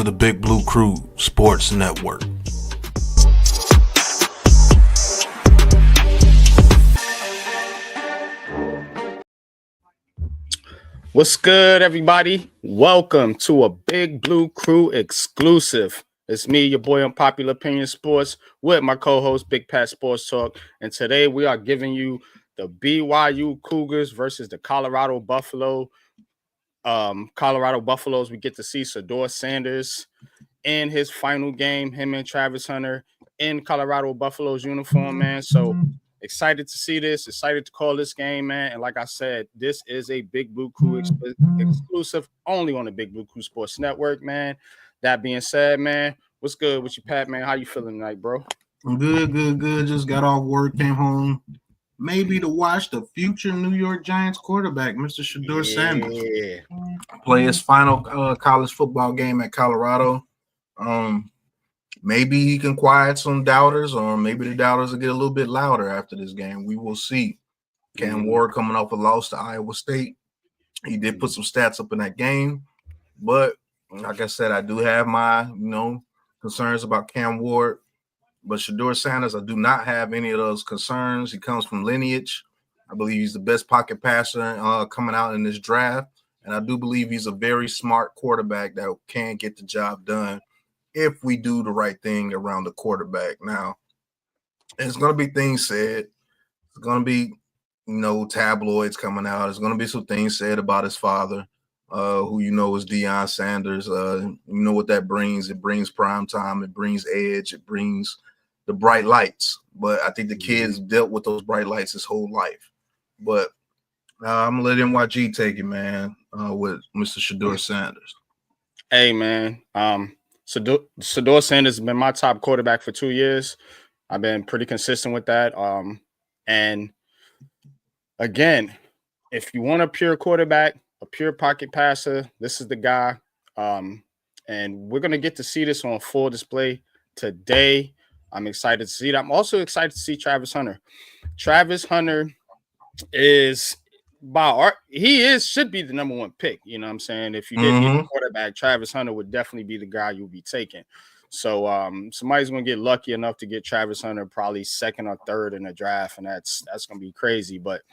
the Big Blue Crew Sports Network. What's good, everybody? Welcome to a Big Blue Crew exclusive. It's me, your boy Unpopular Opinion Sports, with my co-host Big Pat Sports Talk. And today we are giving you the BYU Cougars versus the Colorado Buffalo. Colorado Buffaloes, we get to see Shedeur Sanders in his final game, him and Travis Hunter in Colorado Buffaloes uniform, man. So excited to see this, excited to call this game, man. And like I said, this is a Big Blue Crew exclusive only on the Big Blue Crew Sports Network, man. That being said, man, what's good with you, Pat, man? How you feeling tonight, bro? I'm good. Just got off work, came home. Maybe to watch the future New York Giants quarterback, Mr. Shedeur Sanders, play his final college football game at Colorado. Maybe he can quiet some doubters, or maybe the doubters will get a little bit louder after this game. We will see. Cam Ward coming off a loss to Iowa State. He did put some stats up in that game, but like I said, I do have my concerns about Cam Ward. But Shedeur Sanders, I do not have any of those concerns. He comes from lineage. I believe he's the best pocket passer coming out in this draft. And I do believe he's a very smart quarterback that can get the job done if we do the right thing around the quarterback. Now, there's going to be things said. It's going to be, tabloids coming out. There's going to be some things said about his father, who is Deion Sanders. You know what that brings. It brings prime time. It brings edge. It brings the bright lights. But I think the kid's dealt with those bright lights his whole life. But I'm going to let NYG take it, man, with Mr. Shedeur Sanders. Hey, man. Shedeur Sanders has been my top quarterback for 2 years. I've been pretty consistent with that. And again, if you want a pure quarterback, a pure pocket passer, this is the guy. And we're going to get to see this on full display today. I'm excited to see it. I'm also excited to see Travis Hunter. Travis Hunter is should be the number one pick. You know what I'm saying? If you didn't get a quarterback, Travis Hunter would definitely be the guy you'll be taking. So somebody's going to get lucky enough to get Travis Hunter probably second or third in the draft, and that's going to be crazy. But,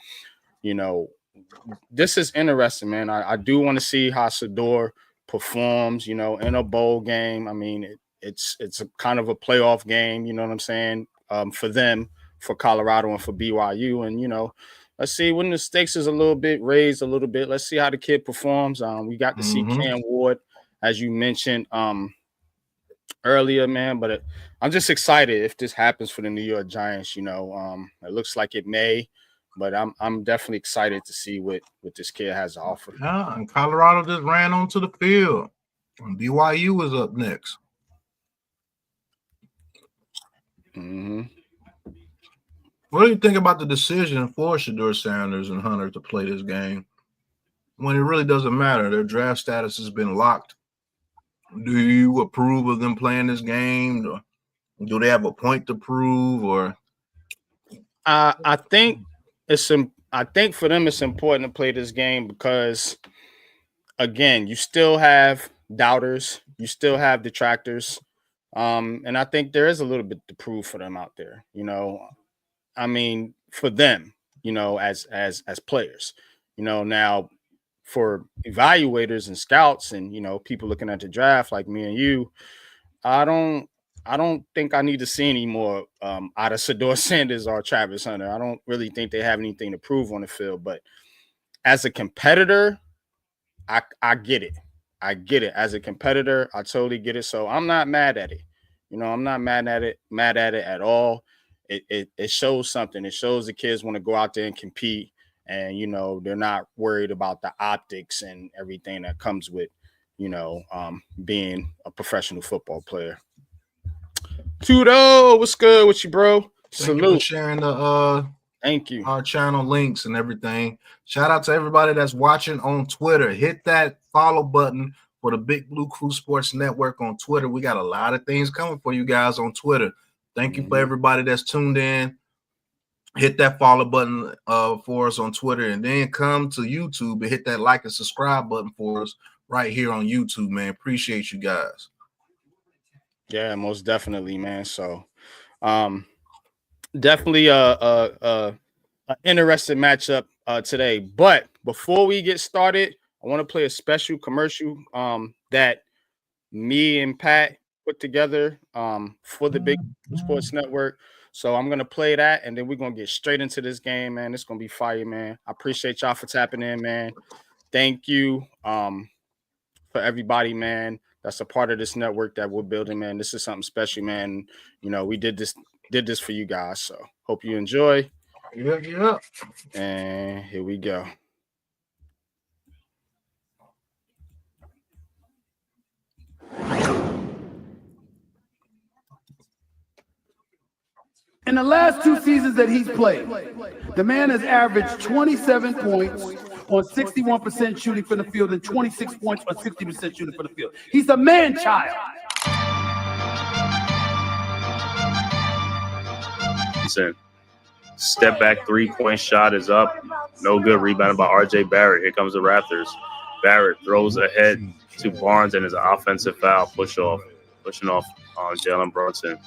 this is interesting, man. I do want to see how Shedeur performs, in a bowl game. I mean, it's a kind of a playoff game, you know what I'm saying, for them, for Colorado and for BYU. And, let's see when the stakes is a little bit raised a little bit. Let's see how the kid performs. We got to see Cam Ward, as you mentioned earlier, man. But I'm just excited if this happens for the New York Giants. It looks like it may. But I'm definitely excited to see what this kid has to offer. Yeah, and Colorado just ran onto the field. And BYU was up next. What do you think about the decision for Shedeur Sanders and Hunter to play this game when it really doesn't matter? Their draft status has been locked. Do you approve of them playing this game? Do they have a point to prove? Or I think for them it's important to play this game because, again, you still have doubters, you still have detractors, and I think there is a little bit to prove for them out there. I mean, for them, as players, now for evaluators and scouts and people looking at the draft like me and you, I don't think I need to see any more out of Shedeur Sanders or Travis Hunter. I don't really think they have anything to prove on the field. But as a competitor, I get it. I get it. As a competitor, I totally get it. So I'm not mad at it. I'm not mad at it at all. It shows something. It shows the kids want to go out there and compete. And, they're not worried about the optics and everything that comes with, being a professional football player. Tudo, what's good with you, bro? Salute. Thank you for sharing thank you. Our channel links and everything. Shout out to everybody that's watching on Twitter. Hit that follow button for the Big Blue Crew Sports Network on Twitter. We got a lot of things coming for you guys on Twitter. Thank you for everybody that's tuned in. Hit that follow button for us on Twitter, and then come to YouTube and hit that like and subscribe button for us right here on YouTube, man. Appreciate you guys. Yeah, most definitely, man. So, definitely a interesting matchup today. But before we get started, I want to play a special commercial that me and Pat put together for the Big Sports Network. So I'm gonna play that, and then we're gonna get straight into this game, man. It's gonna be fire, man. I appreciate y'all for tapping in, man. Thank you for everybody, man. That's a part of this network that we're building, man. This is something special, man. You know, we did this for you guys. So hope you enjoy. Yeah. And here we go. In the last 2 seasons that he's played, the man has averaged 27 points on 61% shooting from the field and 26 points on 60% shooting from the field. He's a man-child. Step back 3-point shot is up. No good. Rebounded by RJ Barrett. Here comes the Raptors. Barrett throws ahead to Barnes, and is an offensive foul. Pushing off on Jalen Brunson.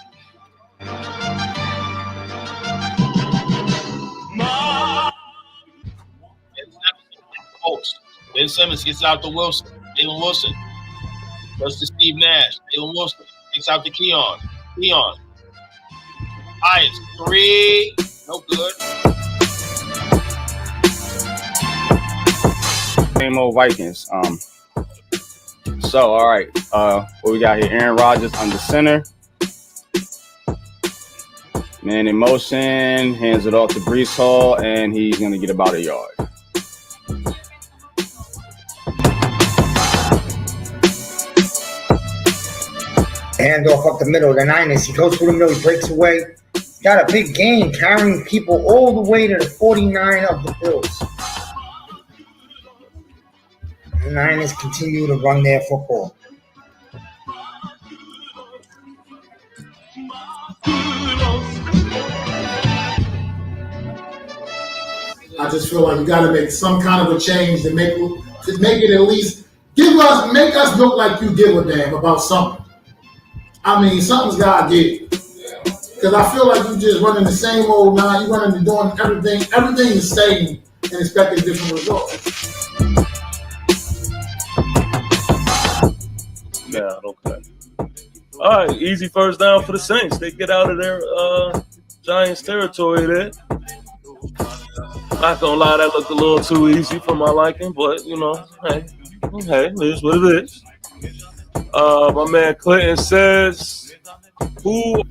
Ben Simmons gets out to Wilson. Jalen Wilson goes to Steve Nash. Jalen Wilson gets out to Keon. Highest 3. No good. Same old Vikings. So all right. What we got here? Aaron Rodgers under center. Man in motion, hands it off to Breece Hall, and he's gonna get about a yard. Handoff up the middle of the Niners. He goes through the middle. He breaks away. Got a big gain, carrying people all the way to the 49 of the Bills. The Niners continue to run their football. I just feel like you got to make some kind of a change to make it at least make us look like you give a damn about something. I mean, something's got to give. Because I feel like you just running the same old line. You running and doing everything the same and expecting different results. Yeah, okay. All right, easy first down for the Saints. They get out of their Giants territory there. Not gonna lie, that looked a little too easy for my liking, but you know, hey, it is what it is. My man Clinton says, who?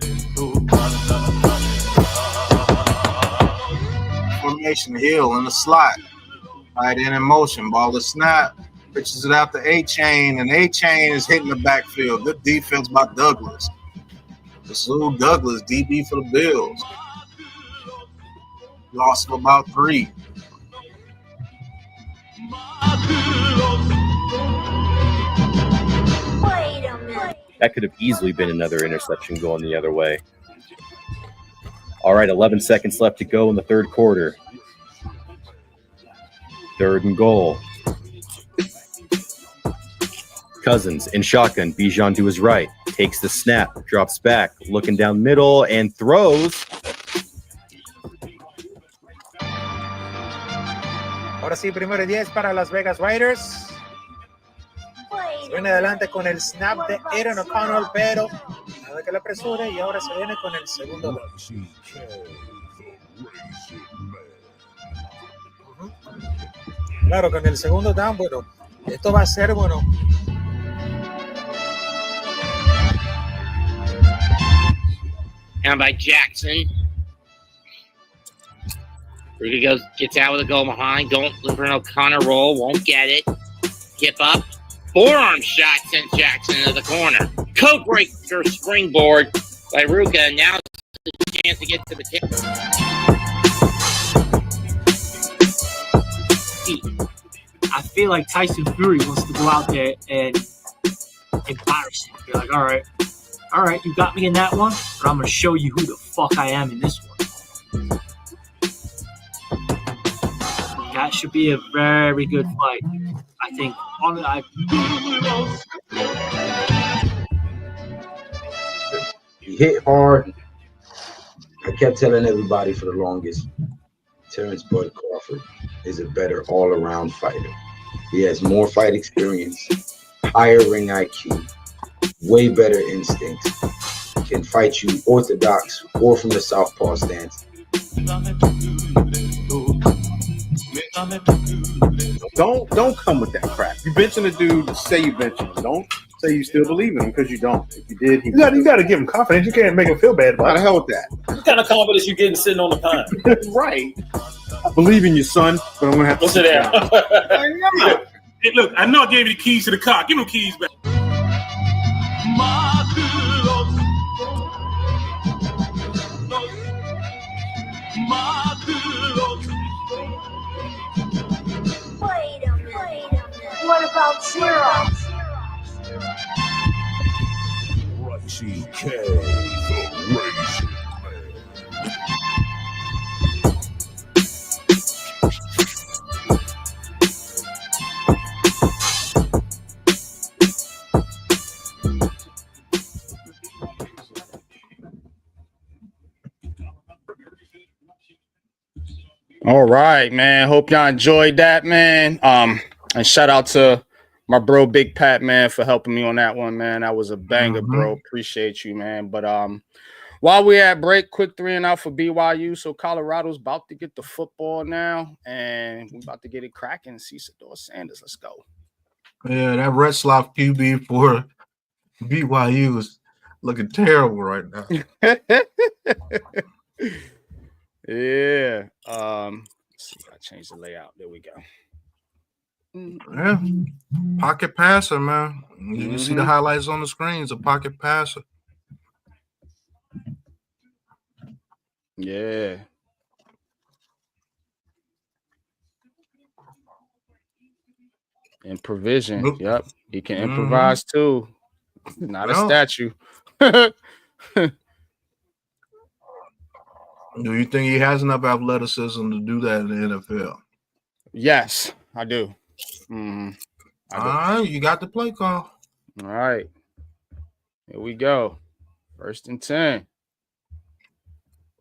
Formation Hill in the slot. Right in motion. Ball is snap. Pitches it out to A-Chain, and A-Chain is hitting the backfield. Good defense by Douglas. Rasul Douglas, DB for the Bills. Loss of about 3. That could have easily been another interception going the other way. All right, 11 seconds left to go in the third quarter. 3rd and goal. Cousins in shotgun. Bijan to his right. Takes the snap. Drops back. Looking down middle and throws. Ahora sí, primero y 10 para Las Vegas Raiders. Se viene adelante con el snap de Aaron O'Connell, pero nada que le apresure, y ahora se viene con el segundo down. Claro, con el segundo down, bueno, esto va a ser, bueno. Down by Jackson. Rudy gets out with a go behind. Don't look for an O'Connor roll. Won't get it. Hip up. Forearm shot sends Jackson to the corner. Code breaker springboard by Ruka. Now the chance to get to the tip. I feel like Tyson Fury wants to go out there and embarrass him. You're like, all right, you got me in that one, but I'm going to show you who the fuck I am in this one. That should be a very good fight. I think. He hit hard. I kept telling everybody for the longest, Terrence Bud Crawford is a better all-around fighter. He has more fight experience, higher ring IQ, way better instincts, can fight you orthodox or from the southpaw stance. Don't come with that crap. You benching a dude, say you benching him. Don't say you still believe in him because you don't. If you did, you got to give him confidence. You can't make him feel bad about it. How the hell with that? What kind of confidence you getting sitting on the pine? Right. I believe in you, son, but I'm gonna have to sit down. Hey, look, I know I gave you the keys to the car. Give me the keys back. Wait a minute. What about Xerox? Righty K, the Raisin All right, man. Hope y'all enjoyed that, man. And shout out to my bro Big Pat, man, for helping me on that one, man. That was a banger, bro. Appreciate you, man. But while we're at break, quick 3 and out for BYU. So Colorado's about to get the football now, and we're about to get it cracking. See Sador Sanders. Let's go. Yeah, that Red Slop QB for BYU is looking terrible right now. Yeah. Let's see if I change the layout. There we go. Yeah. Pocket passer, man. You can see the highlights on the screen. It's a pocket passer. Yeah. And provision. Nope. Yep. He can improvise too. Not a Well, statue. Do you think he has enough athleticism to do that in the NFL? Yes, I do. All right, you got the play call. All right. Here we go. 1st and 10.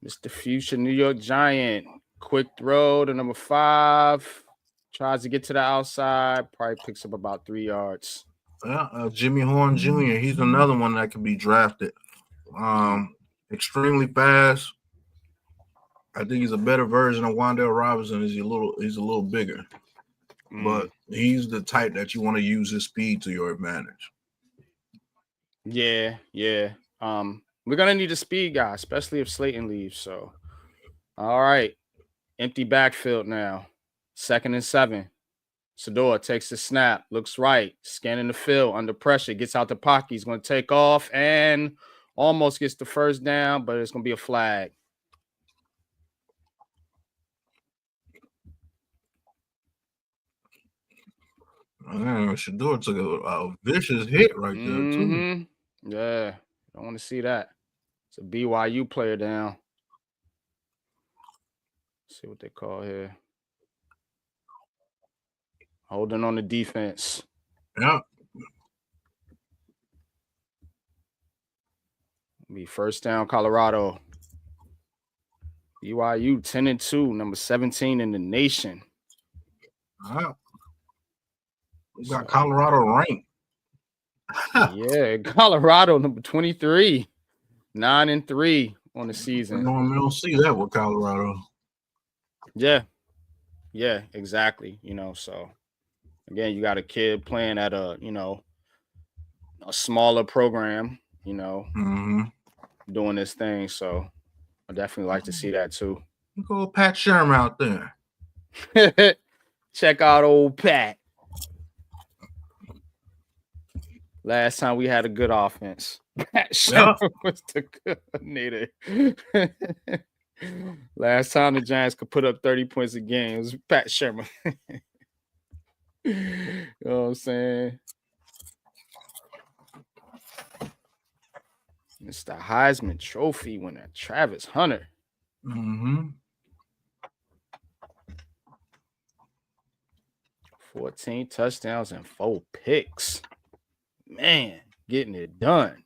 Mr. Future New York Giant. Quick throw to number 5. Tries to get to the outside. Probably picks up about 3 yards. Yeah, Jimmy Horn Jr. He's another one that could be drafted. Extremely fast. I think he's a better version of Wan'Dale Robinson. He's a little bigger, but he's the type that you want to use his speed to your advantage. Yeah. We're gonna need a speed guy, especially if Slayton leaves. So, all right, empty backfield now. 2nd and 7. Sador takes the snap, looks right, scanning the field under pressure, gets out the pocket. He's going to take off and almost gets the first down, but it's going to be a flag. Man, Shador took a vicious hit right there, too. Yeah, don't want to see that. It's a BYU player down. Let's see what they call here. Holding on the defense. Yeah. Be 1st down, Colorado. BYU 10-2, number 17 in the nation. Wow. We got Colorado ranked. Yeah, Colorado number 23, 9-3 on the season. We don't see that with Colorado. Yeah, exactly. So again, you got a kid playing at a smaller program, doing this thing. So I definitely like to see that too. Go Pat Sherm out there. Check out old Pat. Last time we had a good offense. Pat Sherm was the coordinator. Last time the Giants could put up 30 points a game, it was Pat Sherman. You know what I'm saying? It's the Heisman Trophy winner, Travis Hunter. 14 touchdowns and 4 picks. Man, getting it done.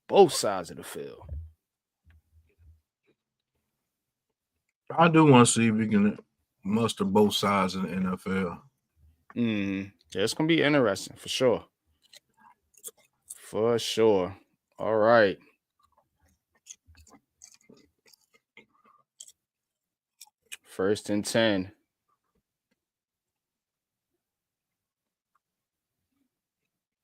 Both sides of the field. I do want to see if we can muster both sides in the NFL. Yeah, it's gonna be interesting for sure. For sure. All right. First and 10.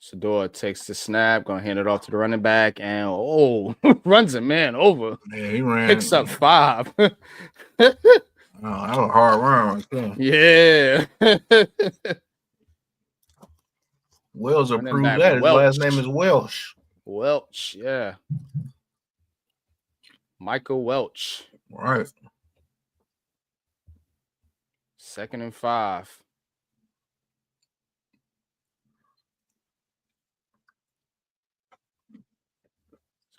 Sador takes the snap, gonna hand it off to the running back, and runs a man over. Yeah, he ran. Picks up 5. Oh, that was a hard run right there. Yeah. Wells Running approved back that. His Welch. last name is Welsh. Welch, yeah. Michael Welch. Right. 2nd and 5.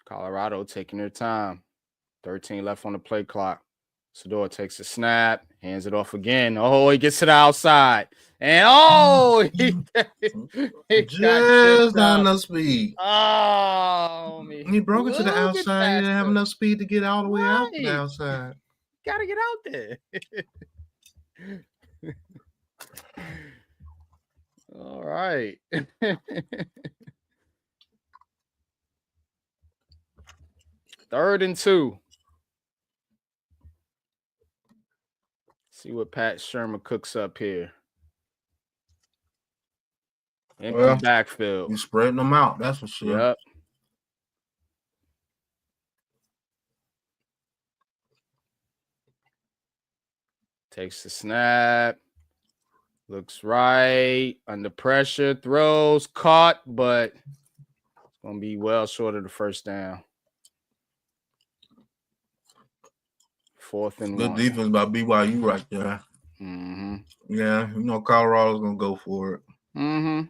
Colorado taking their time. 13 left on the play clock. Sador takes a snap, hands it off again. Oh, he gets to the outside. And he just not enough speed. Oh, he broke it to the outside. He didn't have enough speed to get all the way out to the outside. Gotta get out there. All right. 3rd and 2. See what Pat Shermer cooks up here. Empty backfield. He's spreading them out. That's for sure. Yep. Takes the snap. Looks right. Under pressure. Throws. Caught, but it's going to be well short of the first down. 4th and 1. Good defense by BYU right there. Mm-hmm. Yeah, you know Colorado's going to go for it. Mm-hmm.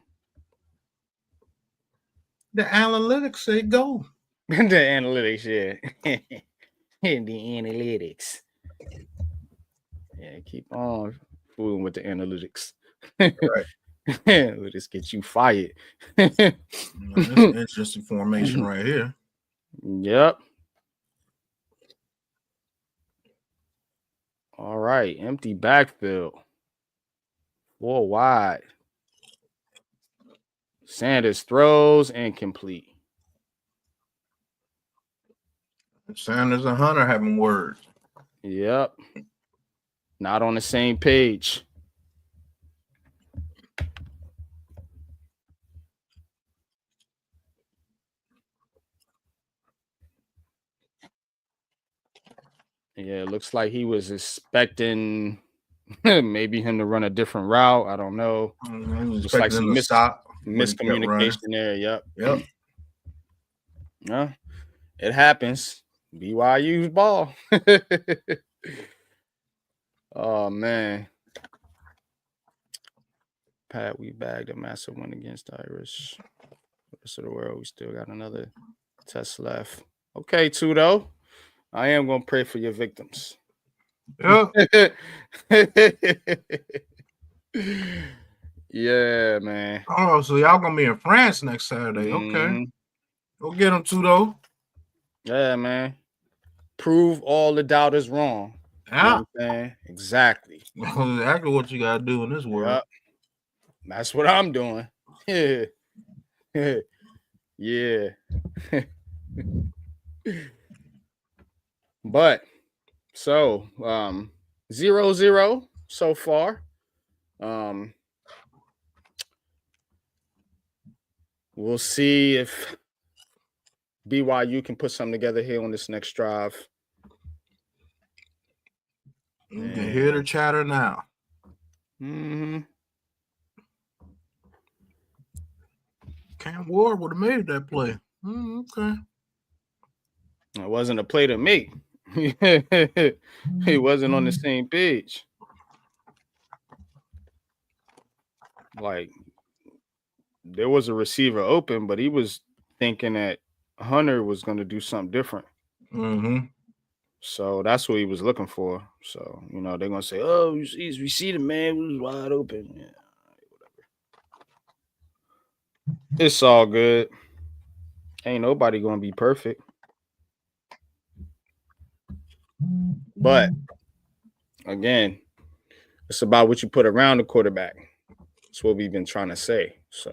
The analytics say go. The analytics, yeah. The analytics. Yeah, keep on fooling with the analytics. Right. We'll just get you fired. That's interesting formation right here. Yep. All right. Empty backfield. 4 wide. Sanders throws incomplete. Sanders and Hunter having words. Yep. Not on the same page. Yeah, it looks like he was expecting maybe him to run a different route. I don't know. Looks like some miscommunication there. Yep. Yeah, it happens. BYU's ball. Oh, man. Pat, we bagged a massive win against the Irish. The rest of the world, we still got another test left. Okay, Tudo. I am going to pray for your victims. Yeah. Yeah, man. Oh, so y'all going to be in France next Saturday. Okay. Go get them, Tudo. Yeah, man. Prove all the doubters wrong. Yeah. You know what I'm saying? Exactly. Exactly what you got to do in this world. Yep. That's what I'm doing. Yeah. Yeah. But so 0-0 so far. We'll see if BYU can put something together here on this next drive. You can hear the chatter now. Mm-hmm. Cam Ward would have made that play. Okay. It wasn't a play to make. He wasn't on the same page. Like, there was a receiver open, but he was thinking that Hunter was going to do something different. Mm-hmm. So that's what he was looking for. So, you know, they're going to say, oh, we see the man who's wide open. Yeah, whatever. It's all good. Ain't nobody going to be perfect. But again, it's about what you put around the quarterback. That's what we've been trying to say. So,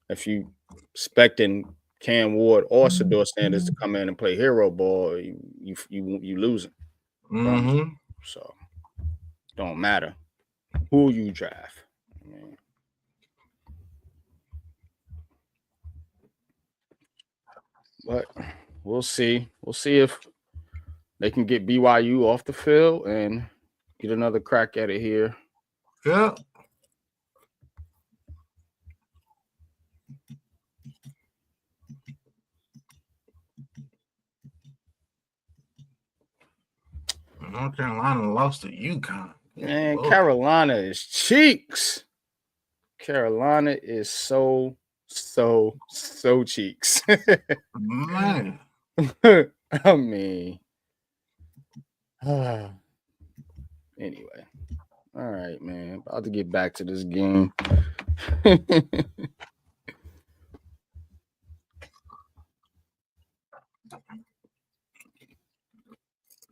if you expecting Cam Ward or Shedeur Sanders to come in and play hero ball, you losing. Mm-hmm. So, don't matter who you draft. But we'll see. We'll see if they can get BYU off the field and get another crack at it here. Yeah. North Carolina lost to UConn. Man, Carolina is cheeks. Carolina is so cheeks. Man. I mean, anyway. All right, man. About to get back to this game.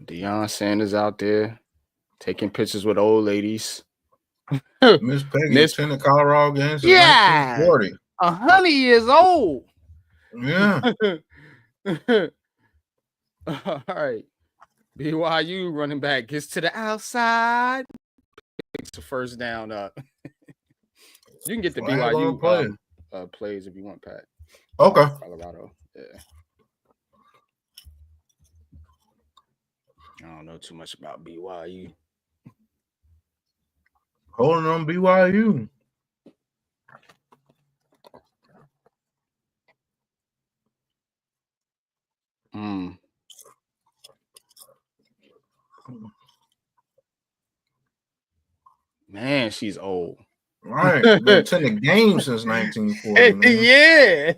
Deion Sanders out there taking pictures with old ladies. Miss Peggy attended Colorado games in 1940. 100 years old. Yeah. All right. BYU running back gets to the outside. Picks the first down up. You can get the BYU plays if you want, Pat. Okay. Colorado. Yeah. I don't know too much about BYU. Holding on BYU. Man, she's old. Right. Been attending games since 1940. Man. Yeah.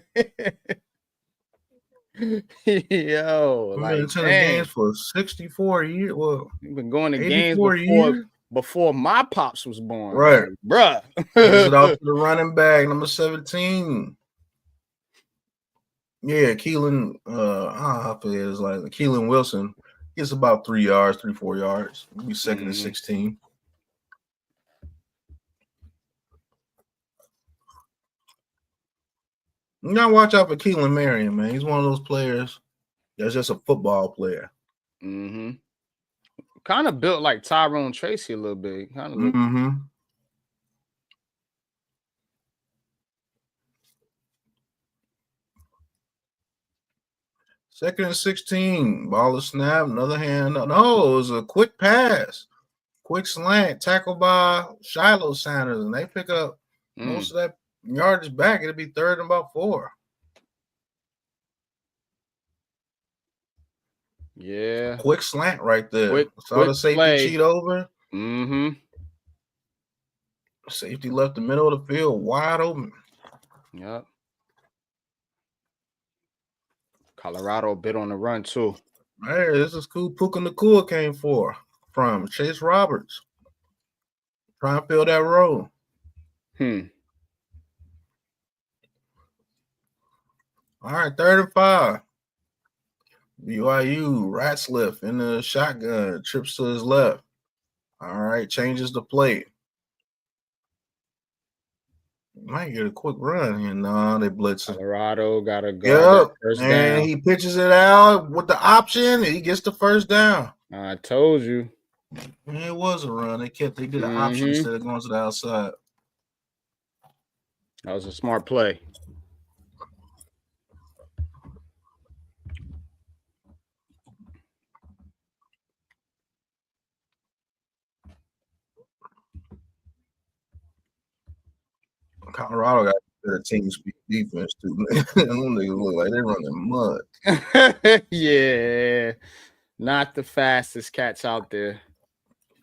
Yo, I've been attending games for 64 years. Well, you've been going to games before my pops was born. Right. Like, bruh. Is it out to the running back, number 17? Yeah, Keelan, I forget it's like Keelan Wilson gets about 3 yards, 3-4 yards. He'll be second and 16. You gotta watch out for Keelan Marion, man. He's one of those players that's just a football player. Mm-hmm. Kind of built like Tyrone Tracy a little bit. Kind of. Mm-hmm. Second and 16. Ball is snap. Another hand. No, it was a quick pass. Quick slant. Tackled by Shiloh Sanders. And they pick up most of that yardage back. It'll be third and about 4. Yeah. Quick slant right there. Quick the safety play. cheat over. Mm-hmm. Safety left the middle of the field wide open. Yep. Colorado bit on the run too. Hey, this is who Puka Nacua came from Chase Roberts. Trying to fill that role. All right, 3rd and 5. BYU Ratzliff in the shotgun, trips to his left. All right, changes the play. Might get a quick run here. No, they blitz. Colorado got to go. Yep, First and down. he pitches it out with the option, and he gets the first down. I told you. It was a run. They did an option instead of going to the outside. That was a smart play. Colorado got better team speed defense too. Them niggas look like they're running mud. Yeah, not the fastest cats out there.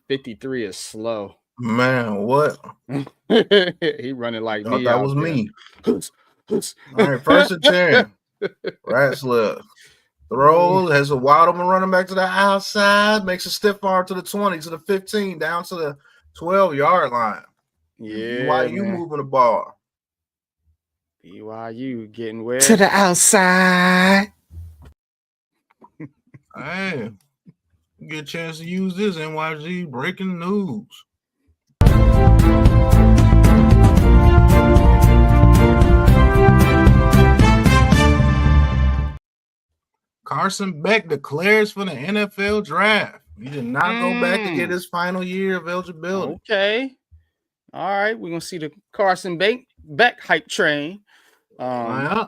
53 is slow. Man, what? He running like me. That was me. All right, 1st and 10. Ratzliff throws, has a wide open running back to the outside, makes a stiff arm to the 20, to the 15, down to the 12-yard line. Yeah, BYU moving the ball. BYU getting where? To the outside. Hey, get a chance to use this NYG breaking news. Carson Beck declares for the NFL draft. He did not go back to get his final year of eligibility. Okay. All right. We're going to see the Carson Beck hype train here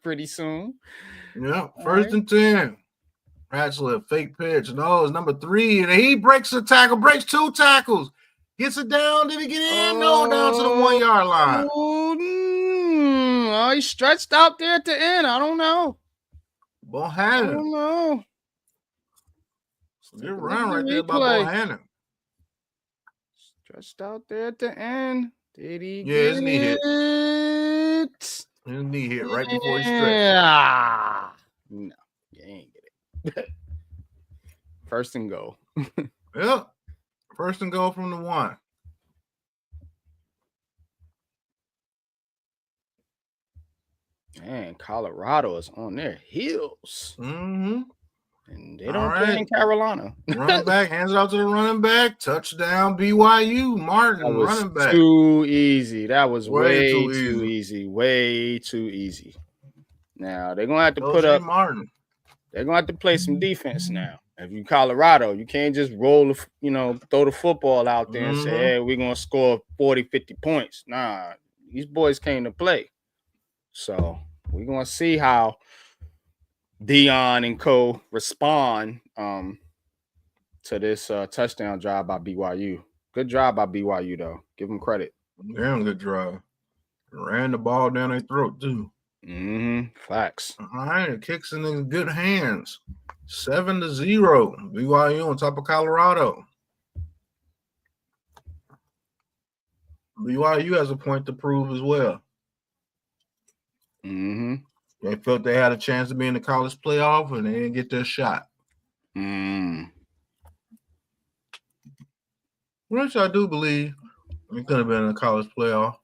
pretty soon. Yeah. First and 10. Actually, a fake pitch. No, it's number 3. And he breaks a tackle, breaks 2 tackles. Gets it down. Did he get in? No, down to the 1 yard line. Oh, he stretched out there at the end. I don't know. Bohannon. I don't know. Good run right there by Bohannon. Stretched out there at the end. Did he get his knee hit. His knee hit right before he stretched. No, you ain't get it. First and goal. Yep. First and goal from the 1. Man, Colorado is on their heels. Mm-hmm. And they don't play in Carolina. Running back, hands it out to the running back. Touchdown, BYU. Martin, running back. Too easy. That was way too easy. Way too easy. Now, they're going to have to put up. Martin. They're going to have to play some defense now. If you Colorado, you can't just roll, throw the football out there and say, hey, we're going to score 40, 50 points. Nah, these boys came to play. So we're going to see how Dion and co respond to this touchdown drive by BYU. Good job by BYU, though. Give them credit. Damn good drive. Ran the ball down their throat, too. Facts. All right, it kicks in good hands. 7-0. BYU on top of Colorado. BYU has a point to prove as well. They felt they had a chance to be in the college playoff, and they didn't get their shot. Which I do believe we could have been in the college playoff.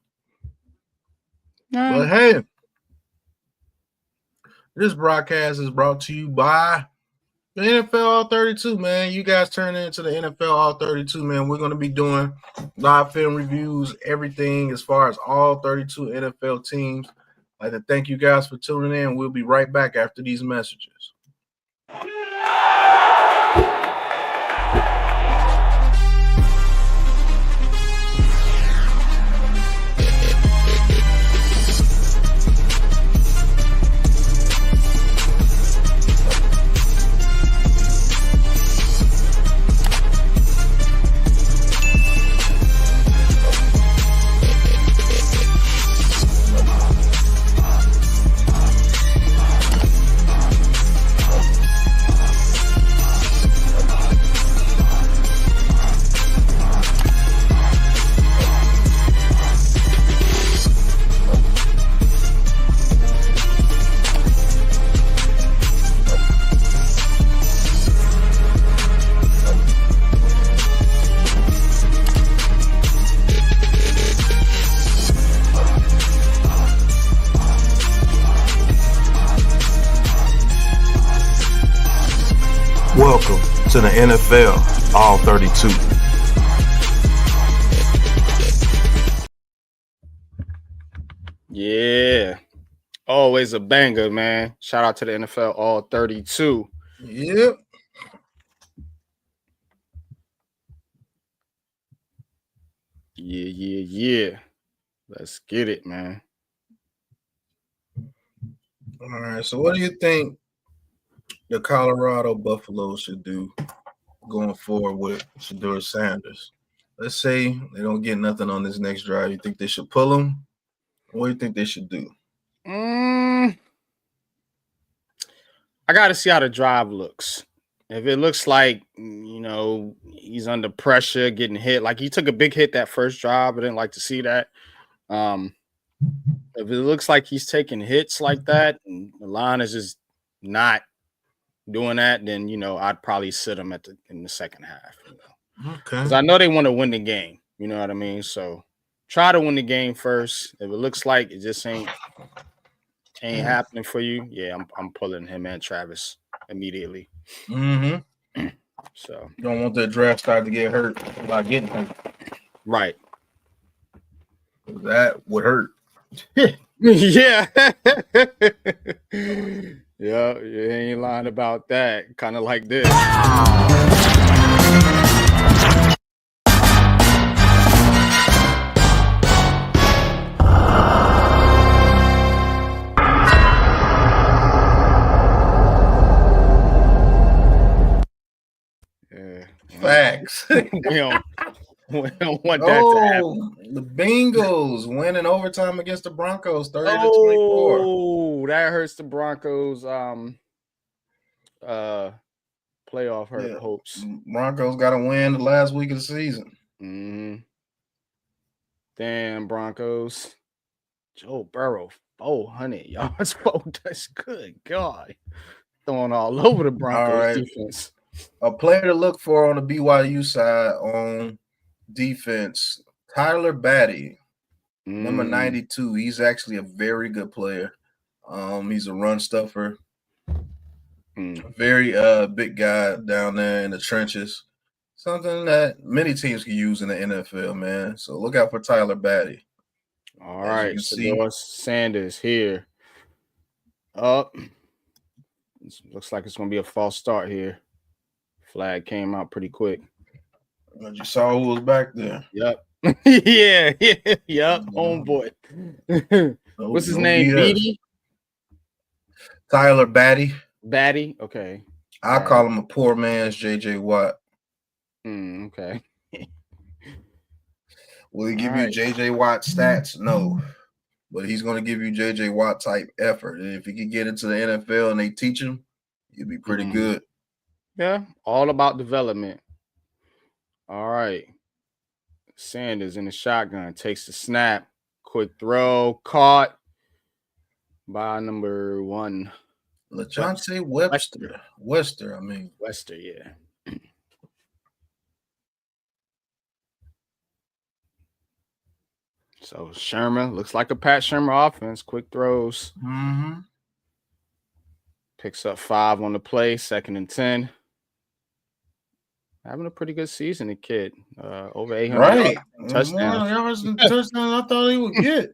But hey, this broadcast is brought to you by the NFL All 32, man. You guys turn into the NFL All 32, man. We're going to be doing live film reviews, everything as far as all 32 NFL teams. I'd like to thank you guys for tuning in. We'll be right back after these messages. Welcome to the NFL All 32. Yeah. Always a banger, man. Shout out to the NFL All 32. Yep. Yeah. Let's get it, man. All right. So what do you think the Colorado Buffaloes should do going forward with Shedeur Sanders? Let's say they don't get nothing on this next drive. You think they should pull him? What do you think they should do? I got to see how the drive looks. If it looks like, he's under pressure, getting hit, like he took a big hit that first drive, I didn't like to see that. If it looks like he's taking hits like that and the line is just not doing that, then, I'd probably sit him in the second half. Okay. Because I know they want to win the game. You know what I mean? So try to win the game first. If it looks like it just ain't happening for you, yeah, I'm pulling him and Travis immediately. Mm-hmm. So you don't want that draft stock to get hurt by getting hurt. Right. That would hurt. Yeah. Yeah, you ain't lying about that. Kind of like this. Yeah. Facts. we don't want that to happen. The Bengals win in overtime against the Broncos, 30-24. Oh, that hurts the Broncos. Playoff hopes. Broncos got to win the last week of the season. Damn, Broncos. Joe Burrow, 400 yards. That's good. God. Throwing all over the Broncos defense. A player to look for on the BYU side on defense, Tyler Batty, number 92. He's actually a very good player. He's a run stuffer. Very big guy down there in the trenches. Something that many teams can use in the NFL, man. So look out for Tyler Batty. All right, so Sanders here. Up. Looks like it's going to be a false start here. Flag came out pretty quick. But you saw who was back there. Yep. Yep. Homeboy. What's his name? Beatty? Tyler Batty. Batty? Okay. I call him a poor man's J.J. Watt. Okay. Will he give you J.J. Watt stats? No. But he's going to give you J.J. Watt type effort. And if he can get into the NFL and they teach him, he'll be pretty good. Yeah. All about development. All right. Sanders in the shotgun. Takes the snap. Quick throw. Caught by number 1. LaJohntay Webster. Wester, yeah. So Sherman looks like a Pat Shermer offense. Quick throws. Picks up 5 on the play. 2nd and 10. Having a pretty good season, the kid. Over 800 touchdowns. I thought he would get.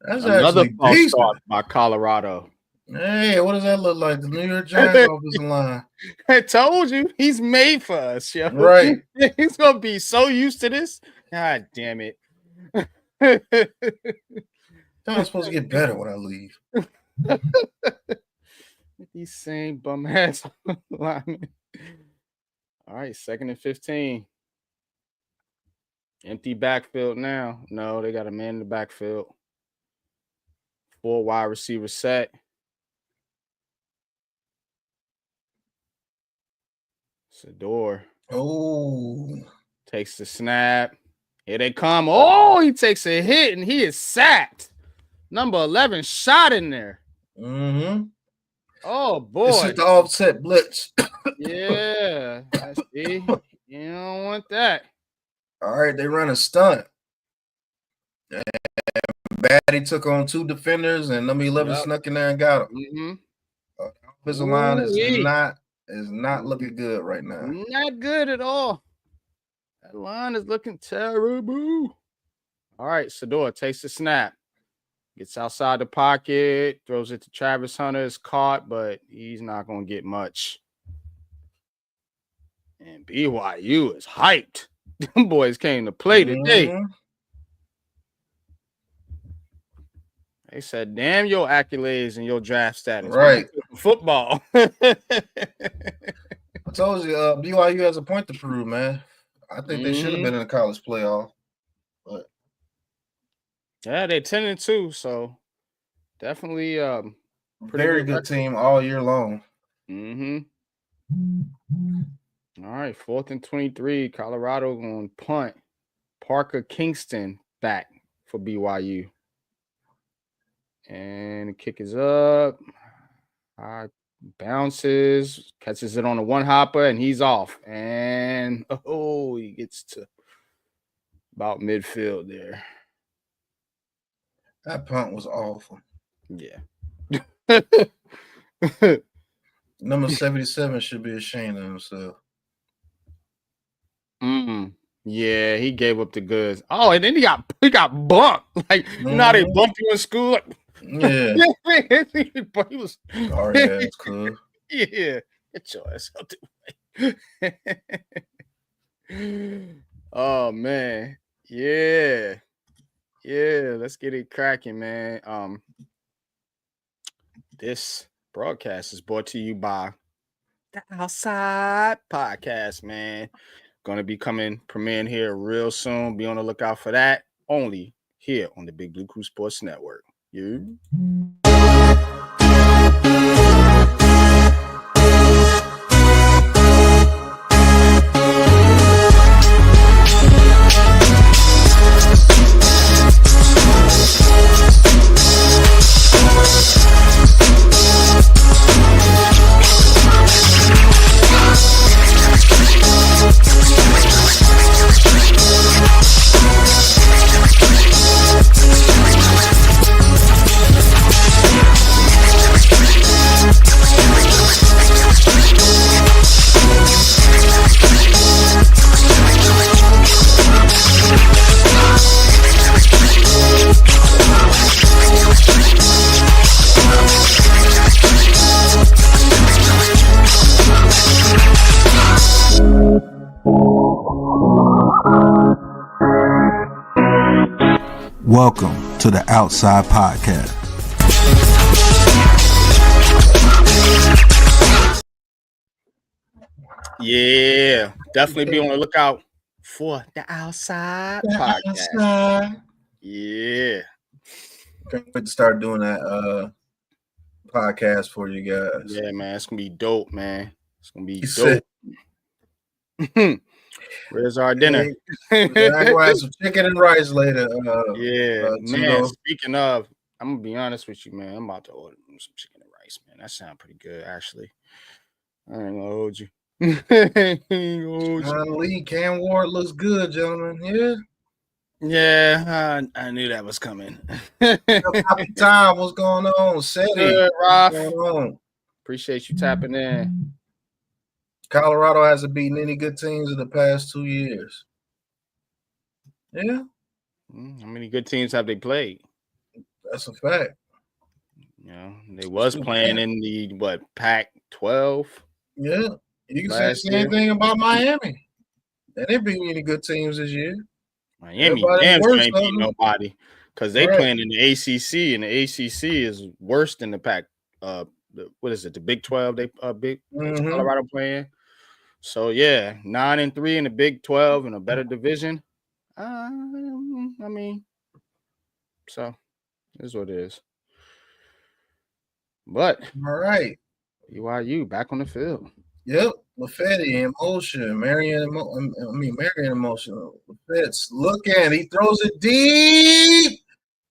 That's another actually false decent. start by Colorado. Hey, what does that look like? The New York Giants offensive line. I told you, he's made for us, yo. Right. He's gonna be so used to this. God damn it. I'm supposed to get better when I leave. These same bum ass linemen. All right, 2nd and 15. Empty backfield now. No, they got a man in the backfield. 4 wide receiver set. Sador. Takes the snap. Here they come. Oh, he takes a hit and he is sacked. Number 11 shot in there. Oh, boy. This is the offset blitz. Yeah. I see. You don't want that. All right, they run a stunt. And Batty took on 2 defenders, and number 11 snuck in there and got him. Offensive line is not looking good right now. Not good at all. That line is looking terrible. All right, Sador takes the snap. Gets outside the pocket, throws it to Travis Hunter. Is caught, but he's not going to get much. And BYU is hyped. Them boys came to play today. They said, damn your accolades and your draft status. Right. Football. I told you, BYU has a point to prove, man. I think they should have been in the college playoff. But yeah, they're 10-2, so definitely very good team all year long. All right, 4th and 23. Colorado on punt. Parker Kingston back for BYU. And the kick is up. Bounces, catches it on a one hopper, and he's off. And he gets to about midfield there. That punt was awful. Yeah. Number 77 should be ashamed of himself. Yeah, he gave up the goods. Oh, and then he got bumped. Like you know how they bump you in school. Like, Yeah. he was hard ass cool. Yeah, get your ass out the way. Oh man, yeah. Let's get it cracking, man. This broadcast is brought to you by the Outside Podcast, man. Gonna be premiering here real soon. Be on the lookout for that. Only here on the Big Blue Crew Sports Network. You. Welcome to the Outside Podcast. Yeah, definitely be on the lookout for the Outside Podcast. Yeah. Can't wait to start doing that podcast for you guys. Yeah, man, it's gonna be dope, man. It's gonna be said- dope. Where's our dinner? I'm gonna have some chicken and rice later. Man. Tito. Speaking of, I'm gonna be honest with you, man. I'm about to order some chicken and rice, man. That sounds pretty good, actually. I ain't gonna hold you. John Lee, Cam Ward looks good, gentlemen. Yeah, I knew that was coming. Time, what's going on? Seti, Good, what's Ralph. going on? Appreciate you tapping in. Colorado hasn't beaten any good teams in the past 2 years. Yeah, How many good teams have they played? that's a fact. You know, they was playing in the Pac-12. Yeah, you can say the Last same year. thing about Miami. They didn't beat any good teams this year. Miami Everybody damn worse, sure ain't beat though. nobody because they Right. playing in the ACC, and the ACC is worse than the Pac. What is it? The Big 12? They Mhm. Colorado playing. So yeah, 9-3 in the Big 12 in a better division. I mean, so this is what it is. But All right. BYU back on the field. Yep. Lafetti in motion. Marion in motion. Lafette's looking. He throws it deep.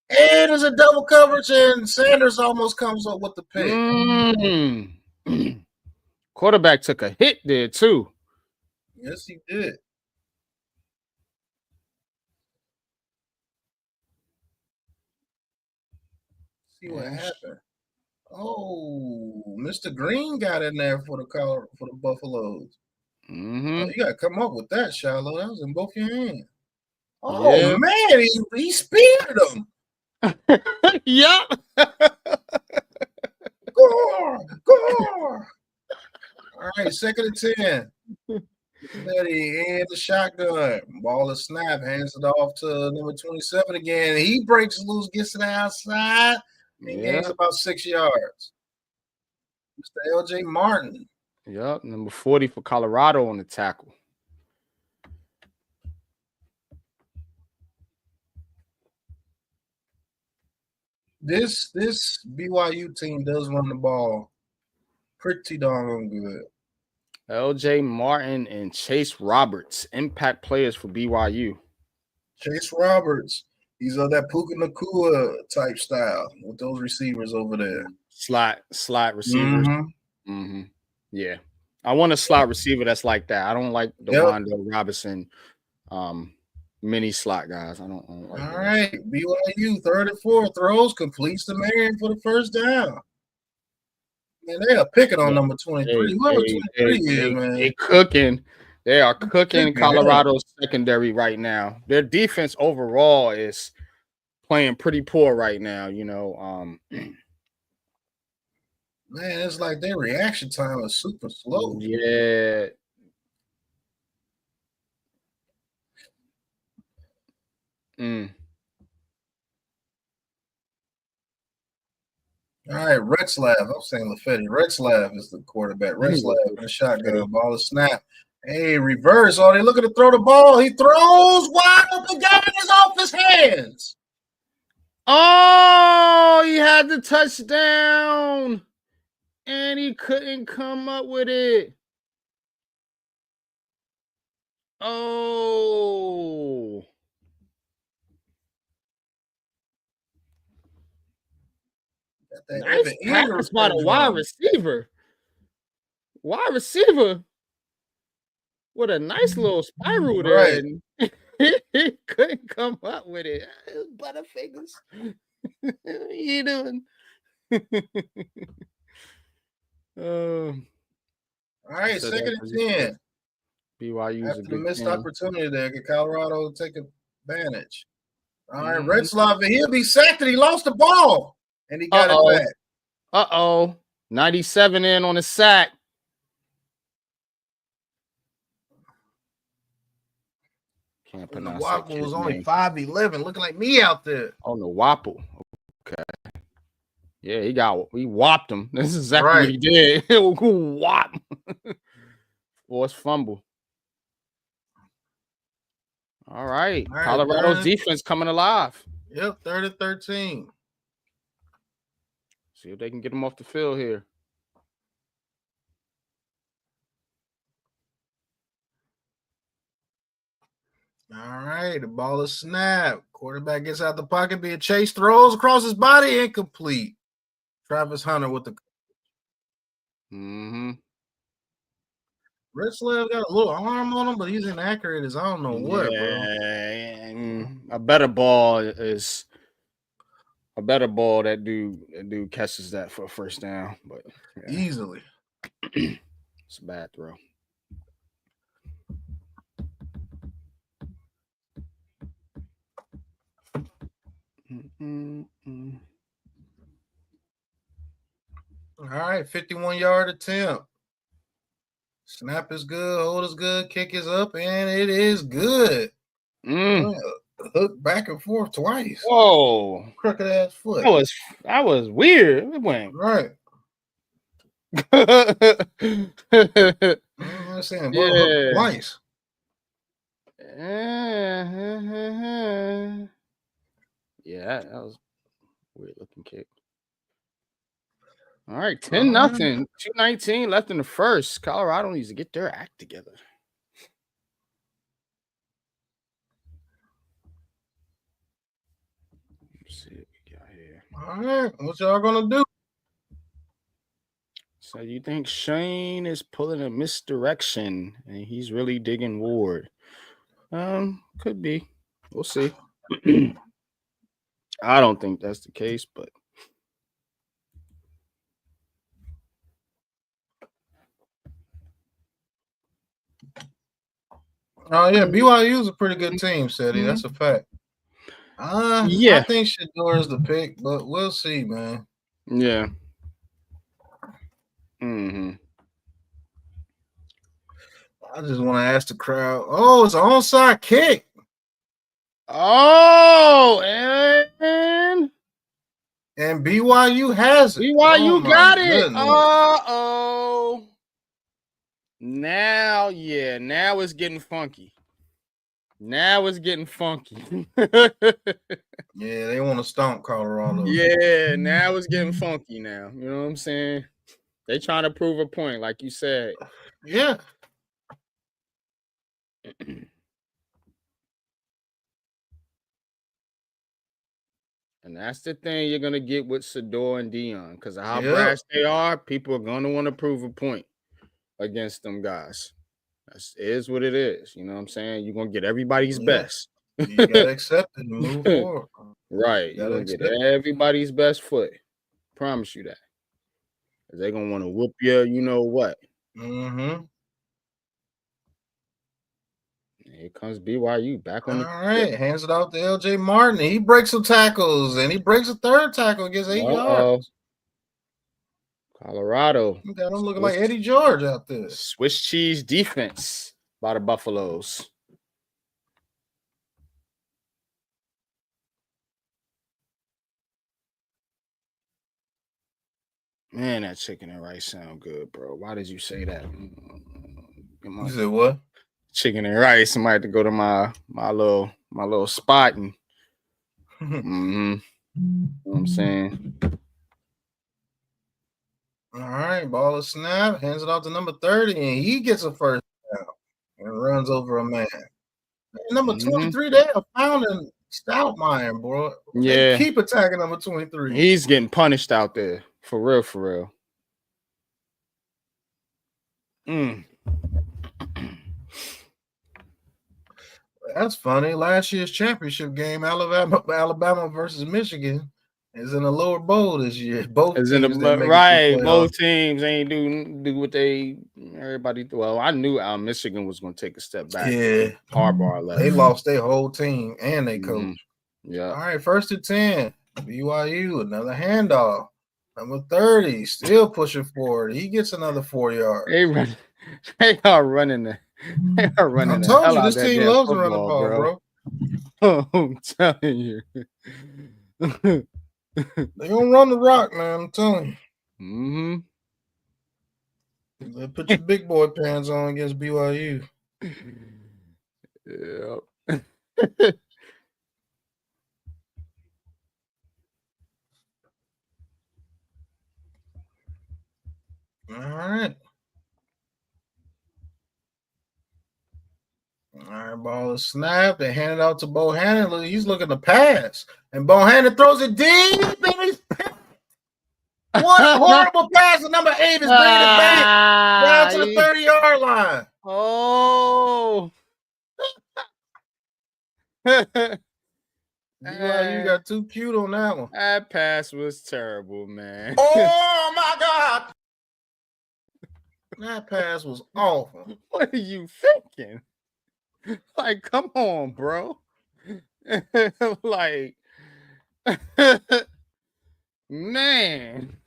And there's a double coverage, and Sanders almost comes up with the pick. Quarterback took a hit there too. Yes, he did. See what happened. Oh, Mr. Green got in there for the Buffaloes. Oh, you got to come up with that, Shiloh. That was in both your hands. Oh, Yeah. man, he speared him. Yup. Gore. All right, 2nd and 10. Steady in the shotgun. Ball is snapped. Hands it off to number 27 again. He breaks loose, gets to the outside, and gains about 6 yards. Mr. LJ Martin. Yep, number 40 for Colorado on the tackle. This BYU team does run the ball pretty doggone good. LJ Martin and Chase Roberts, impact players for BYU. Chase Roberts, he's of that Puka Nakua type style with those receivers over there. Slot receivers. Yeah. I want a slot receiver that's like that. I don't like the Wando Robinson mini slot guys. I don't like All right, BYU 3rd and 4 throws, completes the Marion for the first down. Man, they are picking on number 23. Whoever 23 is, man. They cooking. They are cooking Cooking, Colorado's secondary right now. Their defense overall is playing pretty poor right now. Man, it's like their reaction time is super slow. Yeah. All right, Retzlaff. I'm saying Lafetti. Retzlaff is the quarterback. Retzlaff in the shotgun. Ball is snap. Hey, reverse. Oh, they looking to throw the ball. He throws wide open. Game is off his hands. Oh, he had the touchdown, and he couldn't come up with it. Oh. Nice pass by the wide receiver. Wide receiver with a nice little spiral there. Right. And he couldn't come up with it. Butterfingers. What you doing? All right, second and 10. BYU's After a the good missed team. opportunity there, could Colorado take advantage? All right, Retzlaff, he'll be sacked and he lost the ball. And he got it back. 97 in on the sack. Can't And the pronounce Wapple that was kid's only name. 5'11", looking like me out there. Oh, the Wapple. Okay. Yeah, he whopped him. This is exactly what he did. Whop. Forced fumble. All right. Colorado's defense coming alive. Yep, 30-13. See if they can get him off the field here. All right, the ball is snapped. Quarterback gets out the pocket, being chased, throws across his body, incomplete. Travis Hunter with the. Retzlaff got a little arm on him, but he's inaccurate as I don't know what, bro. A better ball that dude catches that for a first down, but easily. It's a bad throw. All right, 51-yard attempt. Snap is good, hold is good, kick is up, and it is good. Hook back and forth twice. Whoa. Crooked ass foot. That was weird. It went right. I'm saying, bro, hook twice. Yeah, that was a weird looking kick. All right, 10-0. 2:19 left in the first. Colorado needs to get their act together. Let's see what we got here. All right, what y'all gonna do? So you think Shane is pulling a misdirection and he's really digging Ward? Could be. We'll see. I don't think that's the case, but oh yeah, BYU is a pretty good team, Seti. That's a fact. Yeah. I think Shedeur is the pick, but we'll see, man. Yeah. I just want to ask the crowd. Oh, it's an onside kick. Oh, and BYU has it. BYU got it. Goodness. Uh-oh. Now it's getting funky. Yeah, they want to stomp Colorado. Yeah, now it's getting funky now. You know what I'm saying? They trying to prove a point, like you said. Yeah. And that's the thing you're going to get with Shedeur and Dion. Because of how brash they are, people are going to want to prove a point against them guys. It is what it is. You know what I'm saying? You're going to get everybody's best. You got to accept it and move forward. Right. You're going to get everybody's best foot. Promise you that. They're gonna want to whoop you. You know what? Mm-hmm. Here comes BYU back on All the right, hands it off to LJ Martin. He breaks some tackles, and he breaks a third tackle, gets 8 yards. Colorado. You got him looking like Eddie George out there. Swiss cheese defense by the Buffaloes. Man, that chicken and rice sound good, bro. Why did you say that? You said what? Chicken and rice. I might have to go to my little spot and you know what I'm saying. All right, ball is snap, hands it off to number 30, and he gets a first down and runs over a man. Number 23, they are pounding Stoutmeyer, bro. Yeah. They keep attacking number 23. He's getting punished out there. For real, for real. That's funny. Last year's championship game, Alabama versus Michigan, is in the lower bowl this year. Both teams in the right. Both teams ain't do what everybody. Well, I knew Michigan was going to take a step back. Yeah, Harbaugh left. They lost their whole team and they coach. Yeah. All right, 1st and 10. BYU, another handoff. Number 30, still pushing forward. He gets another 4 yards. They are running the. They are running. I told you this team loves to run the ball, bro. I'm telling you. They gonna run the rock, man. I'm telling you. Put your big boy pants on against BYU. Yeah. All right. All right, ball is snapped. They hand it out to Bohannon. He's looking to pass. And Bohannon throws it deep. And he's what a horrible pass. And number 8 is bringing it back down to the 30-yard line. Oh. You got too cute on that one. That pass was terrible, man. Oh, my God. That pass was awful. What are you thinking? Like, come on, bro. Like, man.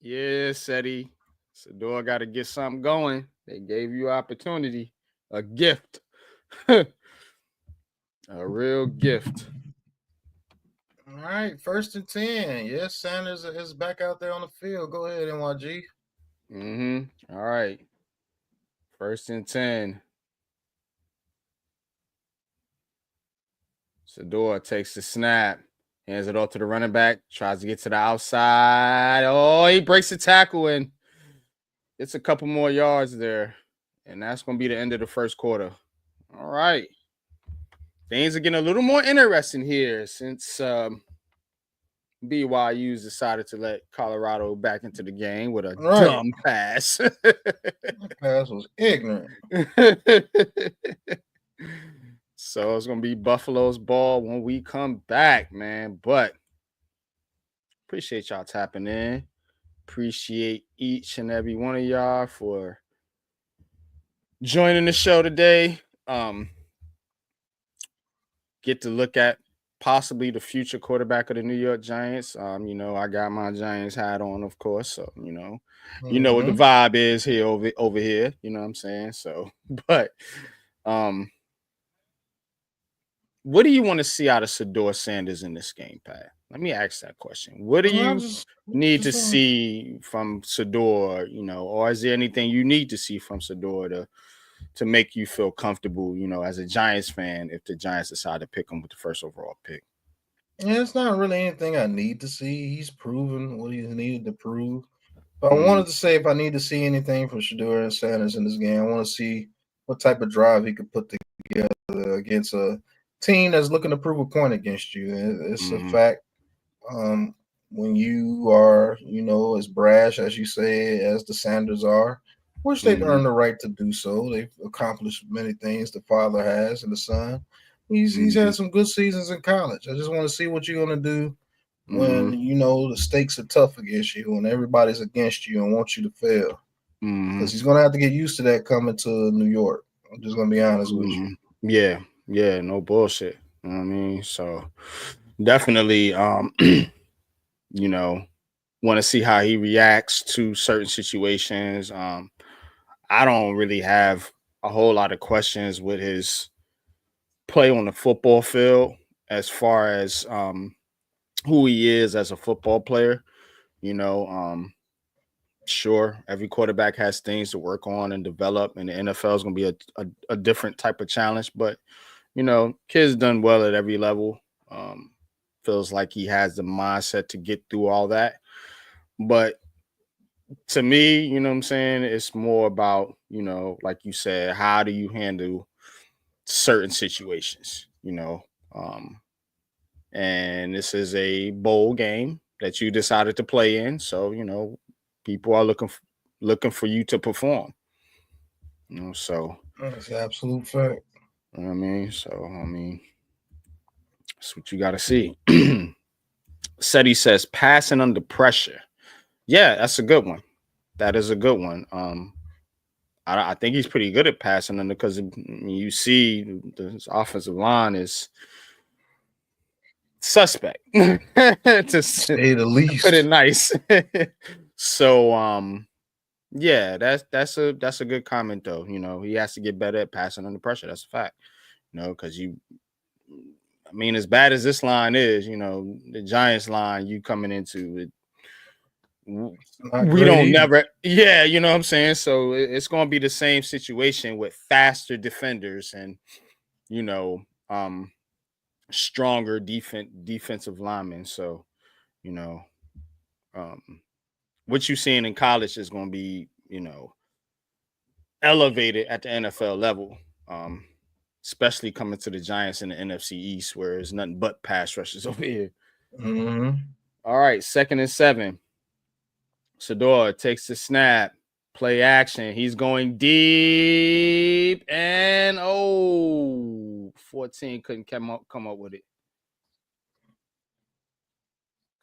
Yeah, Seti. Sador got to get something going. They gave you opportunity. A gift. A real gift. All right, 1st and 10. Yes, Sanders is back out there on the field. Go ahead, NYG. All right. 1st and 10. Sador takes the snap, hands it off to the running back, tries to get to the outside. Oh, he breaks the tackle and it's a couple more yards there. And that's going to be the end of the first quarter. All right. Things are getting a little more interesting here since BYU's decided to let Colorado back into the game with a dumb pass. That pass was ignorant. So it's going to be Buffalo's ball when we come back, man. But appreciate y'all tapping in. Appreciate each and every one of y'all for joining the show today. Get to look at possibly the future quarterback of the New York Giants. You know, I got my Giants hat on, of course. So, you know what the vibe is here over here. You know what I'm saying? So, but what do you want to see out of Sador Sanders in this game, Pat? Let me ask that question. What do you need to see from Sador, you know, or is there anything you need to see from Sador to make you feel comfortable, you know, as a Giants fan, if the Giants decide to pick him with the first overall pick? Yeah, it's not really anything I need to see. He's proven what he's needed to prove. But I wanted to say if I need to see anything from Shedeur and Sanders in this game, I want to see what type of drive he could put together against a team that's looking to prove a point against you. It's a fact. When you are, you know, as brash as you say as the Sanders are, which they've earned the right to do so. They've accomplished many things the father has and the son. He's had some good seasons in college. I just want to see what you're gonna do when the stakes are tough against you, when everybody's against you and wants you to fail. Because he's gonna have to get used to that coming to New York. I'm just gonna be honest with you. Yeah, no bullshit. You know what I mean? So definitely want to see how he reacts to certain situations. I don't really have a whole lot of questions with his play on the football field as far as who he is as a football player. Sure, every quarterback has things to work on and develop, and the NFL is going to be a different type of challenge. But kid's done well at every level. Feels like he has the mindset to get through all that. But to me, you know what I'm saying, it's more about, like you said, how do you handle certain situations, and this is a bowl game that you decided to play in. So, people are looking for you to perform, so that's an absolute fact. You know what I mean? So, that's what you got to see. Seti says passing under pressure. Yeah, that's a good one. That is a good one. I think he's pretty good at passing under because you see the offensive line is suspect to say the least. Put it nice. So, yeah, that's a good comment though. He has to get better at passing under pressure. That's a fact. Because as bad as this line is, the Giants line you coming into it. We don't never, yeah, you know what I'm saying? So it's going to be the same situation with faster defenders and, stronger defensive linemen. So, what you're seeing in college is going to be, elevated at the NFL level, especially coming to the Giants in the NFC East, where there's nothing but pass rushes over here. All right, 2nd and 7. Sador takes the snap, play action. He's going deep, and 14 couldn't come up with it.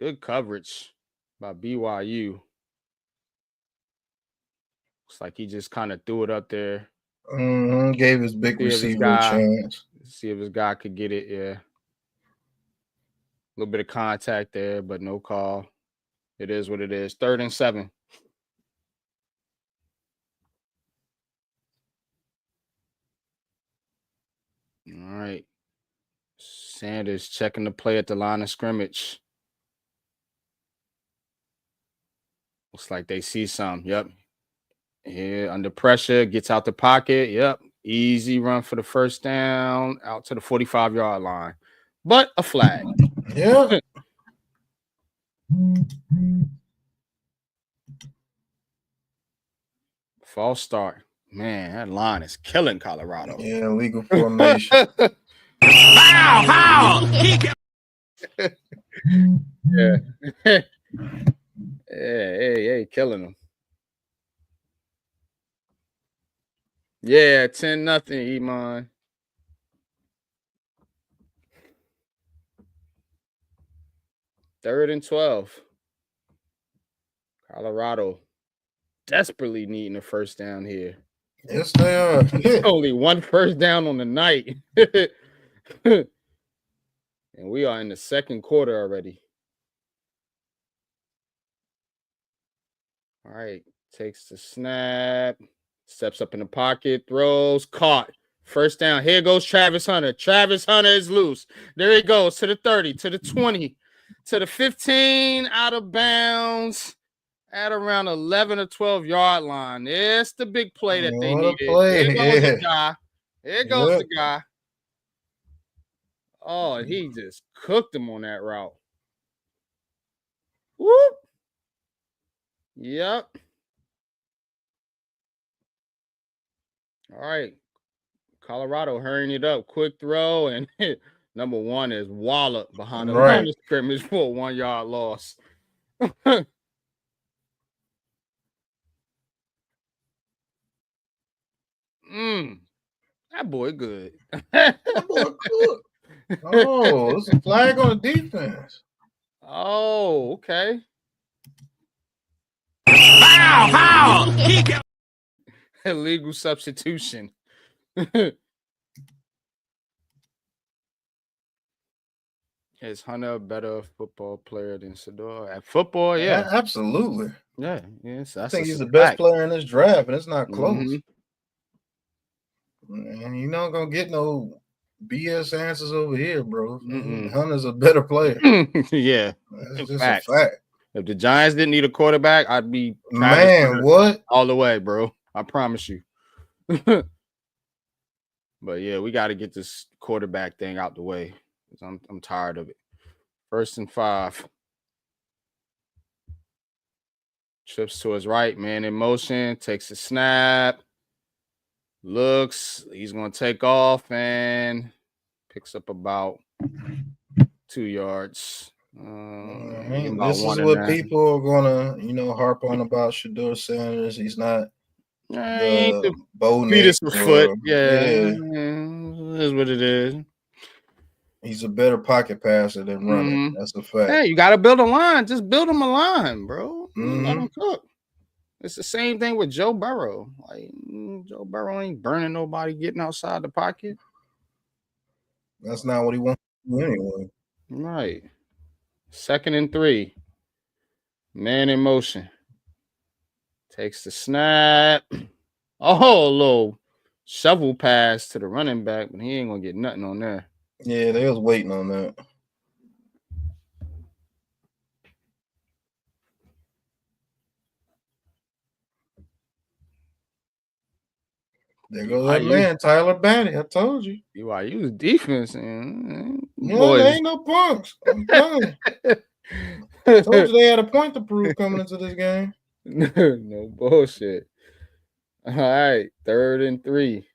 Good coverage by BYU. Looks like he just kind of threw it up there. Gave his big receiver a chance. See if his guy could get it. Yeah. A little bit of contact there, but no call. It is what it is. 3rd and 7. All right. Sanders checking the play at the line of scrimmage. Looks like they see some. Yep. Here under pressure, gets out the pocket. Yep. Easy run for the first down out to the 45-yard line. But a flag. Yeah. False start. Man, that line is killing Colorado. Yeah, legal formation. How? Yeah. Hey, killing them. Yeah, 10-0, Iman. Third and 12. Colorado desperately needing a first down here. Yes, they are. Only one first down on the night. And we are in the second quarter already. All right. Takes the snap. Steps up in the pocket. Throws. Caught. First down. Here goes Travis Hunter. Travis Hunter is loose. There he goes to the 30, to the 20, to the 15, out of bounds at around 11 or 12-yard line. It's the big play that they needed. Here goes the guy. Here goes the guy. Oh, and he just cooked him on that route. Whoop. Yep. All right. Colorado hurrying it up. Quick throw. And number 1 is wallop behind the line of scrimmage for a 1-yard loss. That boy good. That boy good. Oh, it's a flag on the defense. Oh, okay. Pow! Illegal substitution. Is Hunter a better football player than Sador? At football, yeah. Absolutely. Yeah, yes. I think he's the best player in this draft, and it's not close. And you're not gonna get no BS answers over here, bro. Hunter's a better player. Yeah, that's just a fact. If the Giants didn't need a quarterback, I'd be Man, what? all the way, bro. I promise you. But yeah, we got to get this quarterback thing out the way. I'm tired of it. 1st and 5. Trips to his right, man in motion, takes a snap, looks, he's going to take off and picks up about 2 yards. This is what people are going to, harp on about Shedeur Sanders. He's not the Beat foot. Yeah, it is what it is. He's a better pocket passer than running. That's a fact. Hey, you got to build a line. Just build him a line, bro. Let him cook. It's the same thing with Joe Burrow. Like Joe Burrow ain't burning nobody getting outside the pocket. That's not what he wants to do anyway. Right. 2nd and 3. Man in motion. Takes the snap. Oh, a little shovel pass to the running back, but he ain't gonna get nothing on there. Yeah, they was waiting on that. There goes that man, Tyler Batty. I told you. BYU's defense, man. No, there ain't no punks. I'm telling you. I told you they had a point to prove coming into this game. No bullshit. All right, 3rd and 3.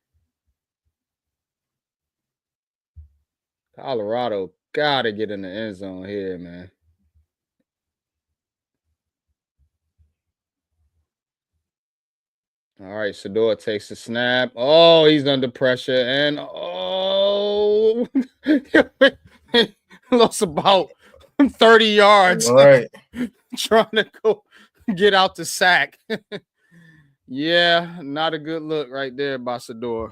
Colorado gotta get in the end zone here, man. All right, Shedeur takes the snap. Oh, he's under pressure, and lost about 30 yards. All right. Trying to go get out the sack. Yeah, not a good look right there by Shedeur.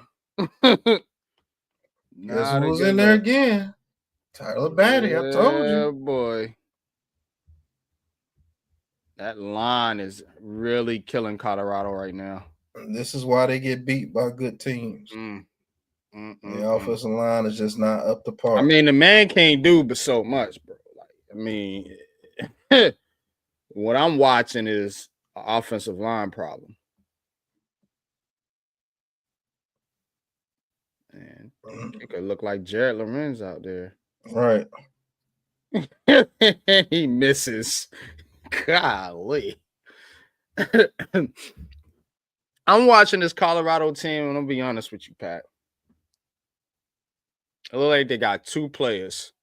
Guess who's in there again? Tyler Batty, I told you. Oh, boy. That line is really killing Colorado right now. This is why they get beat by good teams. The offensive line is just not up to par. I mean, the man can't do but so much, bro. Like, I mean, what I'm watching is an offensive line problem. And it could look like Jared Lorenz out there. Right. He misses. Golly. I'm watching this Colorado team, and I'll be honest with you, Pat. It looks like they got 2 players,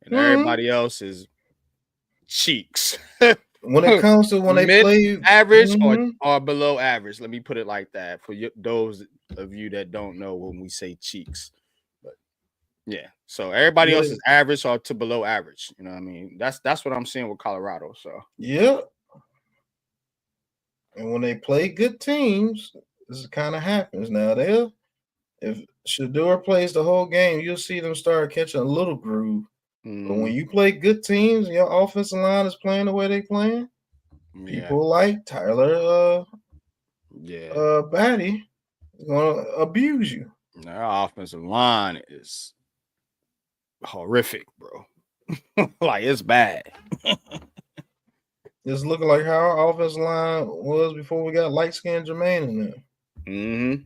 and everybody else is cheeks. When it comes to when they play average or below average, let me put it like that for those of you that don't know when we say cheeks. But yeah, so everybody else is average or to below average. You know what I mean? That's what I'm seeing with Colorado. So yeah. And when they play good teams, this kind of happens. Now, if Shedeur plays the whole game, you'll see them start catching a little groove. But when you play good teams and your offensive line is playing the way they playing, people like Tyler Batty is going to abuse you. Their offensive line is horrific, bro. Like, it's bad. It's looking like how our offensive line was before we got light-skinned Jermaine in there. And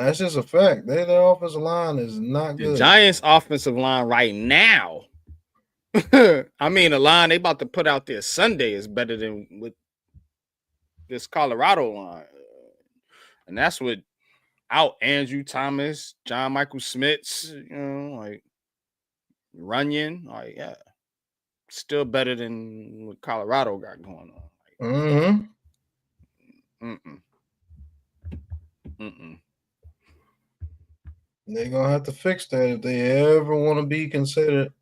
that's just a fact. Their offensive line is not good. The Giants' offensive line right now, I mean, the line they about to put out there Sunday is better than with this Colorado line. And that's without Andrew Thomas, John Michael Smits, like Runyon. Like, yeah. Still better than what Colorado got going on. They're gonna have to fix that if they ever want to be considered,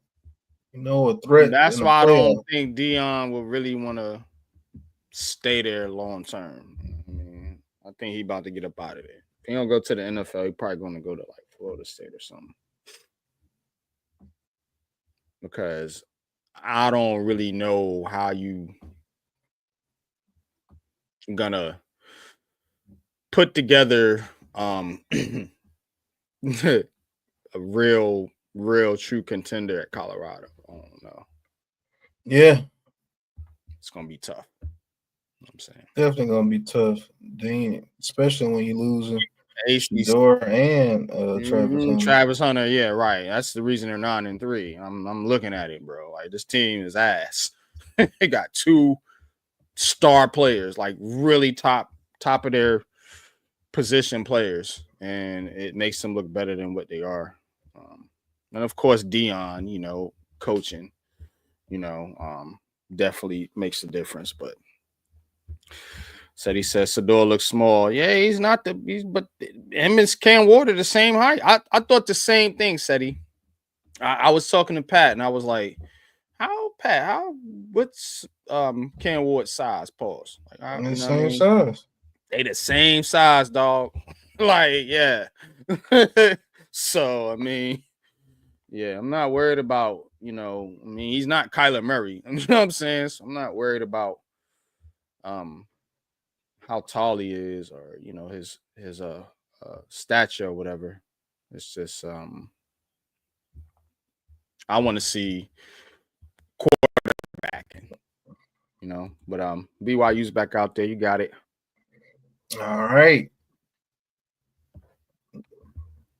a threat. That's in the why I don't playoff. think Dion will really want to stay there long term. I mean, I think he about to get up out of there. If he don't go to the NFL, he probably going to go to like Florida State or something. Because I don't really know how you gonna put together a real true contender at Colorado. I don't know. Yeah, it's gonna be tough. You know what I'm saying definitely gonna be tough, Dean, especially when you losing HBC. Shedeur and Travis Hunter. Travis Hunter, yeah, right. That's the reason they're 9-3. I'm looking at it, bro. Like this team is ass. They got 2 star players, like really top of their position players, and it makes them look better than what they are. And of course, Dion, coaching, definitely makes a difference. But he says Shedeur looks small. Yeah, he's not but him and Cam Ward are the same height. I thought the same thing, Seti. I was talking to Pat and I was like, what's Cam Ward's size? Pause. Like, the same size. They the same size, dog. Like, yeah. So I mean, yeah, I'm not worried about, he's not Kyler Murray. You know what I'm saying? So I'm not worried about how tall he is or his stature or whatever. It's just I want to see quarterback, but BYU's back out there. You got it. All right.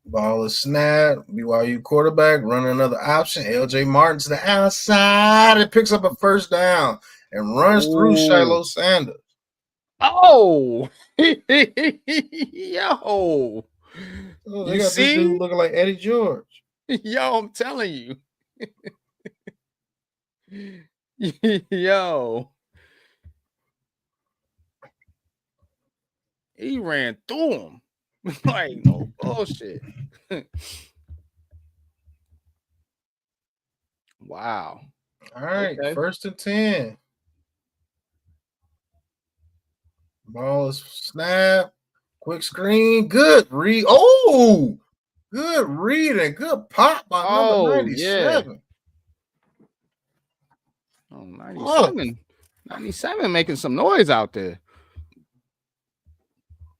Ball is snap. BYU quarterback running another option. LJ Martin to the outside. It picks up a first down and runs through Shiloh Sanders. Oh, yo! They got this dude looking like Eddie George. Yo, I'm telling you. Yo, he ran through him. Like, no bullshit. Wow. All right, Okay. 1st and 10. Ball is snap. Quick screen. Good read. Oh, good read and good pop by number 97. Yeah. Oh, 97. 97 making some noise out there.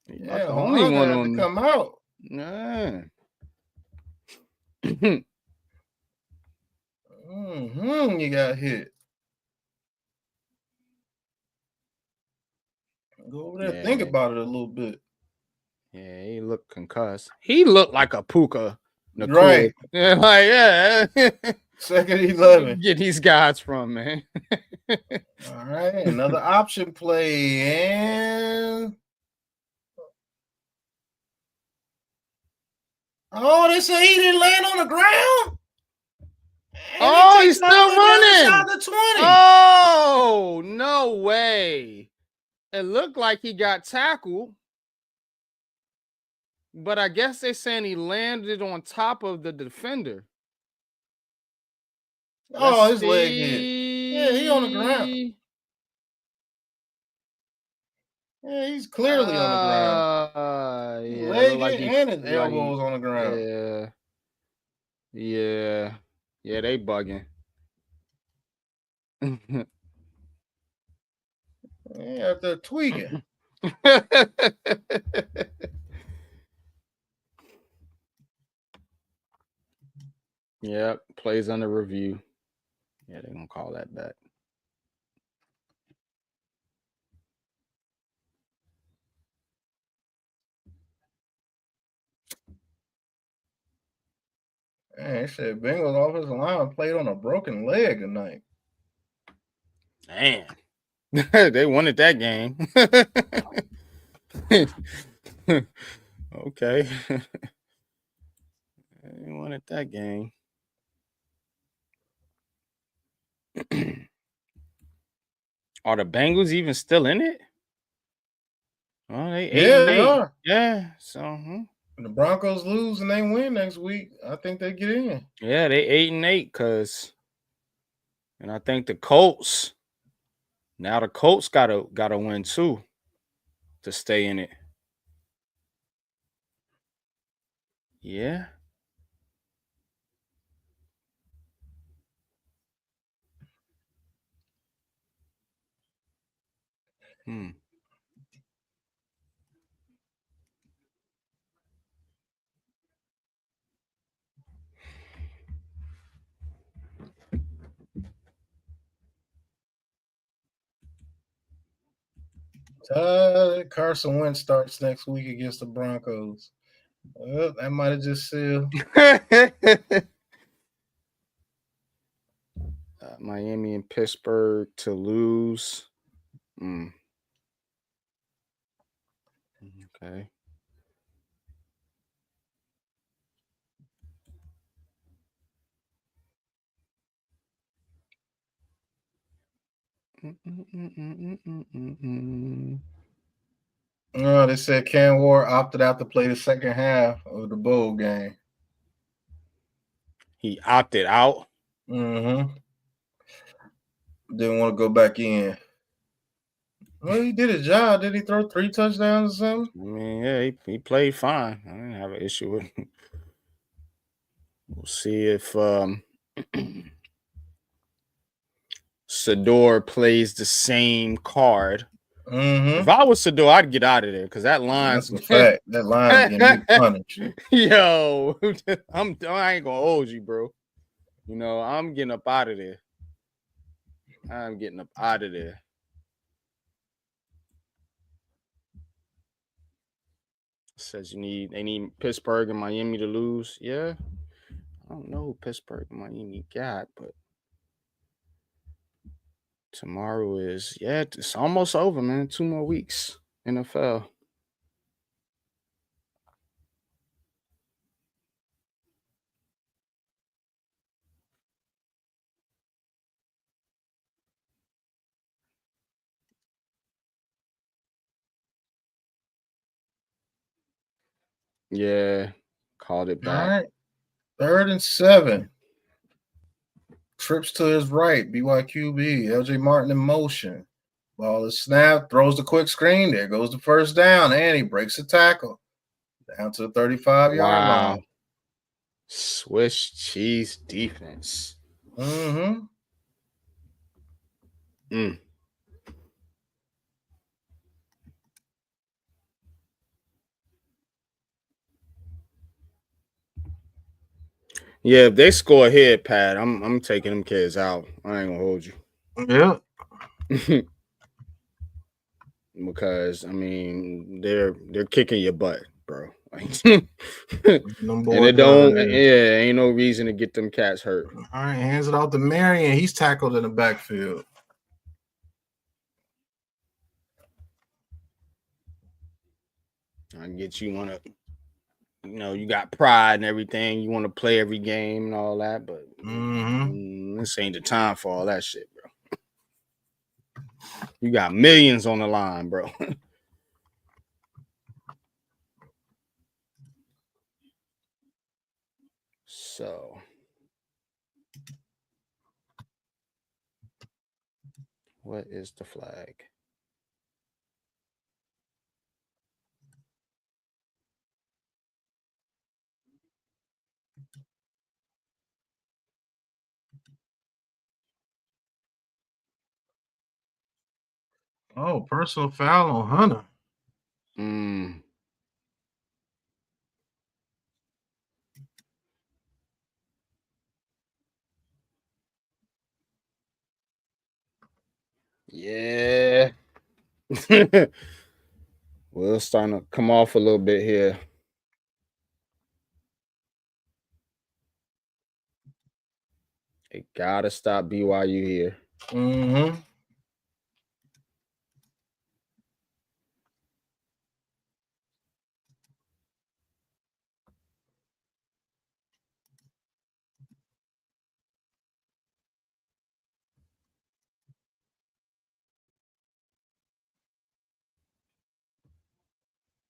Yeah, the only one on to come out. Yeah. You got hit. Go over there, think about it a little bit. Yeah, he looked concussed. He looked like a Puka. Right. Yeah, like, yeah. 2nd 11. Get these guys from, man. All right, another option play. And oh, they say he didn't land on the ground. Oh, he's still running. Inside the 20. Oh, no way. It looked like he got tackled. But I guess they're saying he landed on top of the defender. Oh, his leg hit. Yeah, he on the ground. Yeah, he's clearly on the ground. Yeah, leg like hit and his elbows on the ground. Yeah, they bugging. Yeah, they're tweaking. Yep, plays under review. Yeah, they're gonna call that back. Man, they said Bengals offensive line played on a broken leg tonight. Man, they wanted that game. Okay. They wanted that game. Are the Bengals even still in it? Oh, they they are. Yeah. So The Broncos lose and they win next week, I think they get in. Yeah, they 8-8 and I think the Colts. Now the Colts gotta win too to stay in it. Yeah. Carson Wentz starts next week against the Broncos. Well, that might have just sealed. Miami and Pittsburgh to lose. Okay. Oh, they said Cam Ward opted out to play the second half of the bowl game. He opted out. Mm-hmm. Didn't want to go back in. Well, he did his job. Did he throw 3 touchdowns or something? I mean, yeah, he played fine. I didn't have an issue with him. We'll see if Sador plays the same card. Mm-hmm. If I was Sador, I'd get out of there because that line's That's a fact. That line's getting punished. Yo, I ain't gonna hold you, bro. You know, I'm getting up out of there. I'm getting up out of there. Says they need Pittsburgh and Miami to lose. Yeah. I don't know who Pittsburgh and Miami got, but tomorrow is it's almost over, man. 2 more weeks. NFL. Yeah, called it back. All right. 3rd and 7. Trips to his right. BYQB. LJ Martin in motion. Ball is snapped. Throws the quick screen. There goes the first down. And he breaks a tackle. Down to the 35-yard line. Swiss cheese defense. Mm-hmm. Yeah, if they score ahead, Pat, I'm taking them kids out. I ain't gonna hold you. Yeah. Because I mean they're kicking your butt, bro. And it don't ain't no reason to get them cats hurt. All right, hands it out to Marion. He's tackled in the backfield. I get you want to, you got pride and everything. You want to play every game and all that, but this ain't the time for all that shit, bro. You got millions on the line, bro. So, what is the flag? Oh, personal foul on Hunter. Yeah. Well, it's starting to come off a little bit here. They gotta stop BYU here. Mm-hmm.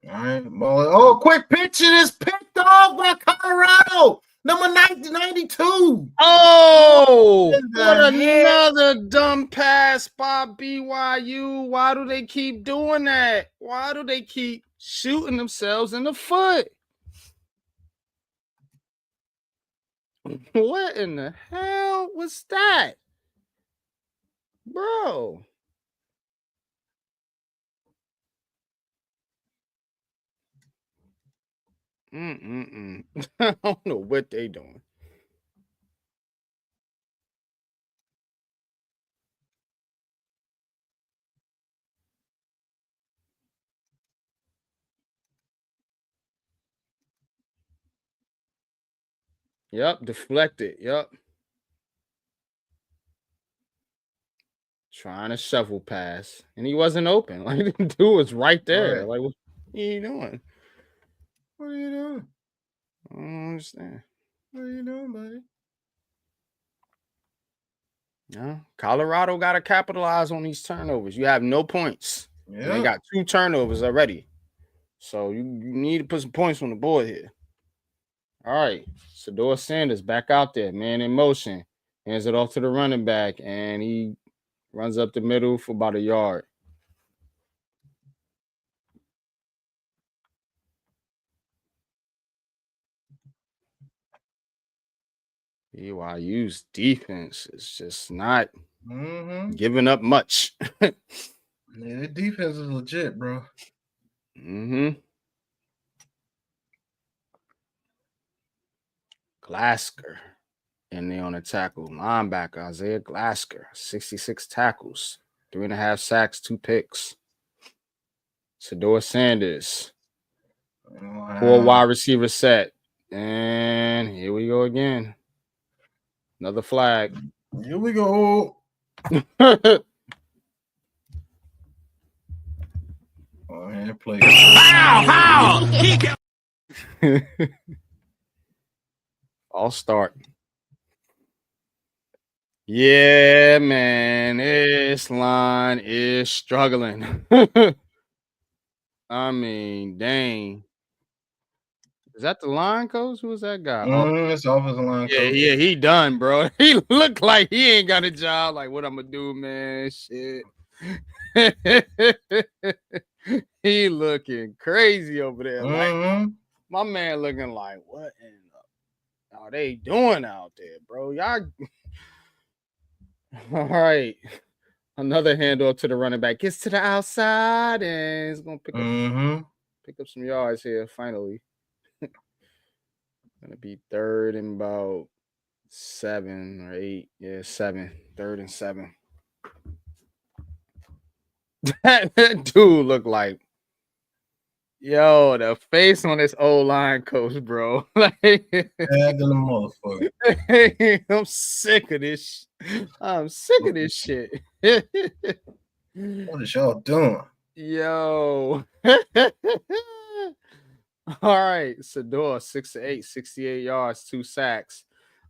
All right. Oh, quick pitch. It is picked off by Colorado. Number 92. Oh, what the heck? another dumb pass by BYU. Why do they keep doing that? Why do they keep shooting themselves in the foot? What in the hell was that? Bro. I don't know what they doing. Yep, deflected. Yep. Trying to shovel pass. And he wasn't open. Like the dude was right there. Right. Like, what are you doing? What are you doing? I don't understand. What are you doing, buddy? Yeah. Colorado got to capitalize on these turnovers. You have no points. Yeah. And they got 2 turnovers already. So you need to put some points on the board here. All right. Sador Sanders back out there, man in motion. Hands it off to the running back, and he runs up the middle for about a yard. BYU's defense is just not giving up much. Yeah, the defense is legit, bro. Glasker in there on the tackle. Linebacker Isaiah Glasker, 66 tackles, 3.5 sacks, 2 picks. Sador Sanders, 4 wide receiver set. And here we go again. Another flag. Here we go. Oh, hand play. I'll start. Yeah, man. This line is struggling. I mean, dang. Is that the line coach? Who was that guy? It's offensive line coach. Yeah, he done, bro. He looked like he ain't got a job. Like, what I'm gonna do, man? Shit. He looking crazy over there. Like, my man looking like, what are they doing out there, bro? Y'all. All right. Another handoff to the running back. Gets to the outside and he's gonna pick up some yards here finally. Gonna be 3rd and about 7 or 8. Yeah, 7. 3rd and 7. That dude looked like, yo, the face on this old line coach, bro. Like, motherfucker. I'm sick of this. I'm sick of this shit. What is y'all doing? Yo. All right. Sador, 6-8, 68 yards, 2 sacks.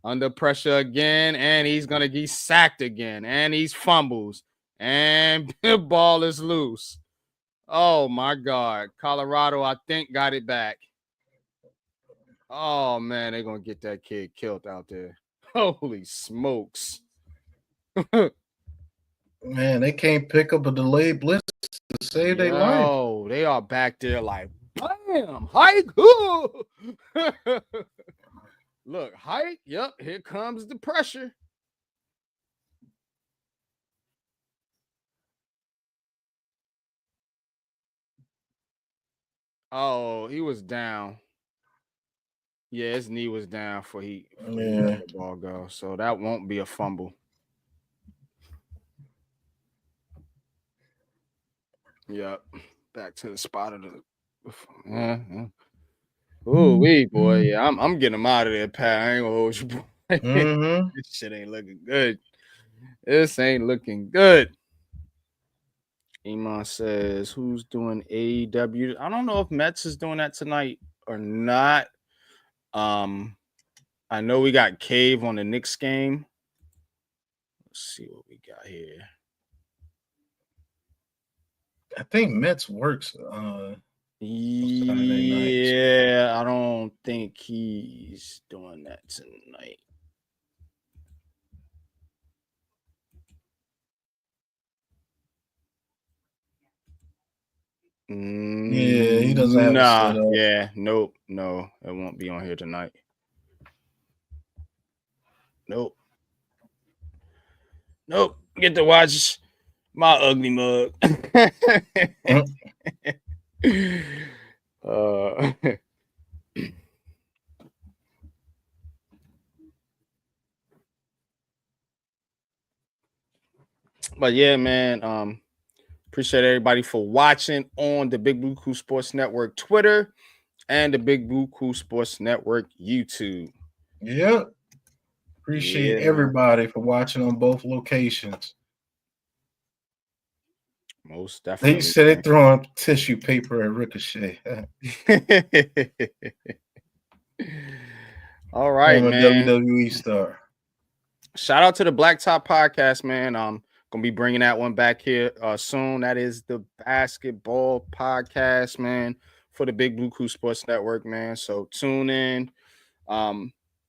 Under pressure again, and he's going to get sacked again, and he's fumbles, and the ball is loose. Oh, my God. Colorado, I think, got it back. Oh, man, they're going to get that kid killed out there. Holy smokes. Man, they can't pick up a delayed blitz to save their life. Oh, they are back there like, bam, hike. Look, hike. Yep, here comes the pressure. Oh, he was down. Yeah, his knee was down for he let the ball go. So that won't be a fumble. Yep. Back to the spot of the Ooh, boy. Yeah, I'm getting him out of there, Pat. I ain't gonna hold you, boy. This shit ain't looking good. This ain't looking good. Iman says, who's doing AEW? I don't know if Mets is doing that tonight or not. I know we got Cave on the Knicks game. Let's see what we got here. I think Mets works. Yeah, I don't think he's doing that tonight. Yeah, he doesn't have it set up. Yeah, nope, no, it won't be on here tonight. Nope. Get to watch my ugly mug. But yeah, man. Appreciate everybody for watching on the Big Blue Cool Sports Network Twitter and the Big Blue Cool Sports Network YouTube. Yep. Appreciate everybody for watching on both locations. Most definitely. They said they're throwing tissue paper at Ricochet. All right, man. WWE star. Shout out to the Blacktop Podcast, man. Gonna be bringing that one back here soon. That is the basketball podcast, man, for the Big Blue Cool Sports Network, man. So tune in.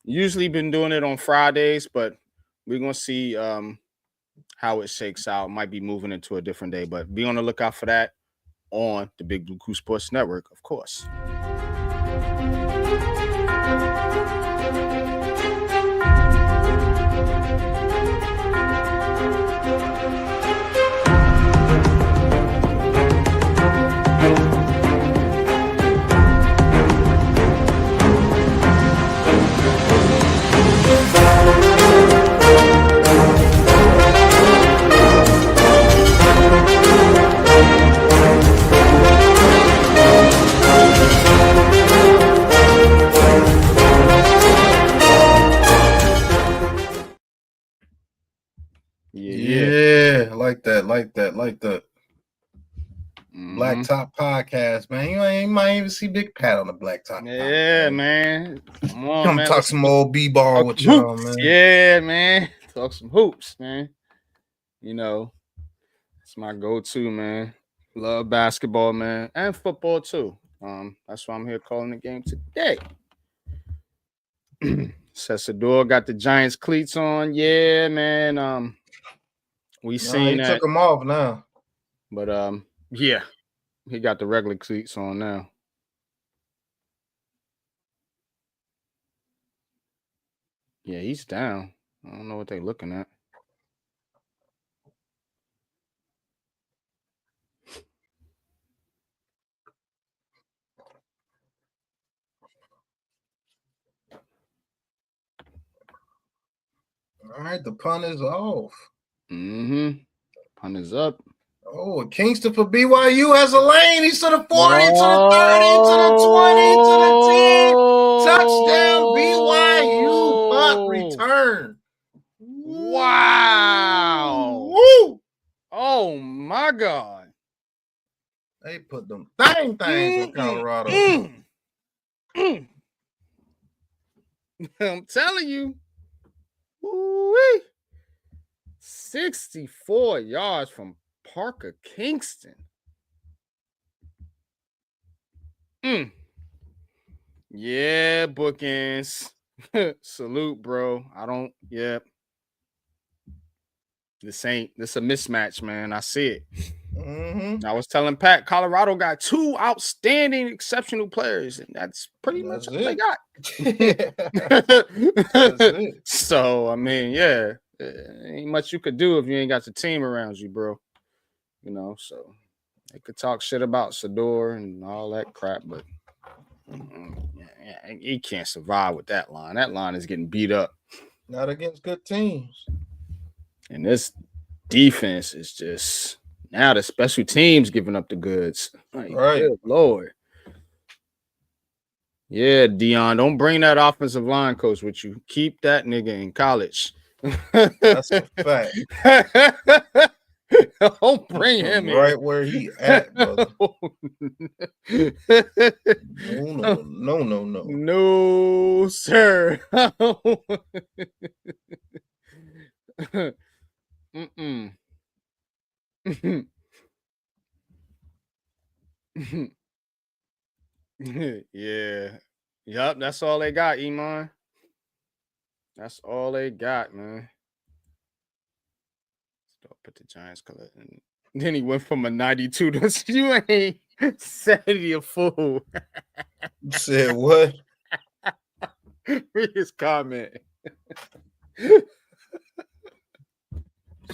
Usually been doing it on Fridays, but we're gonna see how it shakes out. Might be moving into a different day, but be on the lookout for that on the Big Blue Cool Sports Network, of course. Yeah, like that. Blacktop Podcast, man. You might even see Big Pat on the Blacktop. Yeah, man. Come on, Come man. talk some old b-ball with y'all, man. Yeah, man. Talk some hoops, man. You know, it's my go-to, man. Love basketball, man, and football too. That's why I'm here calling the game today. Cessador got the Giants cleats on. Yeah, man. We seen he that. took them off now. But yeah, he got the regular cleats on now. Yeah, he's down. I don't know what they're looking at. All right, the punt is off. Punt is up. Oh, Kingston for BYU has a lane. He's to the 40, to the 30, to the 20, to the 10. Touchdown, BYU punt return. Wow. Woo! Oh, my God. They put them things on Colorado. I'm telling you. Woo-wee. 64 yards from Parker Kingston. Yeah, bookends. Salute, bro. This a mismatch, man. I see it. I was telling Pat, Colorado got two outstanding, exceptional players, and that's pretty much all they got. So, I mean, yeah, ain't much you could do if you ain't got the team around you, bro. You know, so they could talk shit about Sador and all that crap, but he can't survive with that line. That line is getting beat up. Not against good teams. And this defense is just now the special teams giving up the goods. Like, right. Good Lord. Yeah, Dion, don't bring that offensive line coach with you. Keep that nigga in college. That's a fact. Don't bring him right in. where he at, brother. No. No, sir. Yep, that's all they got, Iman. That's all they got, man. Put the Giants color in. Then he went from a 92 to you ain't said he a fool. Said what? Read his comment.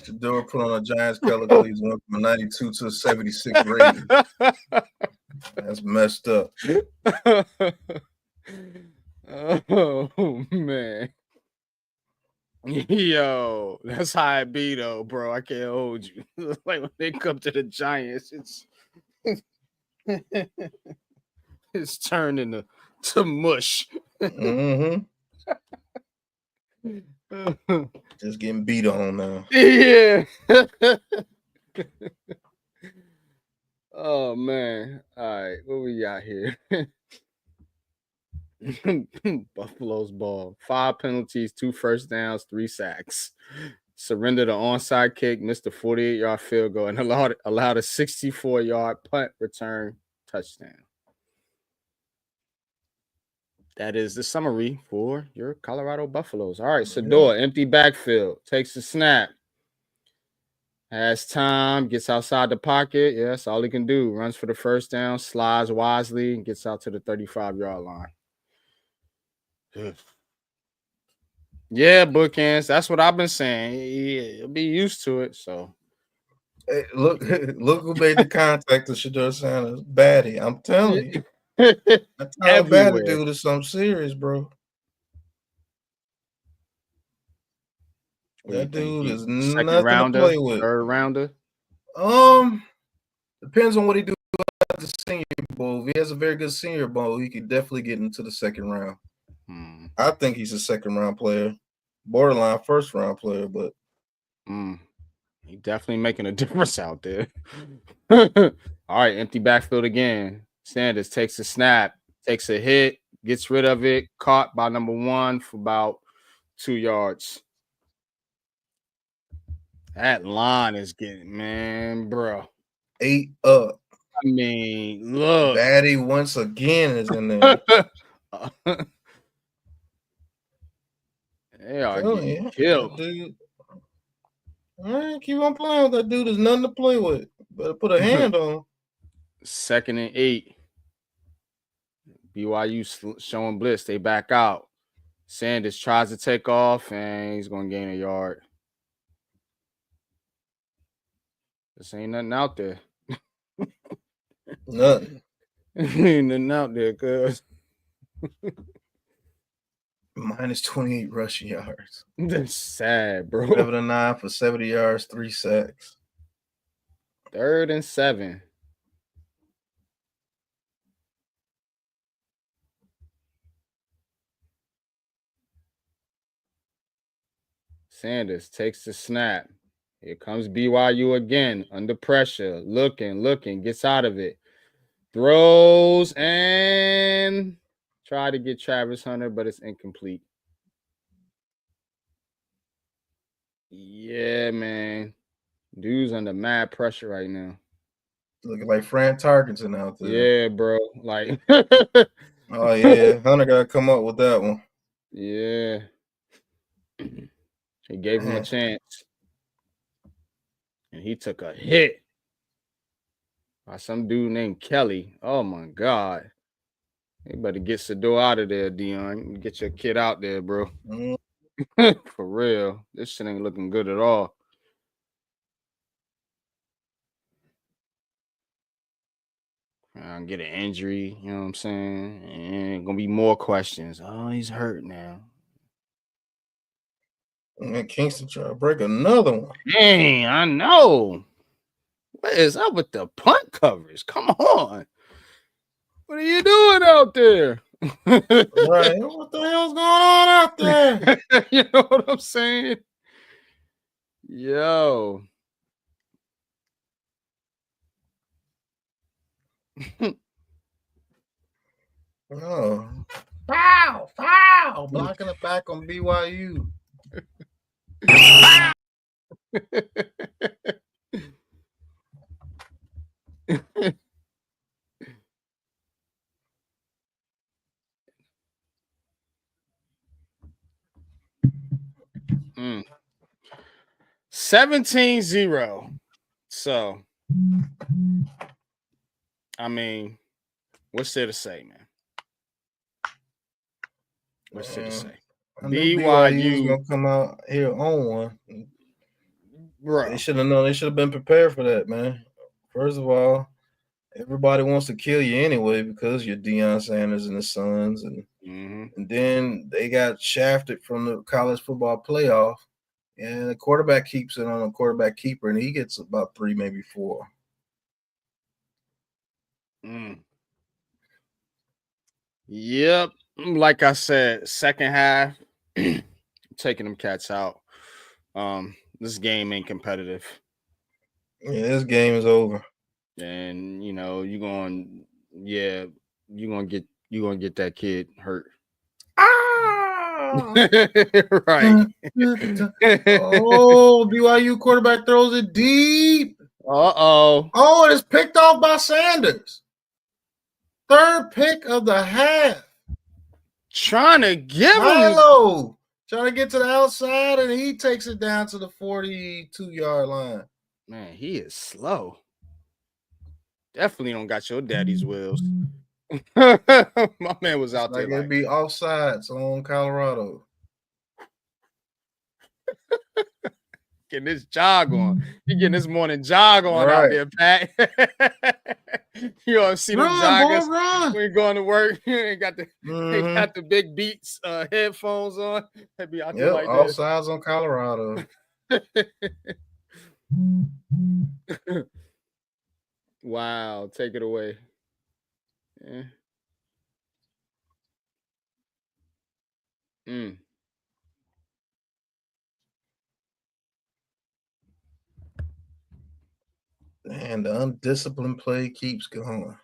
Shador put on a Giants color cleats, went from a 92 to a 76 rating. That's messed up. Oh man. Yo, that's how it be though, bro. I can't hold you. Like when they come to the Giants, it's turning to mush. Mm-hmm. Just getting beat on now. Yeah. Oh man. All right, what we got here? Buffalo's ball. 5 penalties, 2 first downs, 3 sacks. Surrendered an onside kick, missed a 48-yard field goal, and allowed a 64-yard punt return touchdown. That is the summary for your Colorado Buffaloes. All right, Sador, empty backfield, takes a snap. Has time, gets outside the pocket. Yeah, that's all he can do. Runs for the first down, slides wisely, and gets out to the 35-yard line. Yeah, bookends. That's what I've been saying. He'll be used to it. So, hey, look who made the contact to Shador Sanders. Batty, I'm telling you. That's how Batty dude is something serious, bro. That dude is nothing to play with. Third rounder. Depends on what he do at the Senior Bowl. If he has a very good Senior Bowl, he could definitely get into the second round. I think he's a second round player, borderline first round player, but he definitely making a difference out there. All right, empty backfield again. Sanders takes a snap, takes a hit, gets rid of it, caught by number 1 for about 2 yards. That line is getting, man, bro. 8 up. I mean, look. Batty once again is in there. They are getting killed. Dude. All right, keep on playing with that dude. There's nothing to play with. Better put a hand on. 2nd and 8. BYU showing blitz. They back out. Sanders tries to take off, and he's going to gain a yard. This ain't nothing out there. Nothing. Ain't nothing out there, cuz. Minus 28 rushing yards. That's sad, bro. 7-9 for 70 yards, 3 sacks. 3rd and 7. Sanders takes the snap. Here comes BYU again, under pressure, looking, gets out of it. Throws and try to get Travis Hunter, but it's incomplete. Yeah, man. Dude's under mad pressure right now. Looking like Fran Tarkenton out there. Yeah, bro. Like, oh, yeah. Hunter got to come up with that one. Yeah. He gave him a chance. And he took a hit by some dude named Kelly. Oh, my God. You better get Sador out of there, Dion. Get your kid out there, bro. For real. This shit ain't looking good at all. Get an injury, you know what I'm saying? And gonna be more questions. Oh, he's hurt now. And Kingston try to break another one. Dang, I know. What is up with the punt coverage? Come on. What are you doing out there? Right. What the hell's going on out there? You know what I'm saying? Yo. Oh. Foul. Blocking it back on BYU. 17-0. So, I mean, what's there to say, man? What's there to say? I knew BYU was BYU, gonna come out here on one. bro. They should have known. They should have been prepared for that, man. First of all, everybody wants to kill you anyway because you're Deion Sanders and the Suns, and then they got shafted from the college football playoff, and the quarterback keeps it on a quarterback keeper, and he gets about 3, maybe 4. Yep. Like I said, second half, taking them cats out. This game ain't competitive. Yeah, this game is over. And you're gonna get that kid hurt. Right. Oh, BYU quarterback throws it deep. Oh, it's picked off by Sanders. Third pick of the half. Trying to give Milo. Trying to get to the outside, and he takes it down to the 42-yard line. Man, he is slow. Definitely don't got your daddy's wheels. My man was out there. It'd be offsides on Colorado. Getting this jog on. You getting this morning jog on out there, Pat. You don't see them joggers when you're going to work. They got the big Beats headphones on. They be out there like all this. sides on Colorado. Wow, take it away. Yeah. And the undisciplined play keeps going.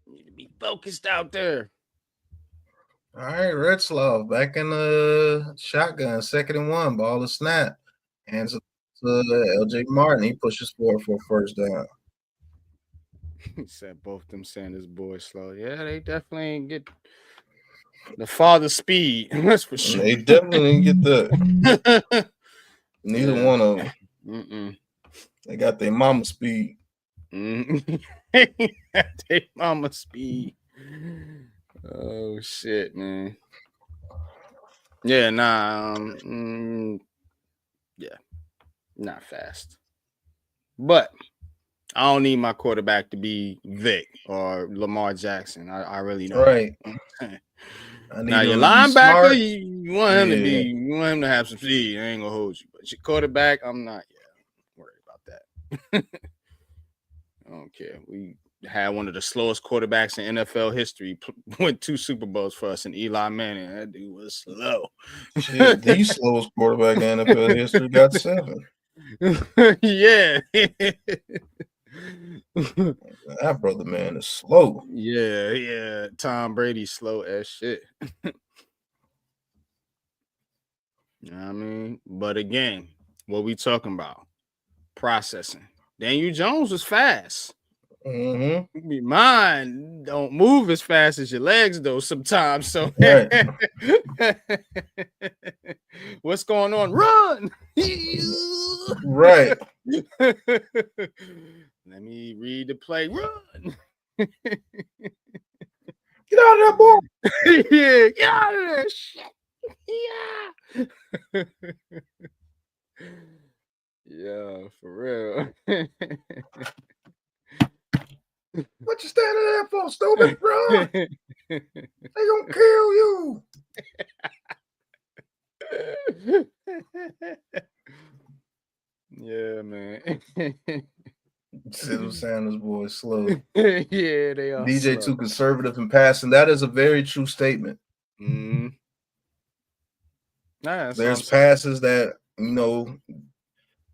Need to be focused out there. All right, Retzlaff back in the shotgun, 2nd and 1, ball to snap. Hands it to LJ Martin. He pushes forward for a first down. He said both them Sanders boys slow. Yeah, they definitely ain't get the father speed. That's for sure. They definitely didn't get that. Neither one of them. They got their mama speed. Their mama speed. Oh shit, man. Yeah, yeah, not fast. But I don't need my quarterback to be Vic or Lamar Jackson. I really don't. Right. Now your linebacker, you want him to be, you want him to have some speed. I ain't gonna hold you. But your quarterback, I'm not worried about that. I don't care. We had one of the slowest quarterbacks in NFL history. Went 2 Super Bowls for us, and Eli Manning. That dude was slow. Shit, the slowest quarterback in NFL history got 7. Yeah. That brother, man, is slow. Yeah. Tom Brady slow as shit. You know what I mean? But again, what we talking about? Processing. Daniel Jones was fast. Mine don't move as fast as your legs, though, sometimes. So what's going on? Run! Right. Let me read the play. Run! Get out of there, boy. Yeah, get out of there. Shit. Yeah, for real. What you standing there for, stupid? Run! They gonna kill you. Yeah, man. Sizzle Sanders boys slow. Yeah, they are. DJ slow. too conservative in passing. That is a very true statement. There's passes that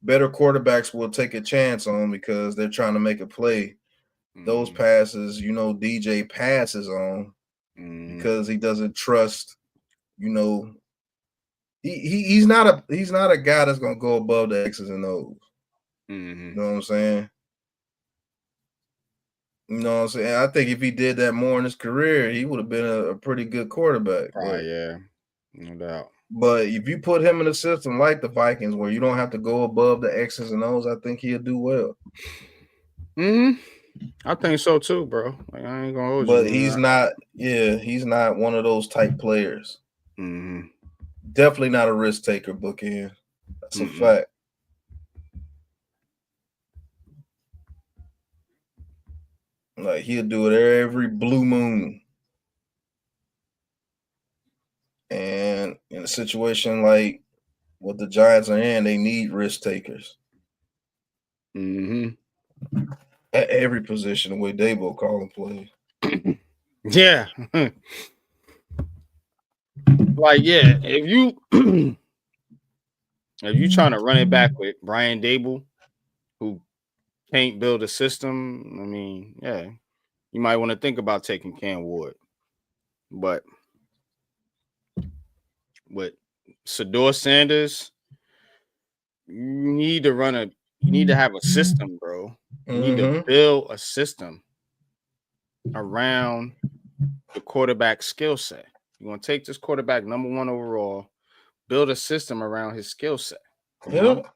better quarterbacks will take a chance on because they're trying to make a play. Those passes, DJ passes on because he doesn't trust. He's not a guy that's gonna go above the X's and O's. You know what I'm saying? You know what I'm saying? I think if he did that more in his career, he would have been a pretty good quarterback. But, yeah, no doubt. But if you put him in a system like the Vikings, where you don't have to go above the X's and O's, I think he'll do well. I think so too, bro. Like, I ain't gonna hold you. But he's not. Yeah, he's not one of those type players. Definitely not a risk taker, Bookend. That's a fact. Like, he'll do it every blue moon. And in a situation like what the Giants are in, they need risk takers. At every position, the way Dabo call and play. Yeah. Like, yeah, if you trying to run it back with Brian Dable, who can't build a system, I mean, yeah, you might want to think about taking Cam Ward. But with Sador Sanders, you need to have a system, bro. You need to build a system around the quarterback skill set. You're going to take this quarterback number 1 overall, build a system around his skill set. Yep.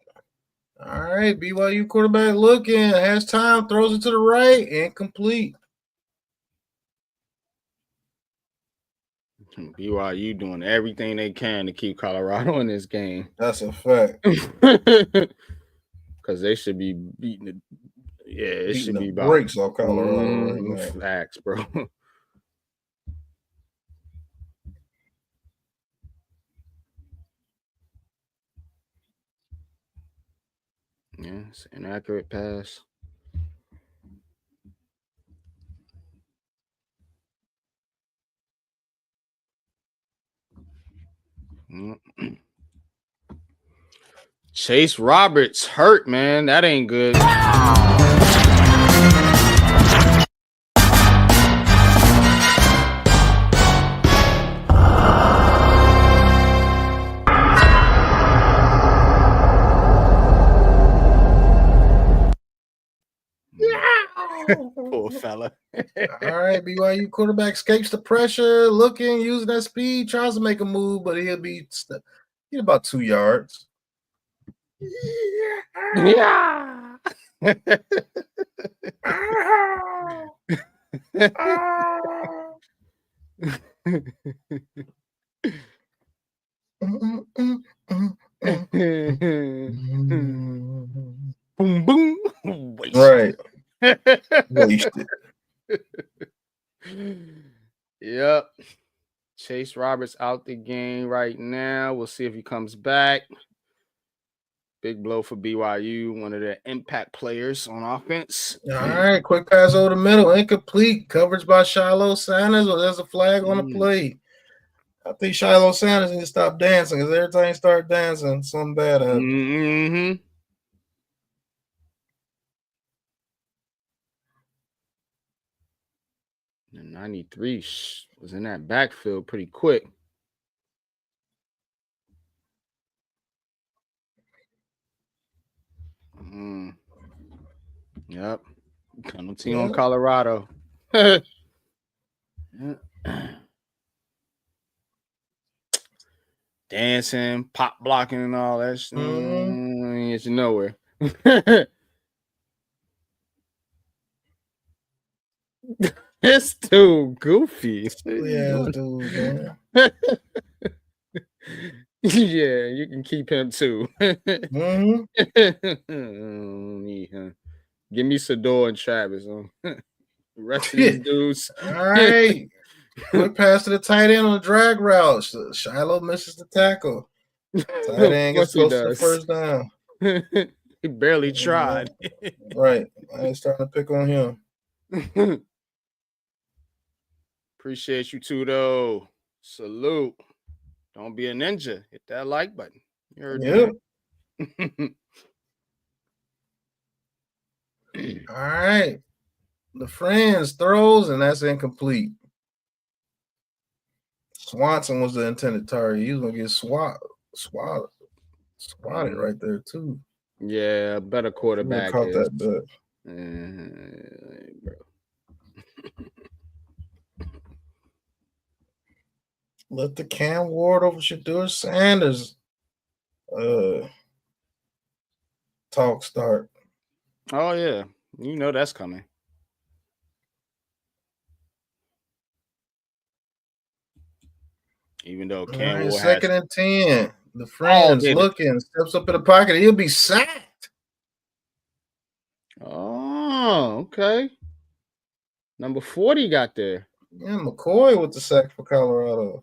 All right, BYU quarterback looking, has time, throws it to the right, incomplete. BYU doing everything they can to keep Colorado in this game. That's a fact. Because they should be beating it. Yeah, it Beating should the be brakes off Colorado right now. Facts, bro. Yeah, it's an inaccurate pass. Chase Roberts hurt, man. That ain't good. Poor fella. All right, BYU quarterback escapes the pressure, looking, using that speed, tries to make a move, but he'll be about 2 yards. Yeah. Boom, boom. Right. Wasted. Yep. Chase Roberts out the game right now. We'll see if he comes back. Big blow for BYU, one of their impact players on offense. All right, quick pass over the middle, incomplete. Coverage by Shiloh Sanders, or there's a flag on the plate. I think Shiloh Sanders needs to stop dancing, because every time he starts dancing, something bad happens. The 93 was in that backfield pretty quick. Yep. Penalty on Colorado. Dancing, pop blocking, and all that shit. It's nowhere. It's too goofy. Yeah, dude, man. Yeah, you can keep him too. Give me Sador and Travis. The rest of these dudes. All right. Quick pass to the tight end on the drag route. Shiloh misses the tackle. Tight end gets close to the first down. He barely tried. Right. I ain't starting to pick on him. Appreciate you too, though. Salute. Don't be a ninja. Hit that like button. You heard Yep. that? All right. The Friends throws, and that's incomplete. Swanson was the intended target. He was going to get swatted right there, too. Yeah, better quarterback. Caught that bet. Bro. Let the Cam Ward over Shedeur Sanders talk start. Oh yeah, you know that's coming. Even though Cam Ward has 2nd and 10. The friends looking, steps up in the pocket. He'll be sacked. Oh, okay. Number 40 got there. Yeah, McCoy with the sack for Colorado.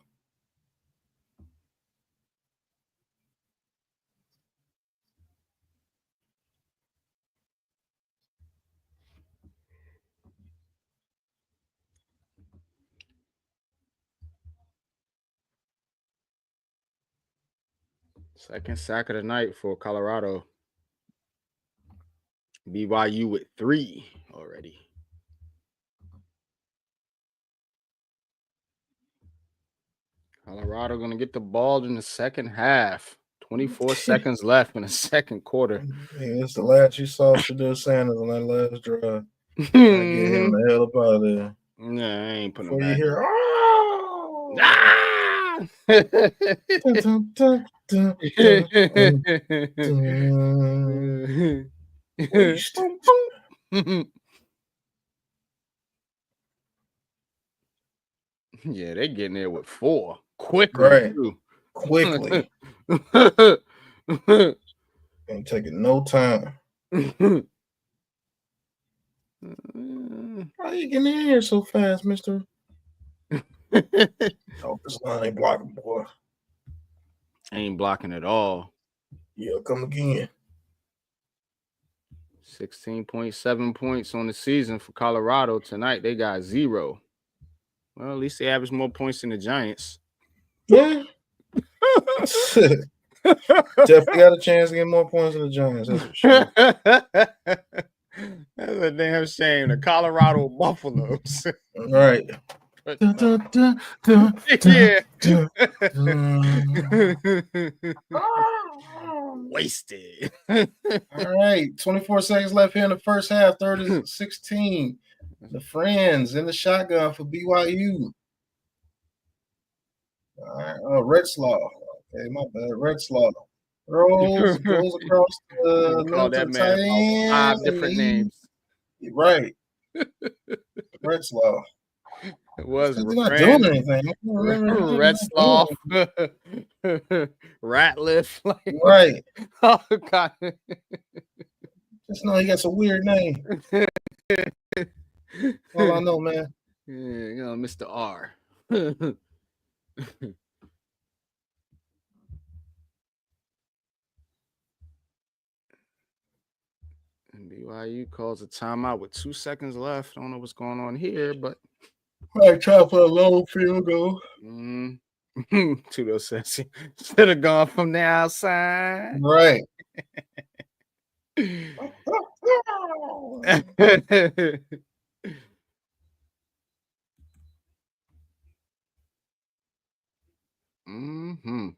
Second sack of the night for Colorado. BYU with 3 already. Colorado going to get the ball in the second half. 24 seconds left in the second quarter. Yeah, it's the last you saw Shedeur Sanders on that last drive. I get him the hell up out of there. Nah, I ain't putting Before him you back. hear, Yeah, they getting there with 4 quickly. Right. Too. Quickly. Ain't taking no time. How you getting in here so fast, mister? Oh, this line ain't blocking, boy. Ain't blocking at all. Yeah, come again. 16.7 points on the season for Colorado tonight. They got 0. Well, at least they average more points than the Giants. Yeah. Definitely got a chance to get more points than the Giants. That's for sure. That's a damn shame. The Colorado Buffaloes. Right. Yeah. Wasted. All right. 24 seconds left here in the first half. 30-16. The friends in the shotgun for BYU. All right. Oh, Red Slaw. Okay, my bad. Red Slaw. Rolls, goes across the middle to the tight end. 5 different names. Right. Red Slaw. It was They're not doing anything. Red Slaw. Ratliff. Right. Oh, God. Just know he got some weird name. All I know, man. Yeah, you know, Mr. R. And BYU calls a timeout with 2 seconds left. I don't know what's going on here, but Might try for a low field goal. Tudo says he should have gone from the outside. Right. Mm-hmm.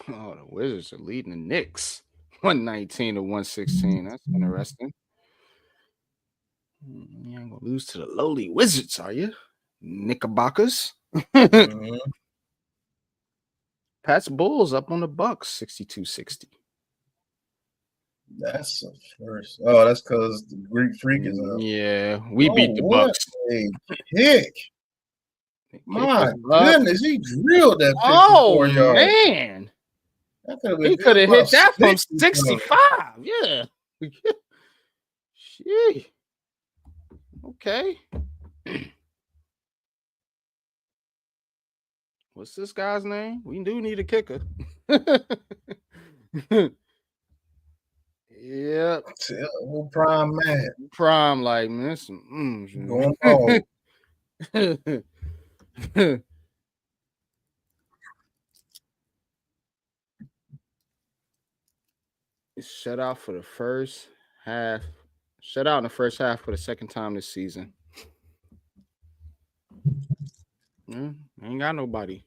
Oh, the Wizards are leading the Knicks 119-116. That's interesting. You ain't gonna lose to the lowly Wizards, are you? Knickerbockers. Pat's Bulls up on the Bucks 62-60. That's a first. Oh, that's because the Greek Freak is up. Yeah, we beat the Bucks. A kick. My goodness, he drilled that 54 yard. Man. He could have hit that from 65. Yeah. Shit. Okay. What's this guy's name? We do need a kicker. Yep. Prime man. Prime, like, man. Going home. Shut out for the first half. Shut out in the first half for the second time this season. Ain't got nobody.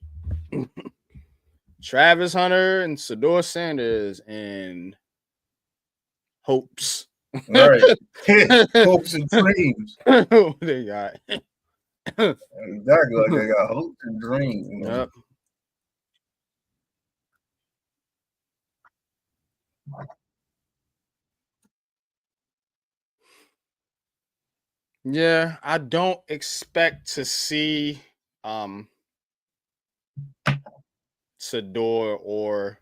Travis Hunter and Sador Sanders and hopes. Right. Hopes and dreams. What they got? Exactly, like they got hopes and dreams. Yep. Yeah, I don't expect to see Sador or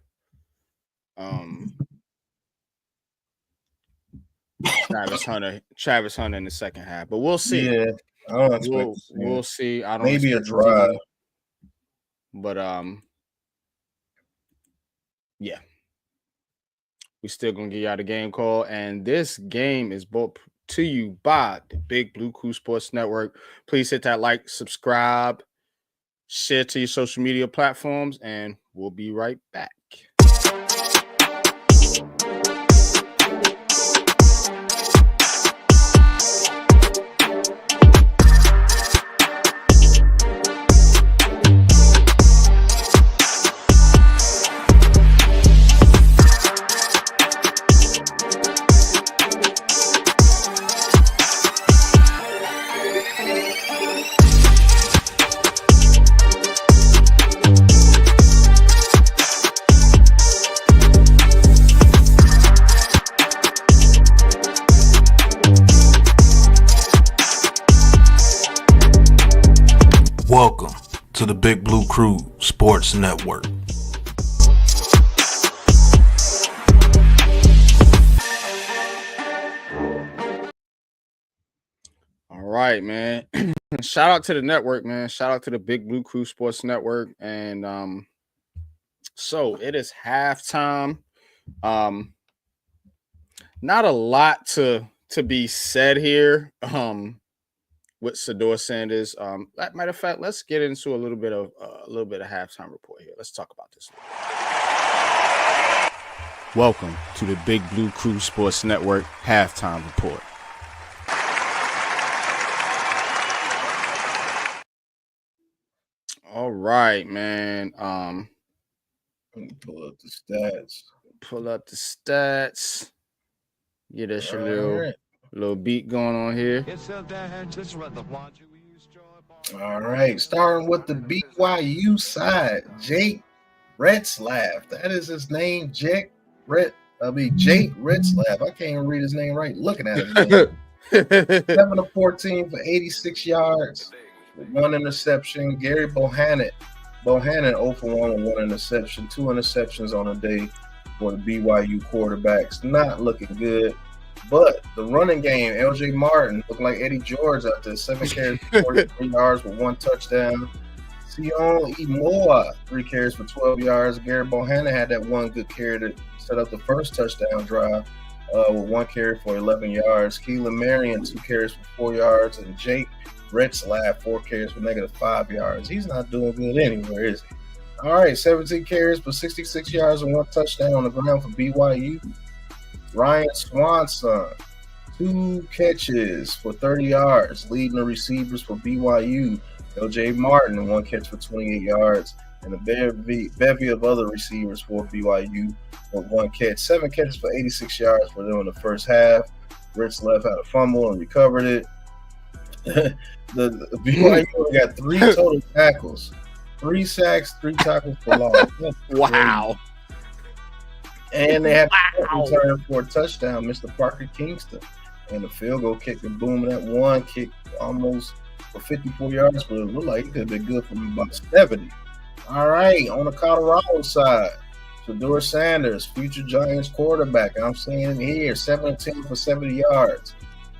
Travis Hunter in the second half, but we'll see. Yeah, I don't expect we'll see. I don't maybe a expect drive, to, but yeah, we still gonna give y'all the game call, and this game is brought to you by the Big Blue Crew Sports Network. Please hit that like, subscribe, share to your social media platforms, and we'll be right back. Welcome to the Big Blue Crew Sports Network. All right, man. Shout out to the network, man. Shout out to the Big Blue Crew Sports Network. And so it is halftime. Not a lot to be said here. With Sador Sanders. Matter of fact, let's get into a little bit of halftime report here. Let's talk about this. Welcome to the Big Blue Crew Sports Network halftime report. All right, man. Let me pull up the stats. Get us your little beat going on here. All right, starting with the BYU side, Jake Retzlaff. That is his name, Jake Retzlaff. I can't even read his name right. Looking at him, 7 of 14 for 86 yards, with 1 interception. Gary Bohannon 0 for 1 with 1 interception, 2 interceptions on a day for the BYU quarterbacks. Not looking good. But the running game, LJ Martin looking like Eddie George out there, 7 carries for 43 yards with 1 touchdown. Sion Imoa, 3 carries for 12 yards. Gary Bohannon had that 1 good carry to set up the first touchdown drive with 1 carry for 11 yards. Keelan Marion, 2 carries for 4 yards. And Jake Retzlaff, 4 carries for -5 yards. He's not doing good anywhere, is he? All right, 17 carries for 66 yards and 1 touchdown on the ground for BYU. Ryan Swanson, 2 catches for 30 yards, leading the receivers for BYU. LJ Martin, 1 catch for 28 yards, and a bevy of other receivers for BYU with 1 catch. 7 catches for 86 yards for them in the first half. Retzlaff had a fumble and recovered it. the BYU got 3 total tackles, 3 sacks, 3 tackles for loss. Wow. And they had a return for a touchdown, Mr. Parker Kingston. And the field goal kick and boom, that 1 kick almost for 54 yards, but it looked like it could have been good for about 70. All right, on the Colorado side, Sador Sanders, future Giants quarterback. I'm seeing him here, 7 of 10 for 70 yards.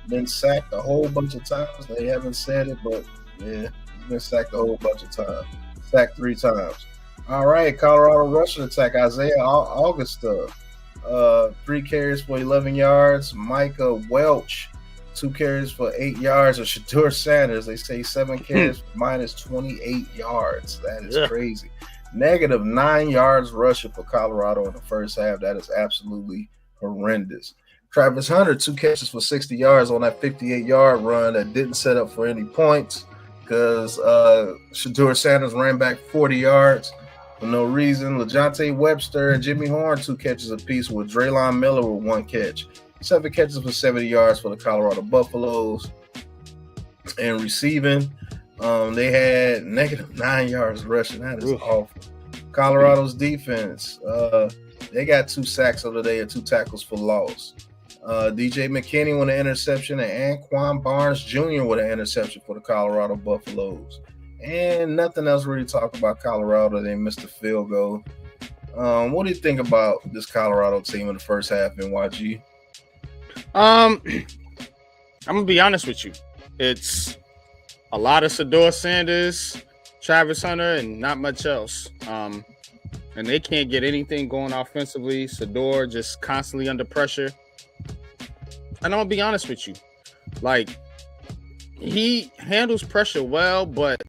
Been sacked a whole bunch of times. They haven't said it, but yeah, he's been sacked a whole bunch of times. Sacked 3 times. All right, Colorado rushing attack, Isaiah Augusta, 3 carries for 11 yards. Micah Welch, 2 carries for 8 yards. Or Sador Sanders, they say 7 carries for -28 yards. That is crazy. -9 yards rushing for Colorado in the first half. That is absolutely horrendous. Travis Hunter, 2 catches for 60 yards on that 58-yard run that didn't set up for any points. because Shedeur Sanders ran back 40 yards for no reason. LaJohntay Webster and Jimmy Horn 2 catches apiece, with Draylon Miller with 1 catch. 7 catches for 70 yards for the Colorado Buffaloes. And receiving, they had -9 yards rushing. That is awful. Colorado's defense, they got 2 sacks of the day and 2 tackles for loss. DJ McKinney with an interception and Anquan Barnes Jr. with an interception for the Colorado Buffaloes. And nothing else really talk about Colorado. They missed a field goal. What do you think about this Colorado team in the first half, NYG? I'm gonna be honest with you. It's a lot of Shedeur Sanders, Travis Hunter, and not much else. And they can't get anything going offensively. Shedeur just constantly under pressure. And I'm gonna be honest with you. Like, he handles pressure well, but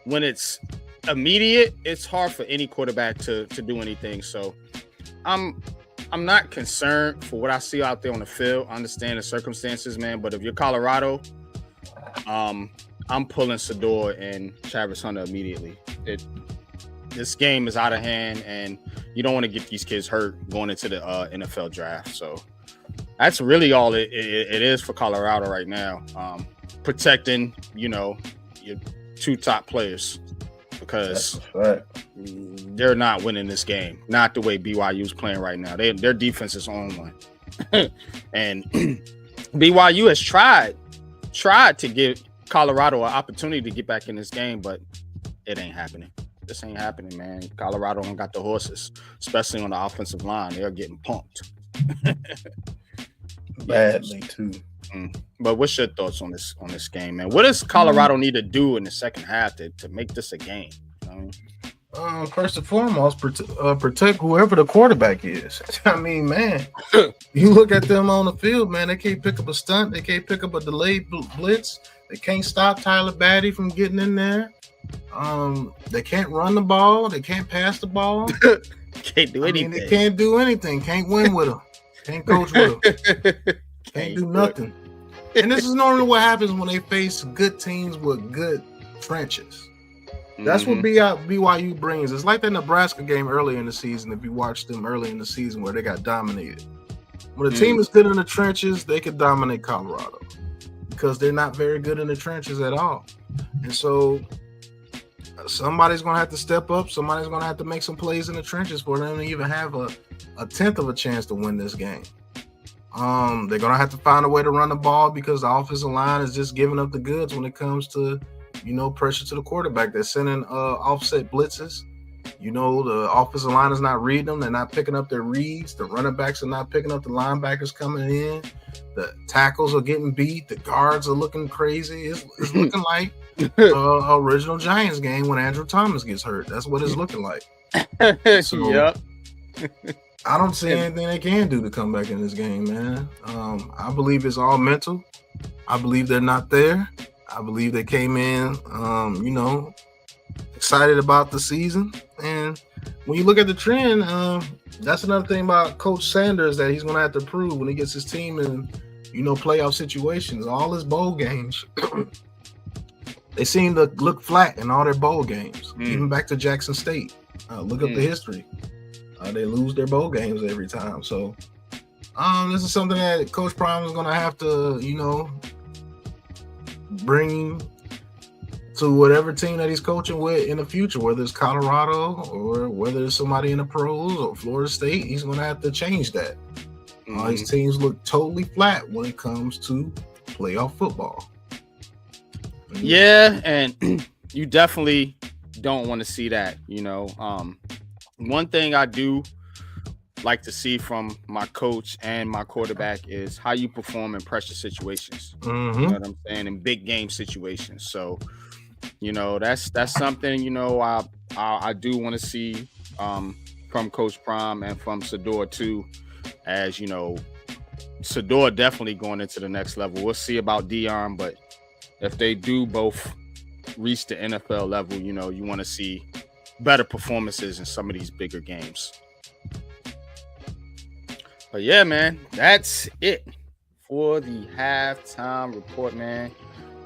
when it's immediate, it's hard for any quarterback to do anything. So I'm not concerned for what I see out there on the field. I understand the circumstances, man. But if you're Colorado, I'm pulling Shedeur and Travis Hunter immediately. This game is out of hand, and you don't want to get these kids hurt going into the NFL draft. So that's really all it is for Colorado right now. Protecting, your 2 top players, because they're not winning this game. Not the way BYU's playing right now. Their defense is on one. And BYU has tried to give Colorado an opportunity to get back in this game, but it ain't happening. This ain't happening, man. Colorado don't got the horses, especially on the offensive line. They're getting pumped. Badly too. But what's your thoughts on this game, man? What does Colorado need to do in the second half to make this a game? First and foremost, protect whoever the quarterback is. I mean, man, you look at them on the field, man. They can't pick up a stunt. They can't pick up a delayed blitz. They can't stop Tyler Batty from getting in there. They can't run the ball. They can't pass the ball. Can't do anything. They can't do anything. Can't win with them. Can't coach with them. Can't do nothing. And this is normally what happens when they face good teams with good trenches. That's what BYU brings. It's like that Nebraska game early in the season. If you watched them early in the season where they got dominated. When a team is good in the trenches, they could dominate Colorado because they're not very good in the trenches at all. And so somebody's going to have to step up. Somebody's going to have to make some plays in the trenches for them to even have a tenth of a chance to win this game. They're going to have to find a way to run the ball because the offensive line is just giving up the goods when it comes to, pressure to the quarterback. They're sending offset blitzes. The offensive line is not reading them. They're not picking up their reads. The running backs are not picking up the linebackers coming in. The tackles are getting beat. The guards are looking crazy. It's looking like original Giants game when Andrew Thomas gets hurt. That's what it's looking like. So, yep. I don't see anything they can do to come back in this game, man. I believe it's all mental. I believe they're not there. I believe they came in, excited about the season. And when you look at the trend, that's another thing about Coach Sanders that he's going to have to prove when he gets his team in, playoff situations. All his bowl games, they seem to look flat in all their bowl games, even back to Jackson State. Look up the history. They lose their bowl games every time. So this is something that Coach Prime is going to have to, bring to whatever team that he's coaching with in the future, whether it's Colorado or whether it's somebody in the pros or Florida State. He's going to have to change that. These teams look totally flat when it comes to playoff football. Yeah, and you definitely don't want to see that, One thing I do like to see from my coach and my quarterback is how you perform in pressure situations. You know what I'm saying? In big game situations. So, that's something, I do want to see from Coach Prime and from Shedeur too, as, Shedeur definitely going into the next level. We'll see about Dion, but if they do both reach the NFL level, you want to see better performances in some of these bigger games. But yeah, man, that's it for the halftime report, man.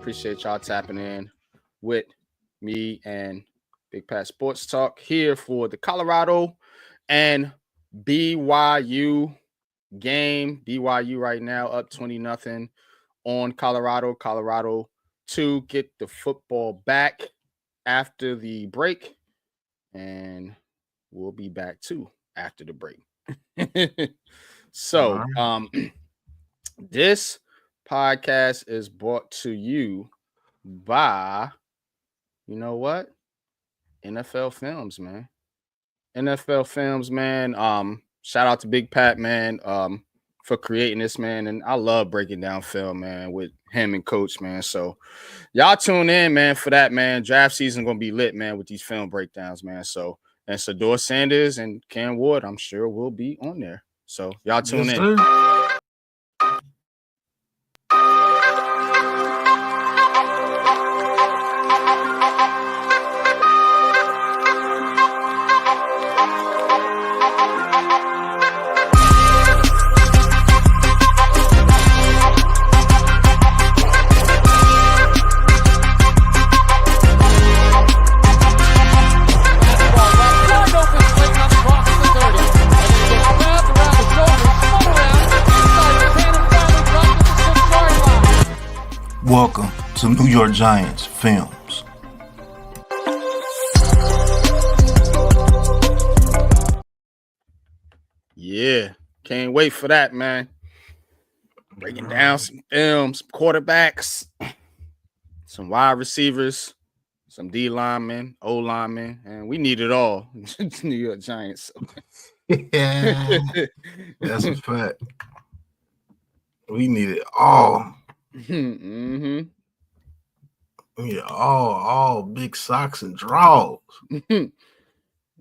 Appreciate y'all tapping in with me and Big Pat Sports Talk here for the Colorado and BYU game. BYU right now up 20-0 on Colorado. Colorado to get the football back after the break, and we'll be back too after the break. So, this podcast is brought to you by, you know what? NFL Films, man. NFL Films, man. Shout out to Big Pat, man, for creating this, man. And I love breaking down film, man, with him and Coach, man. So y'all tune in, man, for that, man. Draft season gonna be lit, man, with these film breakdowns, man. So, and Sador Sanders and Cam Ward, I'm sure will be on there. So y'all tune in. Welcome to New York Giants Films. Yeah, can't wait for that, man. Breaking down some films, quarterbacks, some wide receivers, some D linemen, O linemen, and we need it all. New York Giants. Yeah, that's a fact. We need it all. Mm-hmm. Yeah, all big socks and draws. Yeah,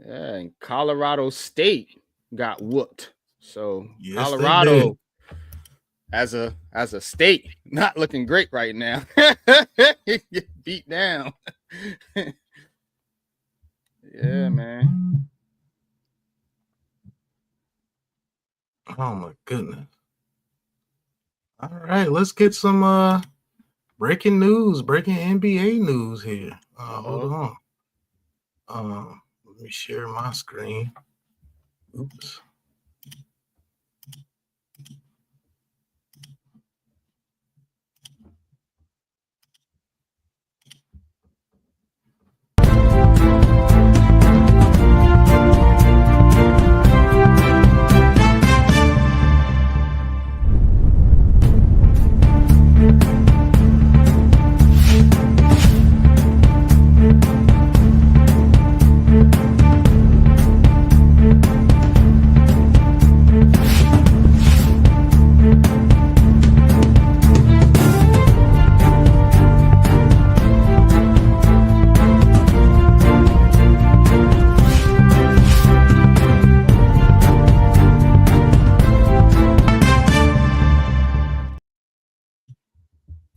and Colorado State got whooped. So Yes, Colorado as a state not looking great right now. Get beat down. Yeah, man. Oh my goodness. All right, let's get some breaking NBA news here. Hold on. Let me share my screen. Oops.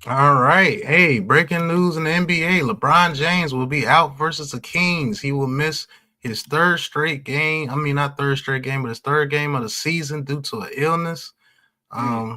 All right. Hey, breaking news in the NBA. LeBron James will be out versus the Kings. He will miss his third straight game. I mean, not third straight game, but his third game of the season due to an illness.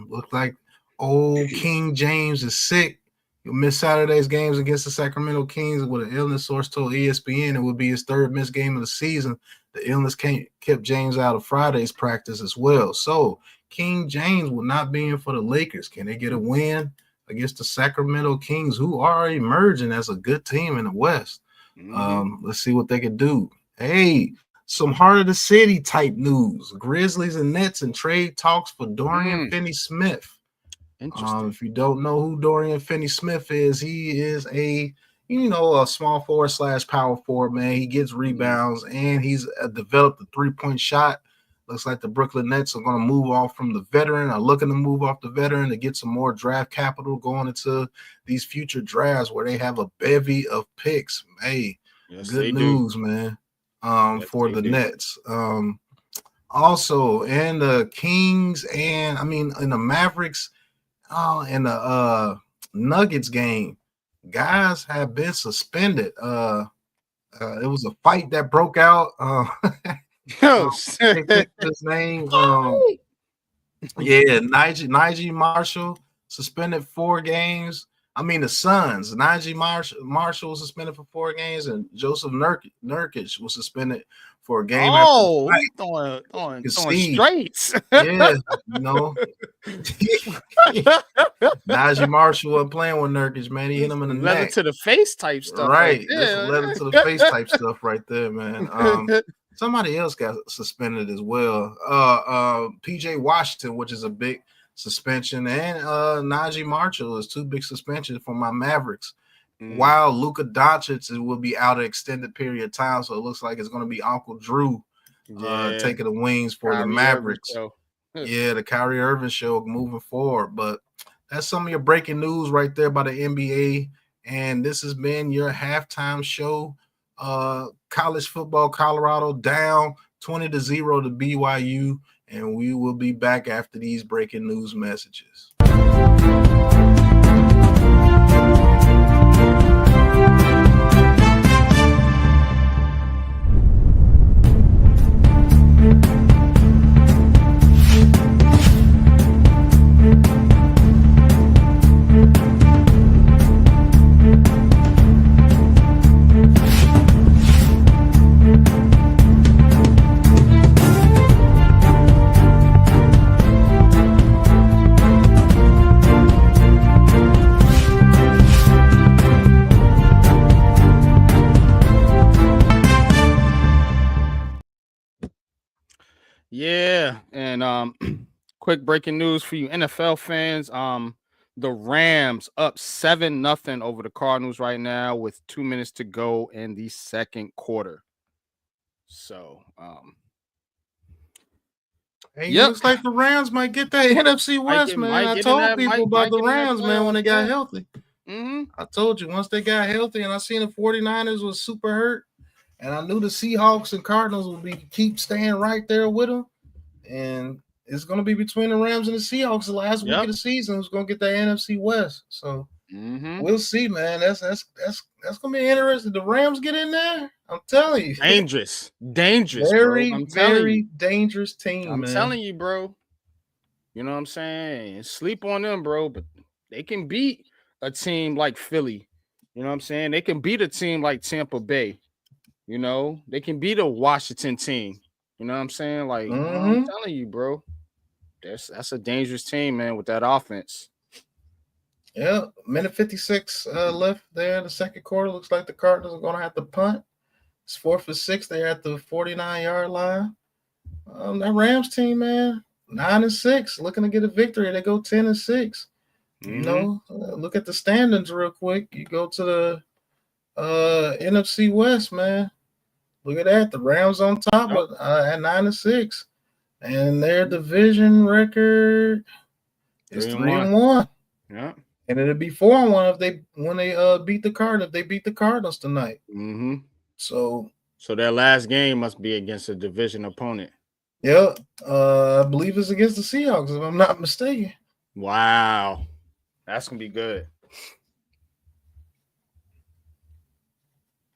Look like old King James is sick. He'll miss Saturday's games against the Sacramento Kings with an illness, source told ESPN. It would be his third missed game of the season. The illness kept James out of Friday's practice as well. So King James will not be in for the Lakers. Can they get a win against the Sacramento Kings, who are emerging as a good team in the West? Let's see what they can do. Hey, some heart of the city type news. Grizzlies and Nets in trade talks for Dorian Finney-Smith. Interesting. If you don't know who Dorian Finney-Smith is, he is a small forward / power forward, man. He gets rebounds and he's developed a 3-point shot. Looks like the Brooklyn Nets are going to move off from the veteran, are looking to move off the veteran to get some more draft capital going into these future drafts where they have a bevy of picks. Hey, good news, man, for the Nets. Also, and the Kings and, in the Mavericks and the Nuggets game, guys have been suspended. It was a fight that broke out. His name, Nigel Marshall suspended 4 games the Suns. Najee Marshall was suspended for 4 games, and Joseph Nurkic was suspended for a game. Oh, after throwing concede. straights. Yeah, Najee Marshall wasn't playing with Nurkic, man. He hit him in the leather neck. to the face type stuff. Right. There. This leather to the face type stuff right there, man. Somebody else got suspended as well. PJ Washington, which is a big suspension, and Najee Marshall is 2 big suspensions for my Mavericks. While Luka Doncic will be out an extended period of time, so it looks like it's going to be Uncle Drew taking the wings for the Mavericks. Yeah, the Kyrie Irving show moving forward. But that's some of your breaking news right there by the NBA. And this has been your halftime show. College football, Colorado down 20-0 to BYU. And we will be back after these breaking news messages. Yeah, and quick breaking news for you NFL fans. The Rams up 7-0 over the Cardinals right now with 2 minutes to go in the second quarter. So, Hey, looks like the Rams might get that NFC West, man. I told people about the Rams, man, when they got healthy. I told you, once they got healthy, and I seen the 49ers was super hurt, and I knew the Seahawks and Cardinals would keep staying right there with them. And it's going to be between the Rams and the Seahawks the last week of the season. Who's going to get that NFC West? So we'll see, man. That's going to be interesting. The Rams get in there. I'm telling you, dangerous, very, bro. very dangerous team. I'm man. telling you, bro. You know what I'm saying? Sleep on them, bro. But they can beat a team like Philly. You know what I'm saying? They can beat a team like Tampa Bay. You know, they can beat a Washington team. You know what I'm saying? Like, I'm telling you, bro. That's a dangerous team, man, with that offense. Yeah, minute 56 left there in the second quarter. Looks like the Cardinals are going to have to punt. It's 4th and 6. They're at the 49-yard line. That Rams team, man, 9-6, looking to get a victory. They go 10-6. You know, look at the standings real quick. You go to the NFC West, man. Look at that. The Rams on top at 9-6. And their division record is 3-1. Yeah. And it'll be 4-1 when they beat the Cardinals. If they beat the Cardinals tonight. So their last game must be against a division opponent. Yeah. I believe it's against the Seahawks, if I'm not mistaken. Wow. That's gonna be good.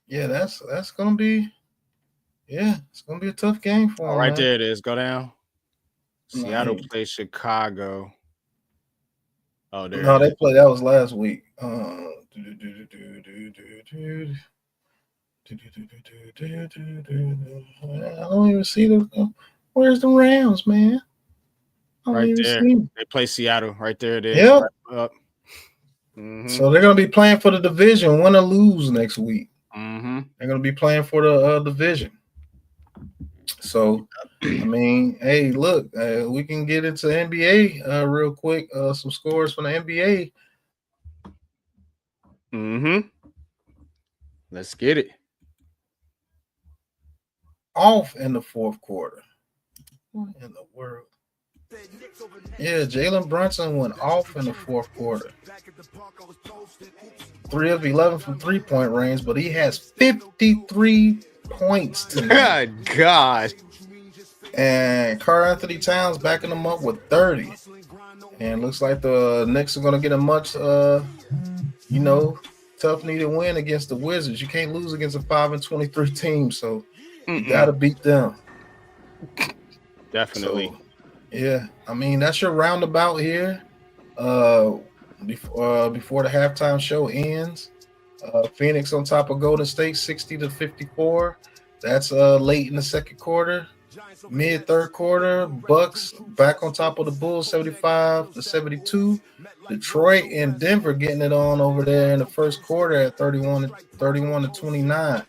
Yeah, that's gonna be it's gonna be a tough game for them. Right there it is. Go down. Seattle plays Chicago. Oh, there. No, they played. That was last week. I don't even see the. Where's the Rams, man? Right there. They play Seattle. Right there it is. Yep. Right up. So they're gonna be playing for the division, win or lose next week. They're gonna be playing for the division. So, I mean, hey, look, we can get into NBA real quick. Some scores from the NBA. Let's get it. Off in the fourth quarter. What in the world? Yeah, Jalen Brunson went off in the fourth quarter. 3 of 11 from 3-point range, but he has 53 points tonight. God. And Karl Anthony Towns backing him up with 30. And looks like the Knicks are going to get a much, tough needed win against the Wizards. You can't lose against a 5-23 team, so you got to beat them. Definitely. So, yeah, I mean, that's your roundabout here. before the halftime show ends. Phoenix on top of Golden State, 60-54. That's late in the second quarter. Mid third quarter, Bucks back on top of the Bulls, 75-72. Detroit and Denver getting it on over there in the first quarter at 31-29.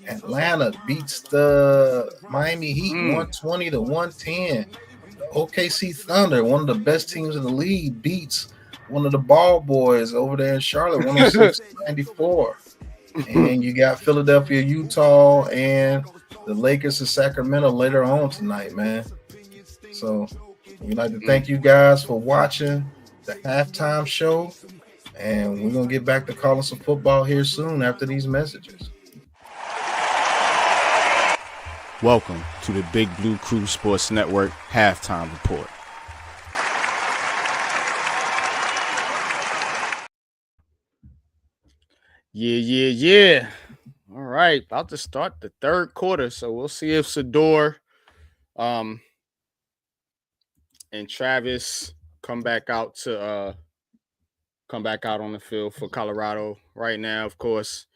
Atlanta beats the Miami Heat 120-110. The OKC Thunder, one of the best teams in the league, beats one of the ball boys over there in Charlotte, 106-94. And you got Philadelphia, Utah, and the Lakers and Sacramento later on tonight, man. So we'd like to thank you guys for watching the halftime show. And we're going to get back to calling some football here soon after these messages. Welcome to the Big Blue Crew Sports Network halftime report. Yeah. All right, about to start the third quarter, so we'll see if Sador and Travis come back out on the field for Colorado right now. Of course,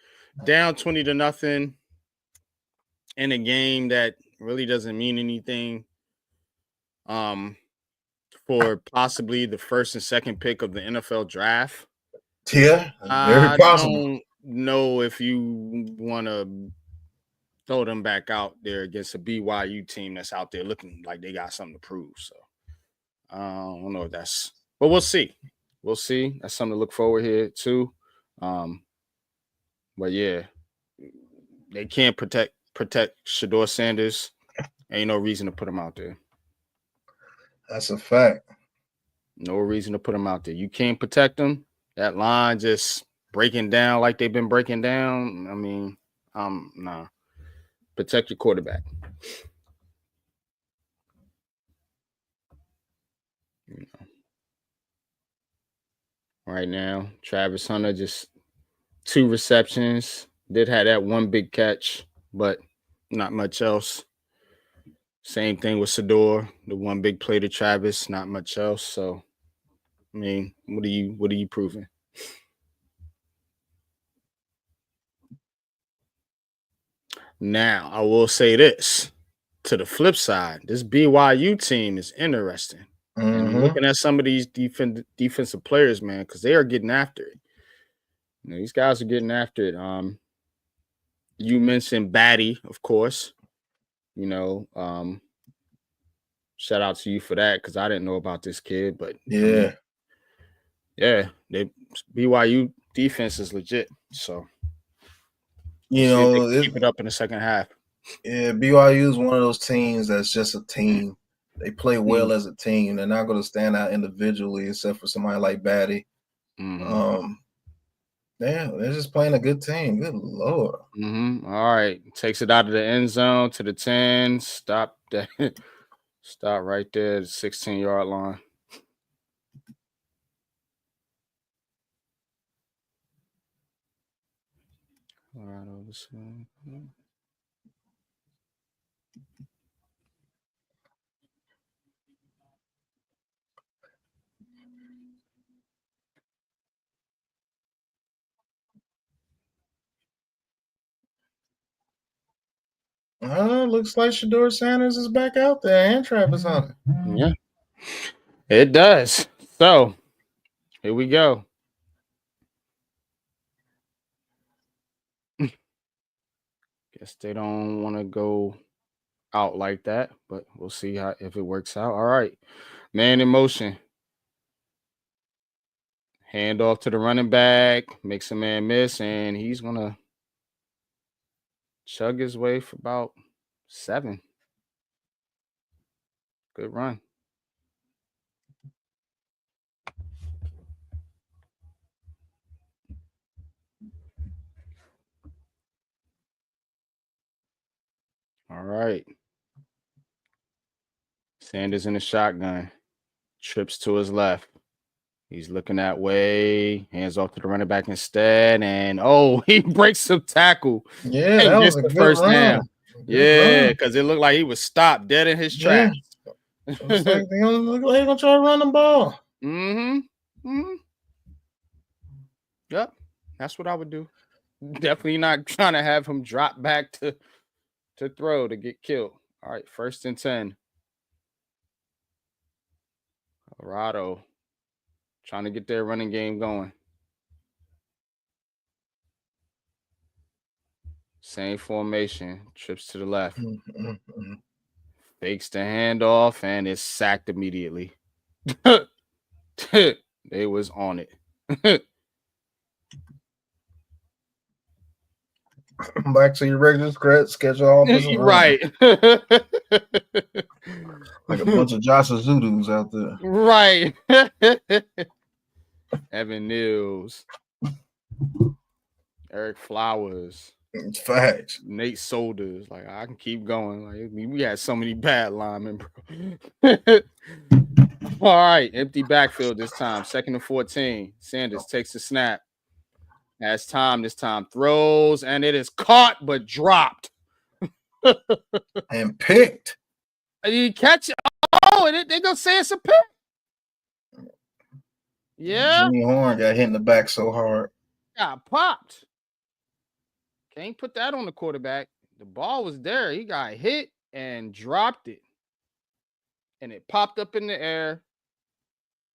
down 20-0 in a game that really doesn't mean anything for possibly the first and second pick of the NFL draft. Yeah, very possible. I don't know if you want to throw them back out there against a BYU team that's out there looking like they got something to prove. So I don't know if that's, but we'll see. We'll see. That's something to look forward here too. But yeah, they can't protect Shedeur Sanders. Ain't no reason to put him out there. That's a fact. No reason to put him out there. You can't protect him. That line just breaking down like they've been breaking down. I mean, nah. Protect your quarterback. Right now, Travis Hunter just 2 receptions. Did have that one big catch, but not much else. Same thing with Sador. The one big play to Travis, not much else. So, I mean, what are you proving? Now, I will say this. To the flip side, this BYU team is interesting. And I'm looking at some of these defensive players, man, because they are getting after it. You know, these guys are getting after it. You mentioned Batty, of course. You know, shout out to you for that because I didn't know about this kid, but yeah, BYU defense is legit. So you know, keep it up in the second half. Yeah, BYU is one of those teams that's just a team. They play well as a team. They're not going to stand out individually, except for somebody like Batty. Yeah, they're just playing a good team. Good Lord. All right. Takes it out of the end zone to the 10. Stop that. Stop right there at the 16-yard line. All right, over. Looks like Shedeur Sanders is back out there and Travis Hunter. Yeah, it does. So here we go. Guess they don't want to go out like that, but we'll see if it works out. All right, man in motion. Hand off to the running back, makes a man miss, and he's gonna chug his way for about 7. Good run. All right. Sanders in the shotgun. Trips to his left. He's looking that way. Hands off to the running back instead. And, he breaks some tackle. Yeah, that was a good first down. Yeah, because it looked like he was stopped dead in his tracks. It's like they don't look like they're going to try to run the ball. Yep, that's what I would do. Definitely not trying to have him drop back to throw to get killed. All right, 1st and 10. Colorado trying to get their running game going. Same formation, trips to the left. Fakes the handoff and is sacked immediately. They was on it. Back to your regular schedule. Right. Like a bunch of Josh Zudus out there. Right. Evan Nils. Eric Flowers. It's facts. Nate Solders. Like, I can keep going. Like, we had so many bad linemen, bro. All right. Empty backfield this time. 2nd and 14. Sanders takes the snap. Has time this time. Throws, and it is caught but dropped. And picked. You catch it. Oh, and they're going to say it's a pick. Yeah. Jimmy Horn got hit in the back so hard. Got popped. Can't put that on the quarterback. The ball was there. He got hit and dropped it. And it popped up in the air.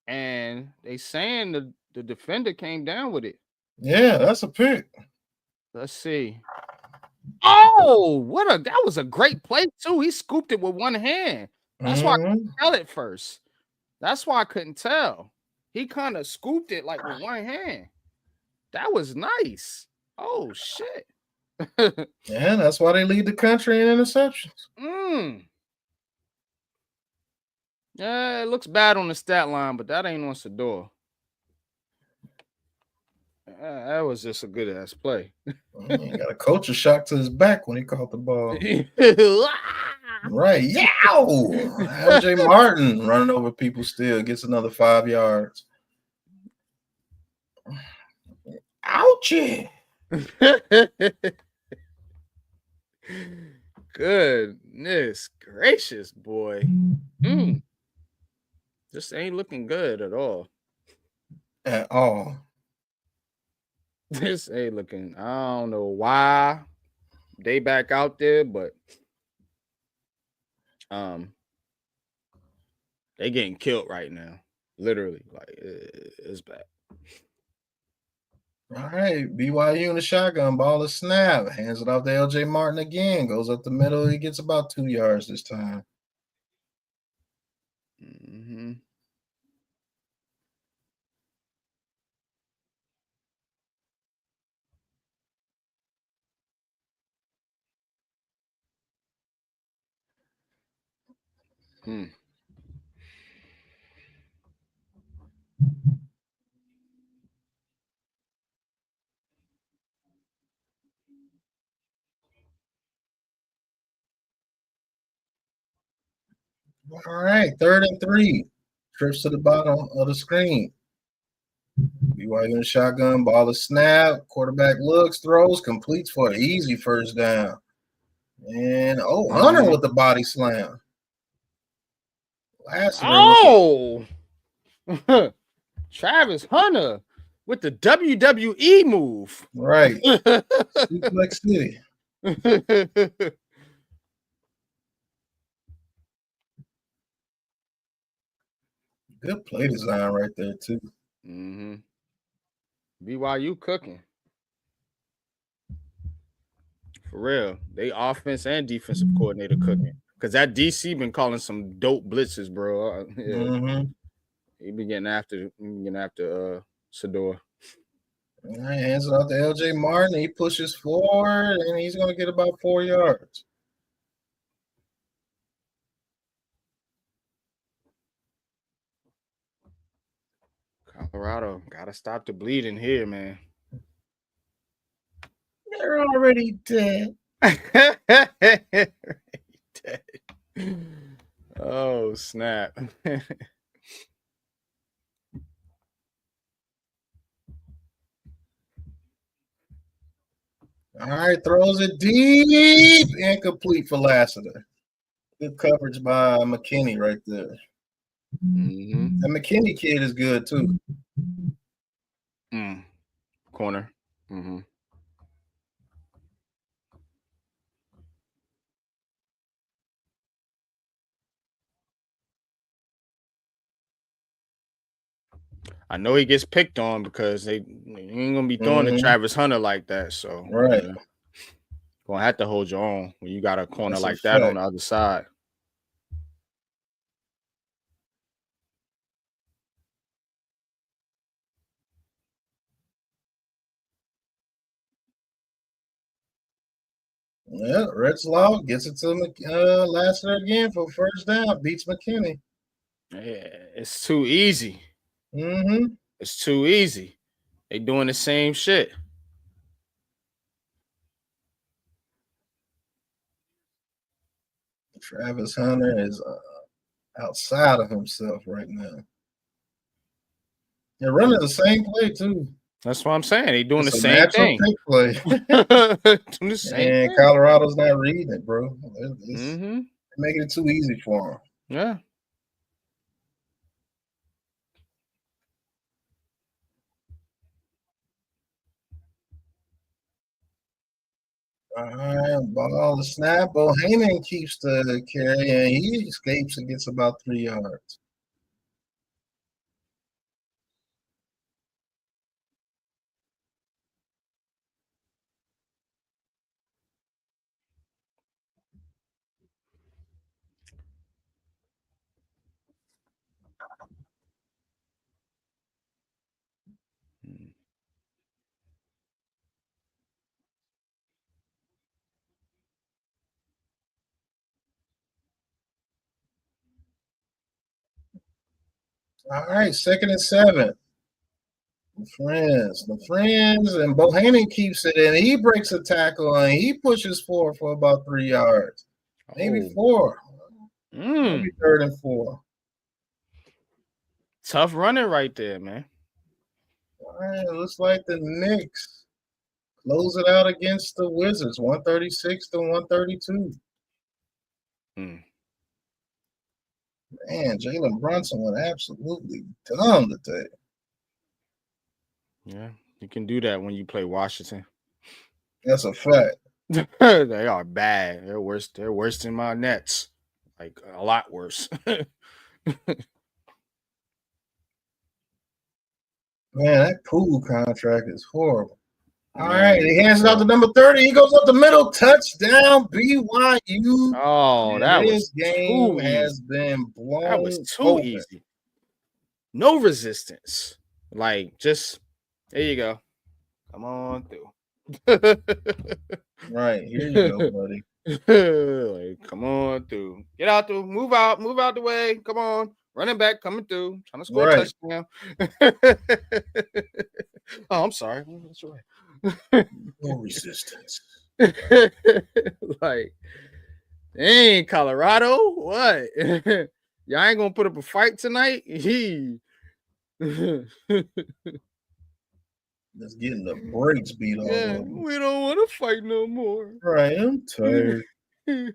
And they saying the defender came down with it. Yeah, that's a pick. Let's see. Oh, that was a great play, too. He scooped it with one hand. That's why I couldn't tell it first. That's why I couldn't tell. He kind of scooped it like with one hand. That was nice. Oh, shit. Yeah, that's why they lead the country in interceptions. Yeah, it looks bad on the stat line, but that ain't on Sador. That was just a good ass play. He got a culture shock to his back when he caught the ball. Right. Yow! LJ Martin running over people still gets another 5 yards. Ouchie. Goodness gracious, boy. This ain't looking good at all. At all. This ain't looking. I don't know why they back out there, but they getting killed right now. Literally, like it's bad. All right, BYU in the shotgun, ball is snap, hands it off to LJ Martin again, goes up the middle, he gets about 2 yards this time. All right, 3rd and 3. Trips to the bottom of the screen. BYU in the shotgun, ball is snap. Quarterback looks, throws, completes for an easy first down. And Hunter with the body slam. Travis Hunter with the WWE move. Right. Suplex City. Good play design right there, too. BYU cooking. For real. They offense and defensive coordinator cooking. Because that DC been calling some dope blitzes, bro. He been getting after Sador. All right, hands it off to LJ Martin. He pushes forward, and he's going to get about 4 yards. Colorado, gotta stop the bleeding here, man. They're already dead. Oh, snap. All right, throws it deep, incomplete for Lassiter. Good coverage by McKinney right there. The McKinney kid is good too. corner. Mm-hmm. I know he gets picked on because they ain't gonna be throwing to Travis Hunter like that. So Right. Gonna have to hold your own when you got a corner That's like a that on fact. the other side. Yeah, Retzlaw gets it to Lassiter again for first down. Beats McKinney. Yeah, it's too easy. Mm-hmm. It's too easy. They doing the same shit. Travis Hunter is outside of himself right now. They're running the same play too. That's what I'm saying. They doing It's the a same natural thing. pick play. Doing the same And thing. Colorado's not reading it, bro. Mm-hmm. Making it too easy for him. Yeah. All right, ball, the snap. Bohannon keeps the carry, and he escapes and gets about 3 yards. All right, 2nd and 7. The friends, and Bohannon keeps it, and he breaks a tackle, and he pushes forward for about 3 yards, maybe 4. Maybe 3rd and 4. Tough running right there, man. All right, it looks like the Knicks close it out against the Wizards, 136 to 132. Man, Jalen Brunson went absolutely dumb today. Yeah, you can do that when you play Washington. That's a fact. They are bad. They're worse. They're worse than my Nets. Like a lot worse. Man, that Poole contract is horrible. All right, he hands it out to number 30. He goes up the middle. Touchdown, BYU. Oh, that was game too has easy. been blown. That was too open. easy. No resistance. Like, just there you go. Come on through. Right, here you go, buddy. Like, come on through. Get out through. Move out the way. Come on. Running back coming through. Trying to score a touchdown. Oh, I'm sorry. That's right. No resistance. Like, dang, Colorado. What? Y'all ain't gonna put up a fight tonight? That's getting the brakes beat off of him. We don't want to fight no more. Right, I'm tired. Leave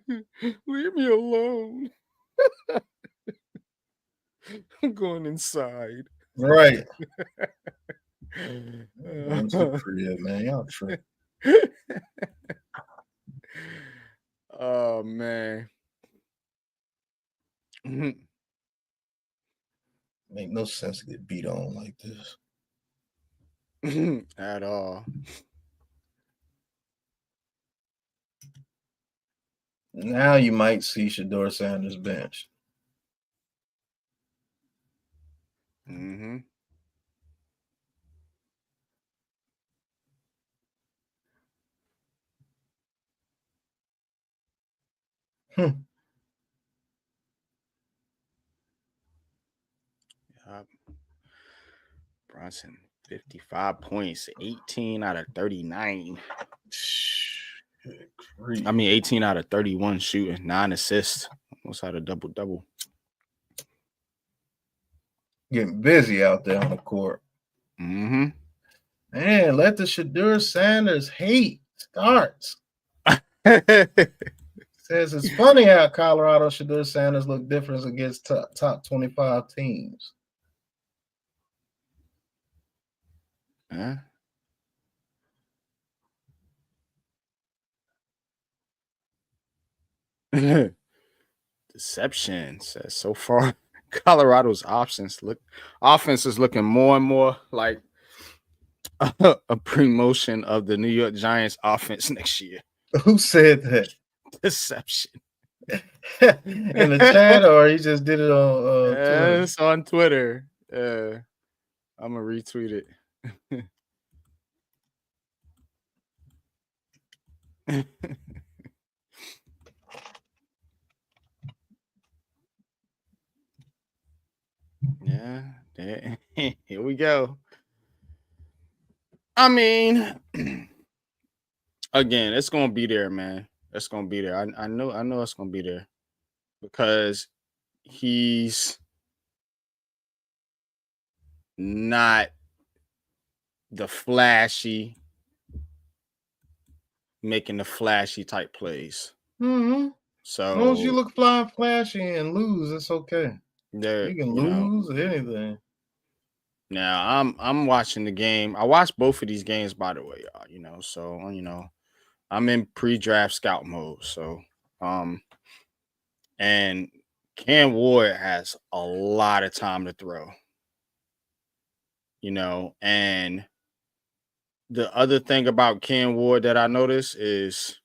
me alone. I'm going inside. Right. I'm so crib, man. Y'all trip. Oh man. Make no sense to get beat on like this. At all. Now you might see Shedeur Sanders bench. Mm-hmm. Yep. Brunson, 55 points, 18 out of 39. I mean, 18 out of 31 shooting, 9 assists. Almost had a double-double. Getting busy out there on the court. Mm-hmm. Man, let the Shedeur Sanders hate starts. Says it's funny how Colorado Shedeur Sanders look different against top 25 teams. Huh? Deception says so far Colorado's offense is looking more and more like a promotion of the New York Giants offense next year. Who said that? Deception. In the chat, or he just did it on Twitter? It's on Twitter. I'm gonna retweet it. Yeah, here we go. I mean, again, it's gonna be there, man. It's gonna be there. I know it's gonna be there because he's not the flashy, making the flashy type plays. Mm-hmm. So as long as you look flashy and lose, it's okay. You can lose anything. Now I'm watching the game. I watched both of these games, by the way, y'all. So I'm in pre-draft scout mode. So and Cam Ward has a lot of time to throw. And the other thing about Cam Ward that I noticed is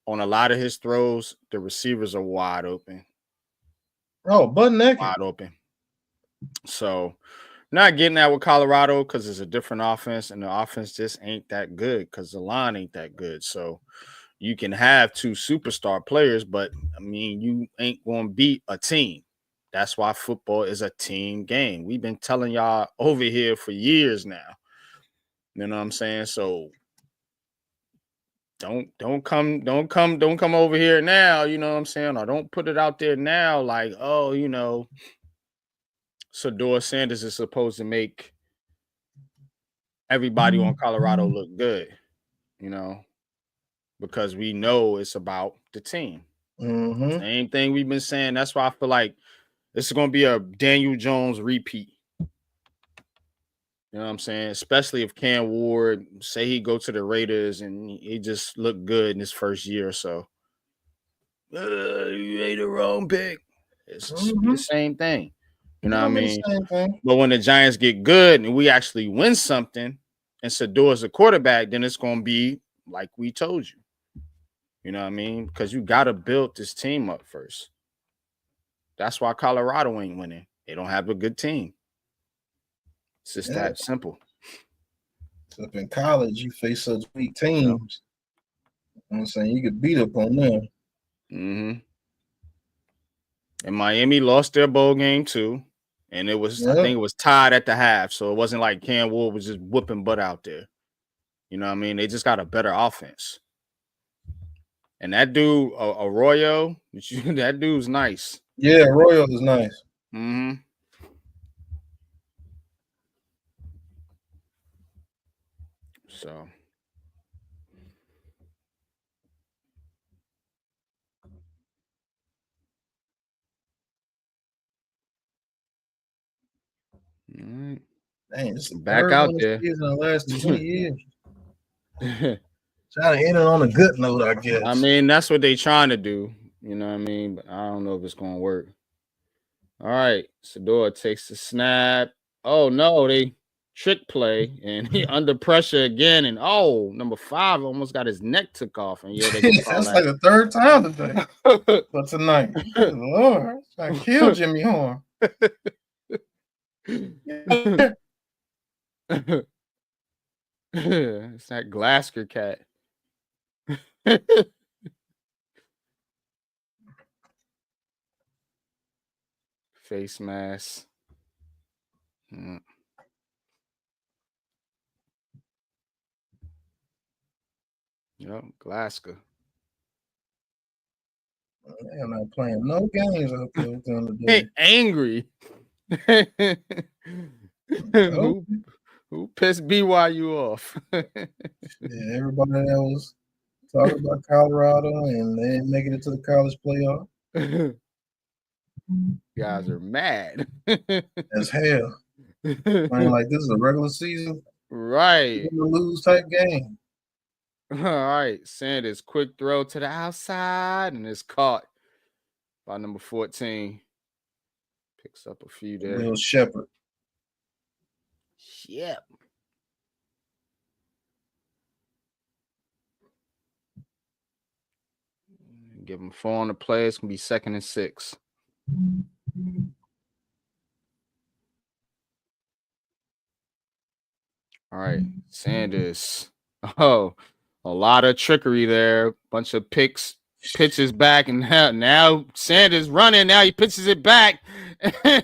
on a lot of his throws, the receivers are wide open. Oh, butt naked. Wide open. So not getting that with Colorado because it's a different offense, and the offense just ain't that good because the line ain't that good. So you can have two superstar players, but I mean, you ain't going to beat a team. That's why football is a team game. We've been telling y'all over here for years now. You know what I'm saying? So don't come over here now, you know what I'm saying? Or don't put it out there now like, oh, Sador Sanders is supposed to make everybody on Colorado look good, because we know it's about the team. Mm-hmm. Same thing we've been saying. That's why I feel like this is going to be a Daniel Jones repeat. You know what I'm saying? Especially if Cam Ward, say he go to the Raiders and he just looked good in his first year or so. You made the wrong pick. It's the same thing. You know what I mean? Same thing. But when the Giants get good and we actually win something and Sador's a quarterback, then it's going to be like we told you. You know what I mean? Because you got to build this team up first. That's why Colorado ain't winning. They don't have a good team. It's just that simple. So up in college, you face such weak teams. You know what I'm saying? You could beat up on them. Mm-hmm. And Miami lost their bowl game too. And it was, I think it was tied at the half. So it wasn't like Cam Ward was just whooping butt out there. You know what I mean? They just got a better offense. And that dude, Arroyo, that dude's nice. Yeah, Arroyo is nice. Mm-hmm. So. All right. Dang, it's back out there. In the last 20 years. Trying to end it on a good note, I guess. I mean, that's what they trying to do. You know what I mean? But I don't know if it's going to work. All right. Sador takes the snap. Oh, no. They trick play. And he under pressure again. And, number 5 almost got his neck took off. And that's like the third time today. But tonight. Good Lord. I killed Jimmy Horn. It's that Glasgow cat. Face mask. Yep, Glasgow. I'm not playing no games out there with them today. Angry. Who pissed BYU off? Yeah, everybody that was talking about Colorado and they didn't make it into the college playoff. Guys are mad as hell. Playing like this is a regular season, right? Lose type game. All right, Sanders, quick throw to the outside, and it's caught by number 14. Picks up a few there. Will Shepherd. Yep. Give him 4 on the play. It's going to be 2nd and 6. All right. Sanders. Oh, a lot of trickery there. Bunch of picks, pitches back. And now Sanders running. Now he pitches it back.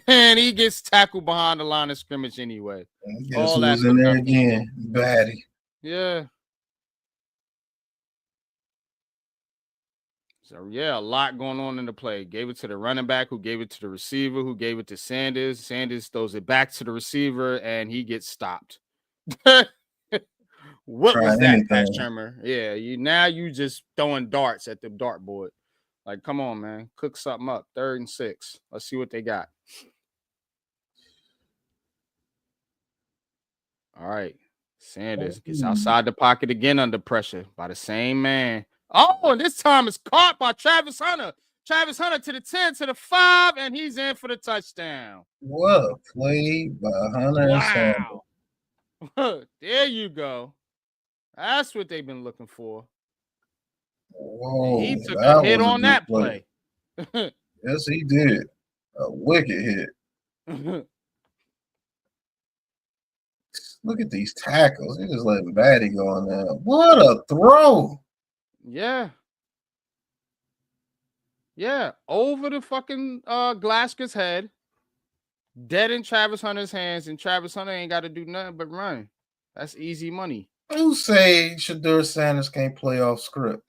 And he gets tackled behind the line of scrimmage anyway. Guess who was in there again? Batty. Yeah. So, yeah, a lot going on in the play. Gave it to the running back, who gave it to the receiver, who gave it to Sanders. Sanders throws it back to the receiver, and he gets stopped. What was that, Pat Shermer? Yeah, you just throwing darts at the dartboard. Like, come on, man. Cook something up. 3rd and 6. Let's see what they got. All right. Sanders gets outside the pocket again under pressure by the same man. Oh, and this time it's caught by Travis Hunter. Travis Hunter to the 10, to the 5, and he's in for the touchdown. What a play by Hunter and Sanders. There you go. That's what they've been looking for. Whoa, He took a hit on that play. Yes, he did. A wicked hit. Look at these tackles. They're just letting Batty go on there. What a throw. Yeah. Yeah. Over the fucking Glasker's head. Dead in Travis Hunter's hands, and Travis Hunter ain't got to do nothing but run. That's easy money. Who say Shedeur Sanders can't play off script?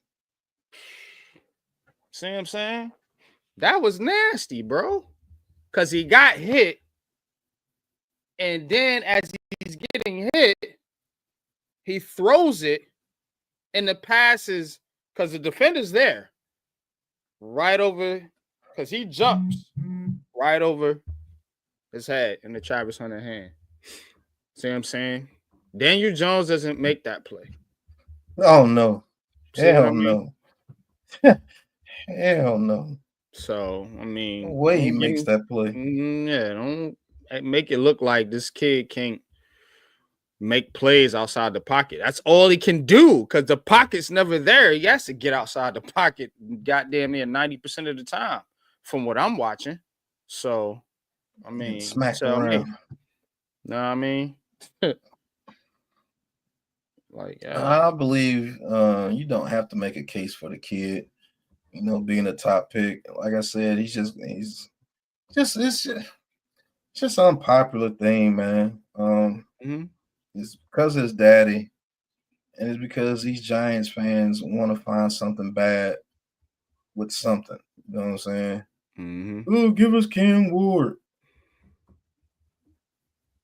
See what I'm saying? That was nasty, bro. Because he got hit, and then as he's getting hit, he throws it, and the pass is, because the defender's there, right over, because he jumps right over his head in the Travis Hunter hand. See what I'm saying? Daniel Jones doesn't make that play. Oh, no. Hell mean? no. Hell no. So, I mean. No way he makes that play. Yeah, don't make it look like this kid can't make plays outside the pocket. That's all he can do, because the pocket's never there. He has to get outside the pocket goddamn near 90% of the time from what I'm watching. So, I mean. Smack around. Know what I mean? Like, I believe you don't have to make a case for the kid, being a top pick. Like I said, it's just an unpopular thing, man. It's because of his daddy, and it's because these Giants fans want to find something bad with something. You know what I'm saying? Oh, give us Cam Ward.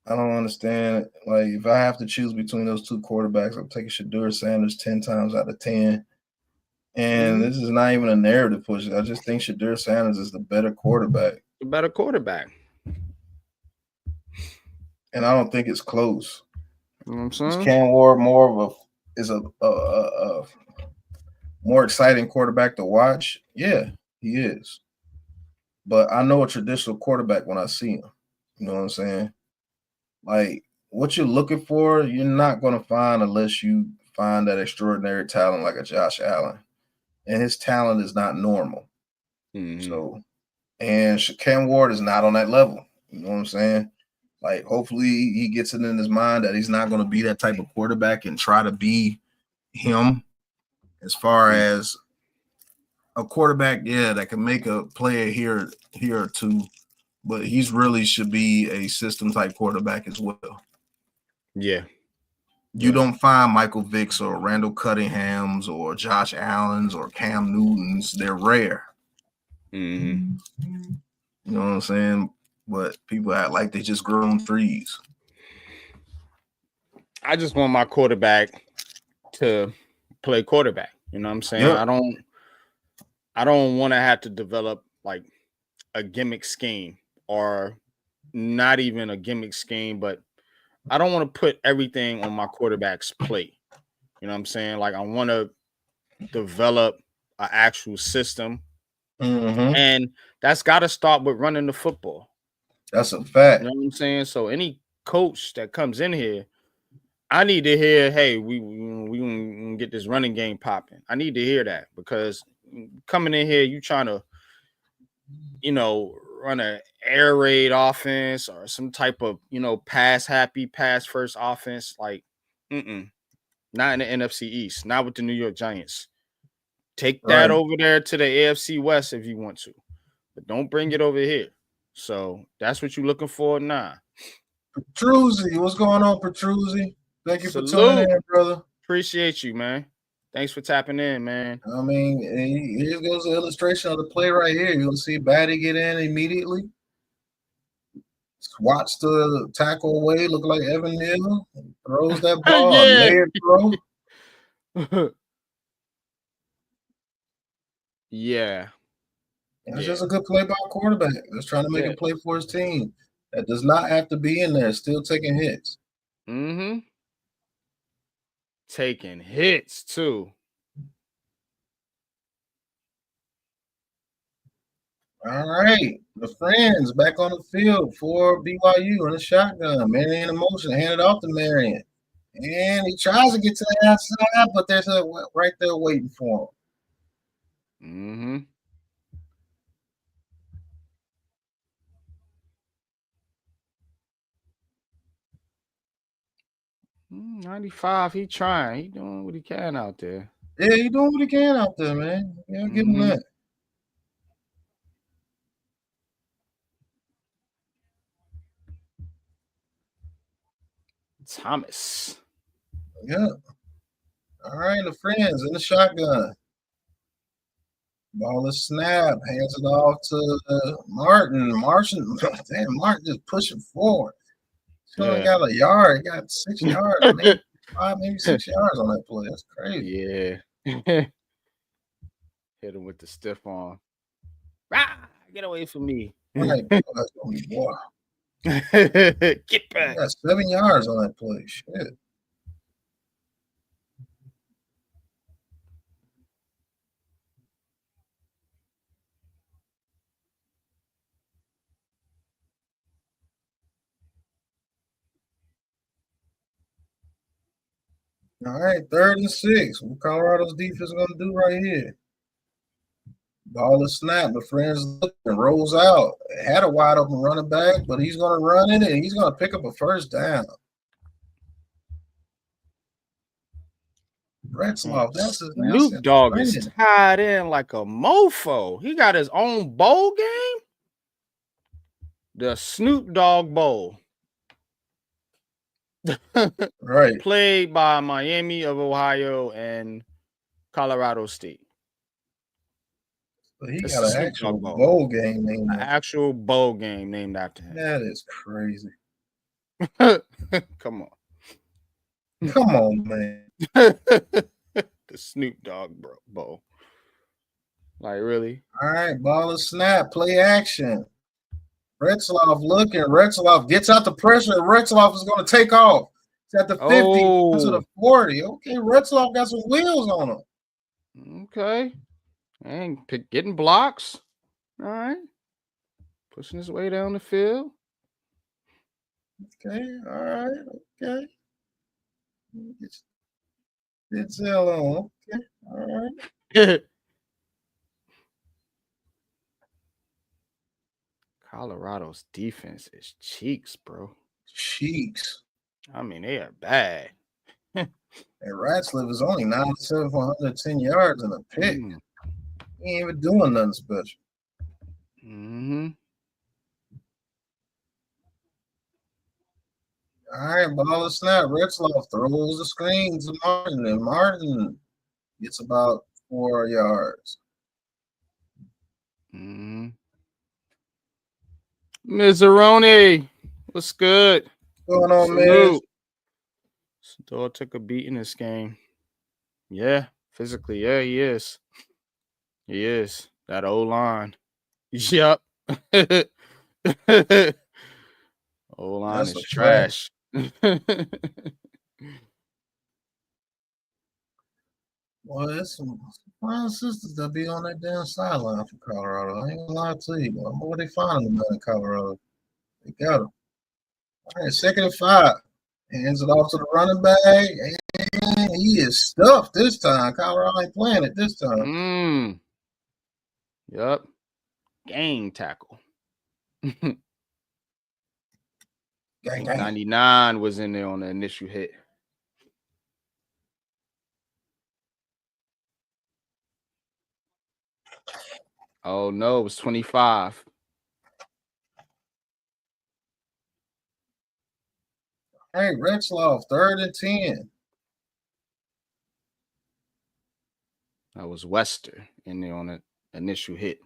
I don't understand. Like, if I have to choose between those two quarterbacks, I'm taking Shedeur Sanders 10 times out of 10. And this is not even a narrative push. I just think Shedeur Sanders is the better quarterback. The better quarterback. And I don't think it's close. You know what I'm saying? Is Cam Ward more exciting quarterback to watch? Yeah, he is. But I know a traditional quarterback when I see him. You know what I'm saying? Like, what you're looking for, you're not going to find unless you find that extraordinary talent like a Josh Allen. And his talent is not normal. So, and Cam Ward is not on that level. You know what I'm saying? Like, hopefully he gets it in his mind that he's not going to be that type of quarterback and try to be him as far as a quarterback, that can make a play here or two. But he's really should be a system-type quarterback as well. Yeah. You don't find Michael Vicks or Randall Cunninghams or Josh Allens or Cam Newtons. They're rare. You know what I'm saying? But people act like they just grow on trees. I just want my quarterback to play quarterback. You know what I'm saying? Yeah. I don't want to have to develop like a gimmick scheme, or not even a gimmick scheme, but I don't want to put everything on my quarterback's plate. You know what I'm saying? Like, I want to develop an actual system And that's got to start with running the football. That's a fact. You know what I'm saying? So any coach that comes in here, I need to hear, hey, we gonna get this running game popping. I need to hear that, because coming in here, you trying to, run an air raid offense or some type of, pass happy, pass first offense. Like, not in the NFC East, not with the New York Giants. Take that over there to the AFC West if you want to, but don't bring it over here. So that's what you're looking for now. Petruzzi, what's going on, Petruzzi? Thank you for tuning in, brother. Appreciate you, man. Thanks for tapping in, man. I mean, here goes the illustration of the play right here. You'll see Batty get in immediately. Watch the tackle away, look like Evan Neal. Throws that ball, layered throw. Yeah. It's just a good play by a quarterback that's trying to make a play for his team. That does not have to be in there, still taking hits. Taking hits, too. All right. The friends back on the field for BYU in a shotgun. Marion in motion, handed off to Marion. And he tries to get to the outside, but there's a right there waiting for him. 95, he trying. He doing what he can out there. Yeah, he doing what he can out there, man. Yeah, give him that. Thomas. Yeah. All right, the friends in the shotgun. Ball is snap. Hands it off to Martin. Martin just pushing forward. He only got a yard. He got 6 yards. Maybe 5, maybe 6 yards on that play. That's crazy. Yeah. Hit him with the stiff arm. Get away from me. Right. Get back. He got 7 yards on that play. Shit. All right, 3rd and 6. What Colorado's defense going to do right here? Ball is snapped. The friends look and rolls out. Had a wide open running back, but he's going to run it and he's going to pick up a first down. Retzloff, that's his name. Snoop Dogg is tied in like a mofo. He got his own bowl game. The Snoop Dogg Bowl. Right. Played by Miami of Ohio and Colorado State. But he got an actual bowl game named after him. Actual bowl game named after him. That is crazy. Come on. Come on, man. The Snoop Dogg Bowl. Like, really? All right, ball is snap. Play action. Retzloff looking. Retzloff gets out the pressure. Retzloff is going to take off. It's at the 50 to the 40. Okay, Retzloff got some wheels on him. Okay. And getting blocks. All right. Pushing his way down the field. Okay. All right. Okay. It's on. Okay. All right. Colorado's defense is cheeks, bro. Cheeks. I mean, they are bad. And Ratzliff is only 97 for 110 yards and a pick. He ain't even doing nothing special. All right, ball is snap. Retzloff throws the screen to Martin, and Martin gets about 4 yards. Mizzaroni, what's good? What's going on, man? Dog took a beat in this game. Yeah, physically, yeah, he is. He is. That O-line. Yep. O-line is trash. Well, there's some fine sisters that be on that damn sideline for Colorado. I ain't gonna lie to you. I'm where they finding them in Colorado. They got them. All right, 2nd and 5. Hands it off to the running back, and he is stuffed this time. Colorado ain't playing it this time. Yep. Gang tackle. Gang, gang. 99 was in there on the initial hit. Oh, no, it was 25. All right, Retzloff, 3rd and 10. That was Wester in there on the initial hit.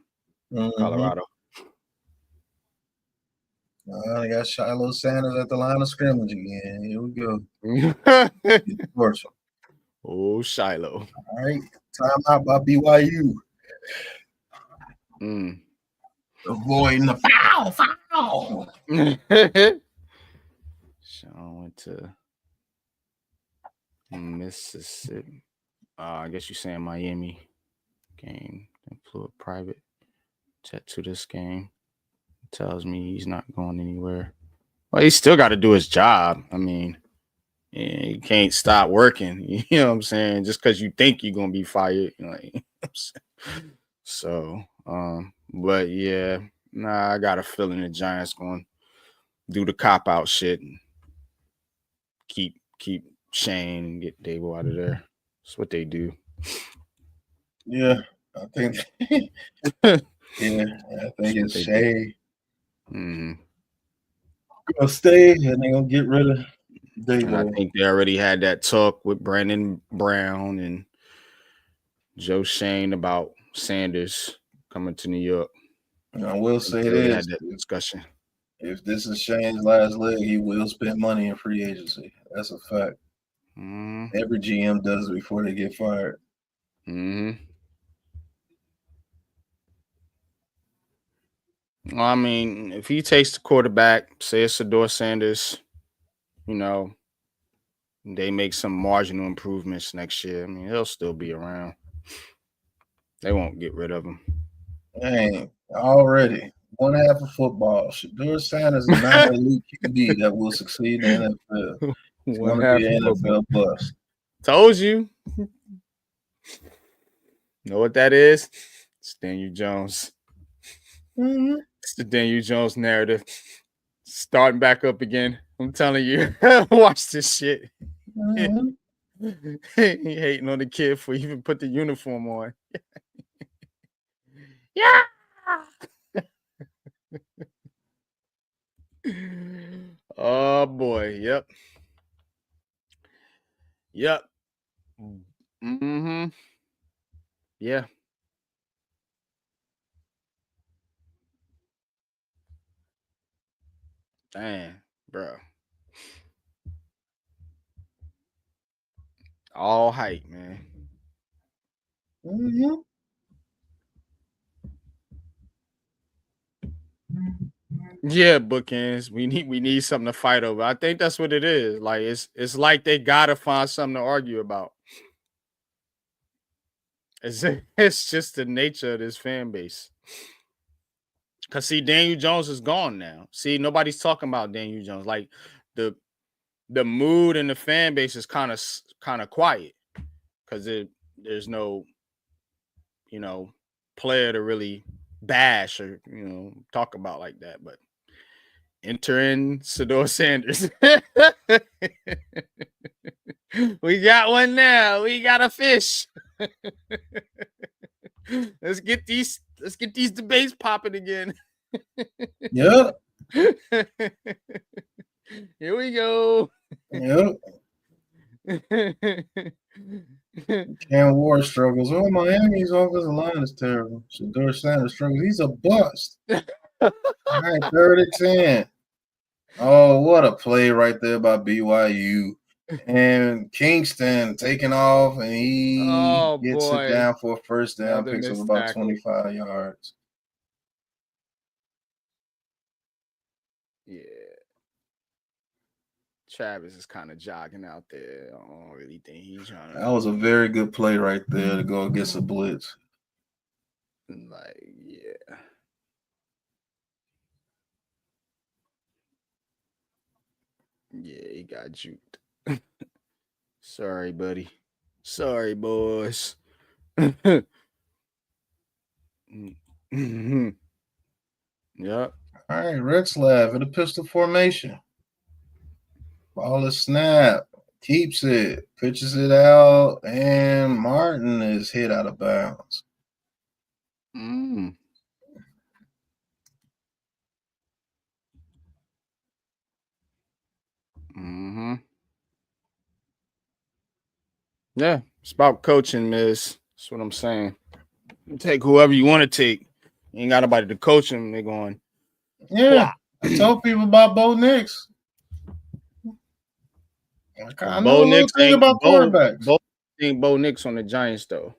Mhm. Colorado. They got Shiloh Sanders at the line of scrimmage again. Here we go. Oh, Shiloh. All right, timeout by BYU. Avoiding the foul. Sean went to Mississippi. I guess you're saying Miami game. They flew a private jet to this game. Tells me he's not going anywhere. Well, he still got to do his job. I mean, he can't stop working. You know what I'm saying? Just because you think you're gonna be fired, you know what I'm saying? So, but yeah, I got a feeling the Giants going to do the cop out shit and keep Shane and get Dable out of there. That's what they do. Yeah, I think. I think it's Shea. Gonna stay and they're gonna get rid of Dable. And I think they already had that talk with Brandon Brown and Joe Shane about Sanders coming to New York. I will say they this: had that discussion. If this is Shane's last leg, he will spend money in free agency. That's a fact. Every GM does it before they get fired. Well, I mean, if he takes the quarterback, say it's Shedeur Sanders, you know, they make some marginal improvements next year. I mean, he'll still be around. They won't get rid of him. Dang, already 1/2 of football. Shedeur Sanders is not an elite QB that will succeed in the NFL. He's going to be an NFL bust. Told you. Know what that is? It's Daniel Jones. It's the Daniel Jones narrative. Starting back up again. I'm telling you. Watch this shit. He hating on the kid for even put the uniform on. Yeah. Oh boy. Yep. Yeah. Dang, bro. All hype, man. Yeah, bookends. We need something to fight over. I think that's what it is. Like it's like they gotta find something to argue about. It's just the nature of this fan base. Cause see, Daniel Jones is gone now. See, nobody's talking about Daniel Jones. Like the mood in the fan base is kind of quiet because there's no, player to really bash or talk about like that. But enter in Shedeur Sanders. We got one now. We got a fish. Let's get these debates popping again. Yep. Here we go. Yep. Cam Ward struggles. Oh, Miami's offensive line is terrible. Shedeur Sanders struggles. He's a bust. All right, 3rd and 10. Oh, what a play right there by BYU. And Kingston taking off, and he gets it down for a first down, picks up about 25 yards. Yeah. Travis is kind of jogging out there. I don't really think he's trying to. That was a very good play right there to go against a blitz. Like, yeah. Yeah, he got juked. Sorry, buddy. Sorry, boys. Mm-hmm. Yep. All right, Retzlaff in the pistol formation. Ball is snap. Keeps it. Pitches it out. And Martin is hit out of bounds. Mm. Mm-hmm. Yeah, it's about coaching, Miz. That's what I'm saying. You take whoever you want to take. You ain't got nobody to coach them. They're going. Yeah, I told people about Bo Nix. I know a little thing about quarterbacks. Bo Nix on the Giants, though.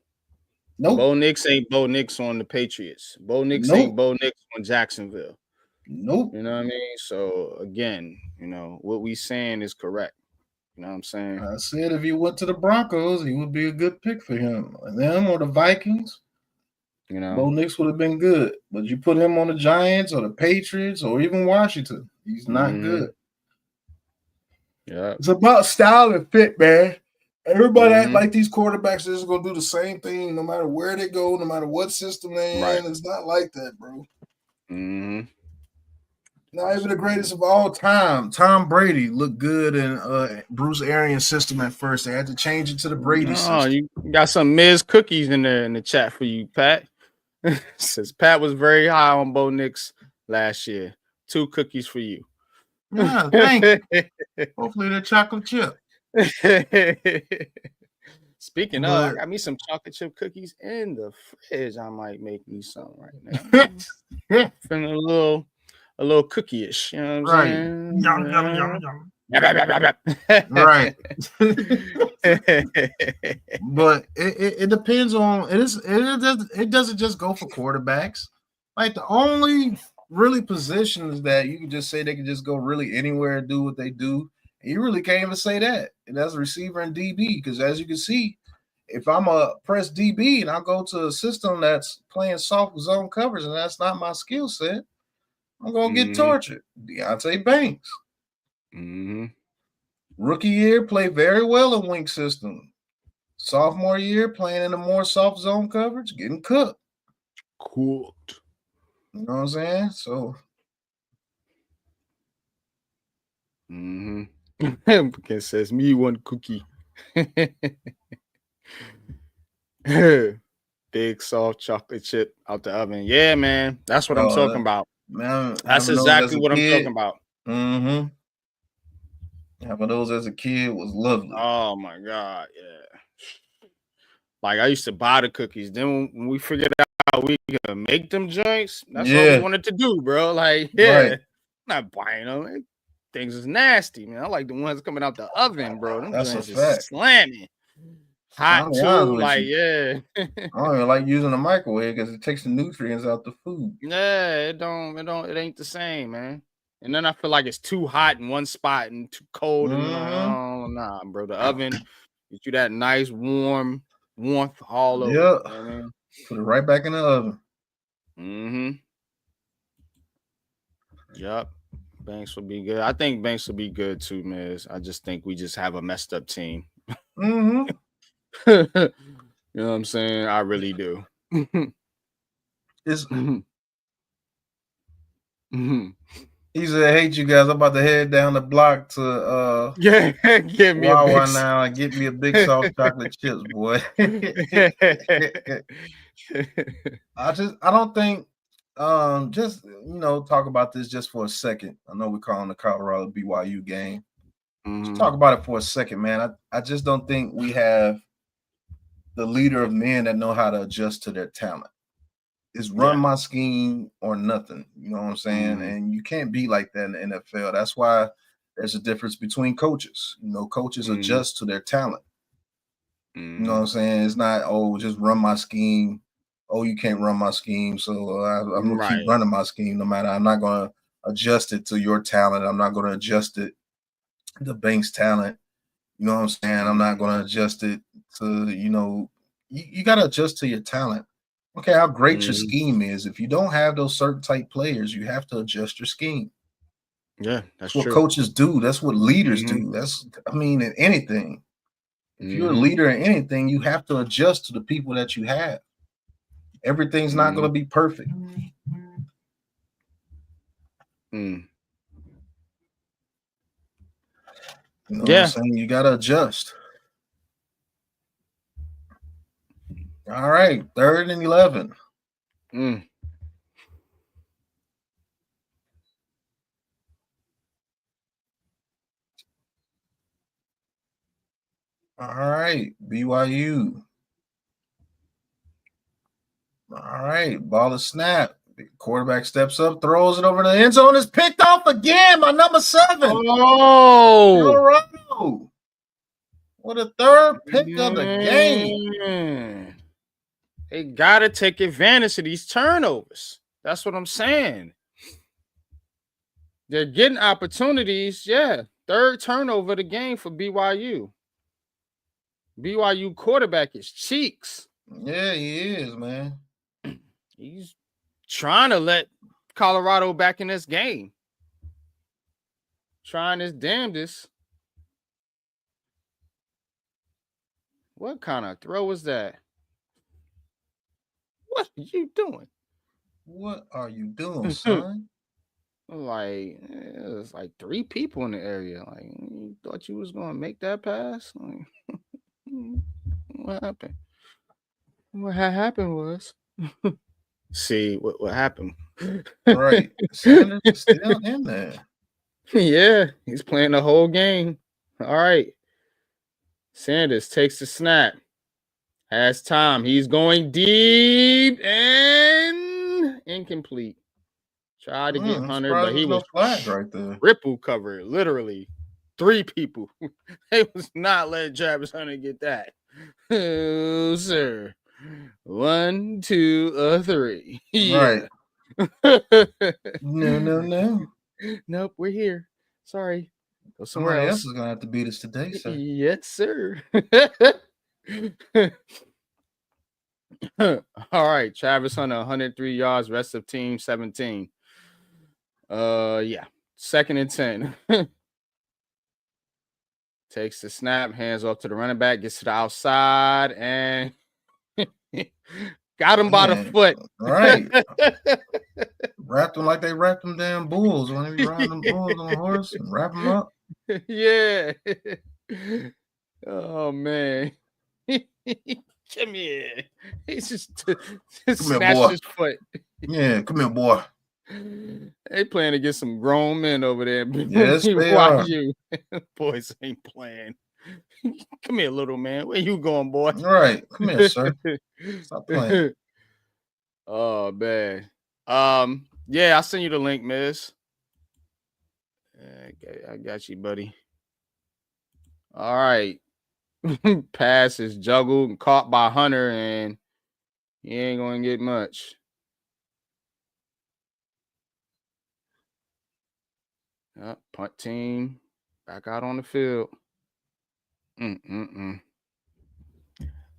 Nope. Bo Nix ain't Bo Nix on the Patriots. Bo Nix ain't Bo Nix on Jacksonville. Nope. You know what I mean? So, again, what we saying is correct. You know what I'm saying? I said if he went to the Broncos, he would be a good pick for him. Them or the Vikings, Bo Nix would have been good. But you put him on the Giants or the Patriots or even Washington, he's not good. Yeah. It's about style and fit, man. Everybody act like these quarterbacks are just going to do the same thing no matter where they go, no matter what system they're in. It's not like that, bro. Mm-hmm. Not even the greatest of all time. Tom Brady looked good in Bruce Arians' system at first. They had to change it to the Brady system. You got some Miz cookies in there in the chat for you, Pat. Says Pat was very high on Bo Nix last year. 2 cookies for you. Yeah, thank you. Hopefully they're chocolate chip. Speaking of, I got me some chocolate chip cookies in the fridge. I might make me some right now. Feeling a little cookie-ish, you know what I'm saying? Yum, yum, yum, yum. Right. But it depends on it doesn't just go for quarterbacks. Like the only really positions that you can just say they can just go really anywhere and do what they do. And you really can't even say that. And that's receiver and DB, because as you can see, if I'm a press DB and I go to a system that's playing soft zone coverage and that's not my skill set, I'm gonna get tortured. Deontay Banks. Rookie year, played very well in wing system. Sophomore year, playing in a more soft zone coverage, getting cooked. Cooked. You know what I'm saying? So. Because says me one cookie. Big soft chocolate chip out the oven. Yeah, man. That's what I'm talking about. Man, that's exactly what I'm talking about. Having those as a kid was lovely. Oh my God, yeah. Like I used to buy the cookies. Then when we figured out we could make them joints, that's all we wanted to do, bro. Like, I'm not buying them. Things is nasty, man. I like the ones coming out the oven, bro. Them That's joints a fact. is slamming. Hot too, like I don't even like using a microwave because it takes the nutrients out the food. Yeah, it ain't the same, man. And then I feel like it's too hot in one spot and too cold. And oh, nah, bro. The oven gives you that nice warmth all over. Yeah. You know what I mean? Put it right back in the oven. Yep. Banks will be good. I think Banks will be good too, Miz. I just think we just have a messed up team. You know what I'm saying? I really do. He said, "Hate you guys. I'm about to head down the block to give me Wawa a big now and get me a big soft chocolate chips, boy." I don't think just talk about this just for a second. I know we're calling the Colorado BYU game. Just talk about it for a second, man. I just don't think we have the leader of men that know how to adjust to their talent. It's run my scheme or nothing. You know what I'm saying? And you can't be like that in the NFL. That's why there's a difference between coaches. Coaches adjust to their talent. You know what I'm saying? It's not, just run my scheme. Oh, you can't run my scheme. So I'm going to keep running my scheme no matter. I'm not going to adjust it to your talent. I'm not going to adjust it the bank's talent. You know what I'm saying? I'm not going to adjust it to, you got to adjust to your talent. Okay, how great your scheme is. If you don't have those certain type players, you have to adjust your scheme. Yeah, that's what coaches do. That's what leaders do. In anything. If you're a leader in anything, you have to adjust to the people that you have. Everything's not going to be perfect. You know what I'm saying? You got to adjust. All right, 3rd and 11. All right, BYU. All right, ball is snapped. Quarterback steps up, throws it over the end zone. It's picked off again by number 7. Colorado. What a third pick of the game. They got to take advantage of these turnovers. That's what I'm saying. They're getting opportunities. Yeah, 3rd turnover of the game for BYU. BYU quarterback is Cheeks. Yeah, he is, man. He's trying to let Colorado back in this game. Trying his damnedest. What kind of throw was that? What are you doing? What are you doing, son? Like, it was like 3 people in the area. Like, you thought you was going to make that pass? Like, what happened? What happened was... See what happened. Right. Sanders is still in there. Yeah, he's playing the whole game. All right. Sanders takes the snap. Has time. He's going deep and incomplete. Tried to get Hunter, but he was flag right there. Ripple covered. Literally 3 people. They was not letting Travis Hunter get that. Oh, sir. 1, 2, 3. Yeah. Right. No. Nope, we're here. Sorry. Go somewhere Somebody else. else is gonna have to beat us today, sir. Yes, sir. All right, Travis Hunter, 103 yards, rest of team 17. Yeah, 2nd and 10. Takes the snap, hands off to the running back, gets to the outside, and got him by the foot. Right. Wrapped them like they wrapped them damn bulls when they ride them bulls on a horse and wrap them up. Yeah. Oh, man. Come here. He's just snatched his foot. Yeah, come here, boy. They playing to get some grown men over there. Yes, they are. Boys ain't playing. Come here, little man. Where you going, boy? All right. Come here, sir. Stop playing. Oh, man. Yeah, I'll send you the link, miss. I got you, buddy. All right. Pass is juggled and caught by Hunter, and he ain't going to get much. Punt team back out on the field.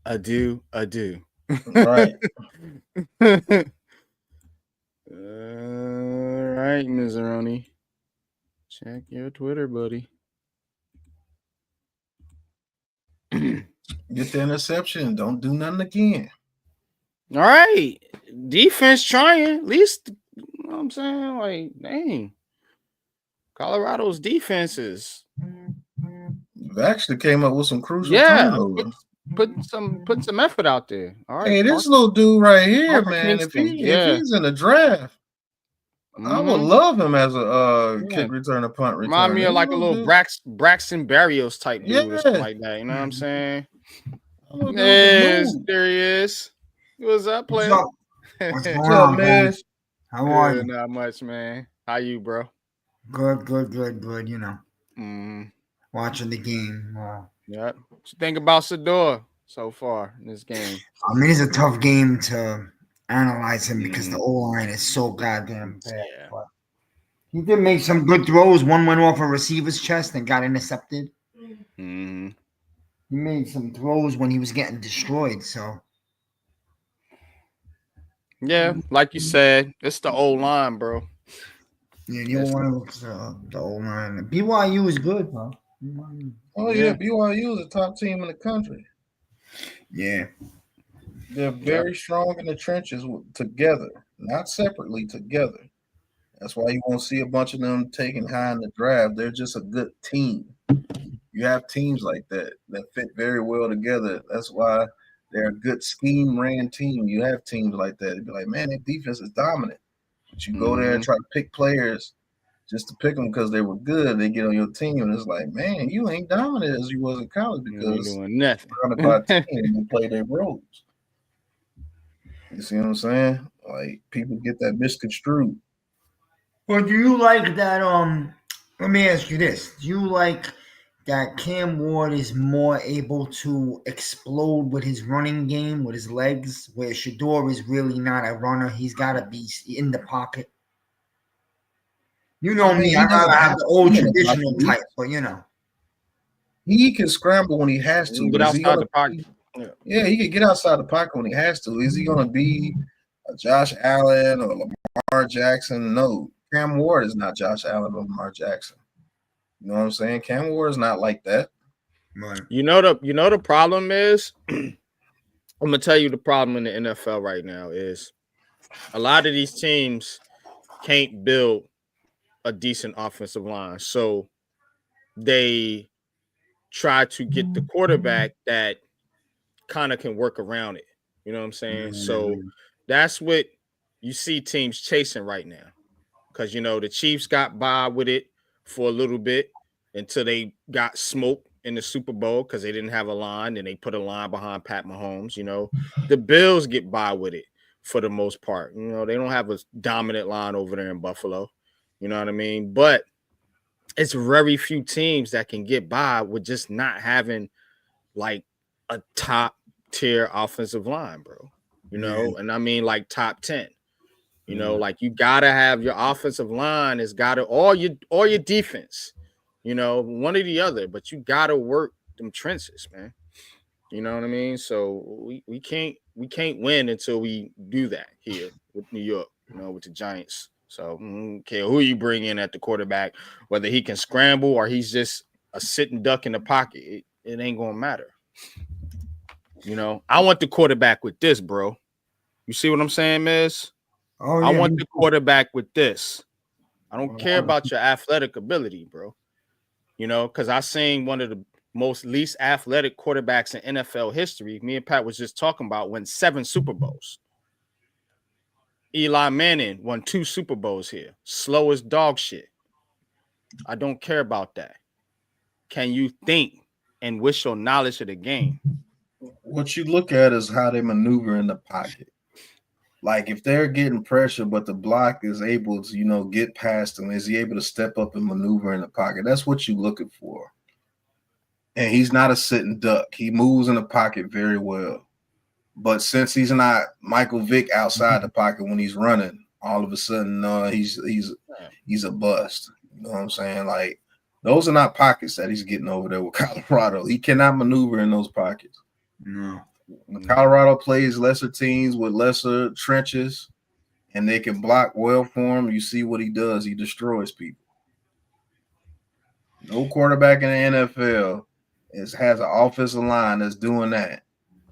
Adieu. Right. All right, Mizzaroni. Check your Twitter, buddy. Get the interception. Don't do nothing again. All right. Defense trying. At least, you know what I'm saying? Like, dang. Colorado's defenses. They actually came up with some crucial turnovers. Put some effort out there. All right. Hey, this little dude right here, man. If he's in the draft, I would love him as a kick returner, punt returner. Remind me of like a little Braxton Berrios type dude or something like that. You know what I'm saying? Yes, there he is. What's up, player? What's going on, man? How are you? Not much, man. How you, bro? Good. You know, watching the game. Yep. What you think about Sador so far in this game? I mean, it's a tough game to analyze him because the O-line is so goddamn bad. Yeah. But He did make some good throws. One went off a receiver's chest and got intercepted. Mm-hmm. He made some throws when he was getting destroyed. So yeah, like you said, it's the old line, bro. yeah, you don't want to look the old line. BYU is good, bro. Oh yeah, BYU is a top team in the country. Yeah, they're very strong in the trenches together, not separately, together. That's why you won't see a bunch of them taken high in the draft. They're just a good team. You have teams like that fit very well together. That's why they're a good scheme ran team. You have teams like that. You'd be like, man, their defense is dominant. But you go there and try to pick players just to pick them because they were good. They get on your team, and it's like, man, you ain't dominant as you was in college because you're doing nothing. Surrounded by a team and they play their roles. You see what I'm saying? Like, people get that misconstrued. Well, do you like that? Let me ask you this: do you like that Cam Ward is more able to explode with his running game, with his legs, where Shador is really not a runner? He's got to be in the pocket. You know me, I'd rather have the old traditional type, but you know. He can scramble when he has to. Get outside the pocket. Yeah, he can get outside the pocket when he has to. Is he going to be a Josh Allen or Lamar Jackson? No. Cam Ward is not Josh Allen or Lamar Jackson. You know what I'm saying? Cam Ward is not like that. Right. You know the problem is, I'm gonna tell you the problem in the NFL right now is a lot of these teams can't build a decent offensive line. So they try to get the quarterback that kind of can work around it. You know what I'm saying? So that's what you see teams chasing right now. Because, the Chiefs got by with it for a little bit until they got smoked in the Super Bowl because they didn't have a line and they put a line behind Pat Mahomes. The Bills get by with it for the most part. They don't have a dominant line over there in Buffalo. You know what I mean? But it's very few teams that can get by with just not having like a top tier offensive line, bro. And I mean like top 10. Like you gotta have your offensive line has gotta or your defense, one or the other, but you gotta work them trenches, man. You know what I mean? So we can't win until we do that here with New York, with the Giants. So okay, who you bring in at the quarterback, whether he can scramble or he's just a sitting duck in the pocket, it ain't gonna matter. I want the quarterback with this, bro. You see what I'm saying, Miz? Oh, yeah. I want the quarterback with this. I don't care about your athletic ability, bro. Because I seen one of the most least athletic quarterbacks in NFL history. Me and Pat was just talking about win 7 Super Bowls. Eli Manning won 2 Super Bowls here. Slow as dog shit. I don't care about that. Can you think and with your knowledge of the game? What you look at is how they maneuver in the pocket. Like if they're getting pressure, but the block is able to, get past them, is he able to step up and maneuver in the pocket? That's what you're looking for. And he's not a sitting duck. He moves in the pocket very well. But since he's not Michael Vick outside the pocket when he's running, all of a sudden he's a bust. You know what I'm saying? Like those are not pockets that he's getting over there with Colorado. He cannot maneuver in those pockets. No. When Colorado plays lesser teams with lesser trenches and they can block well for him, you see what he does. He destroys people. No quarterback in the NFL has an offensive line that's doing that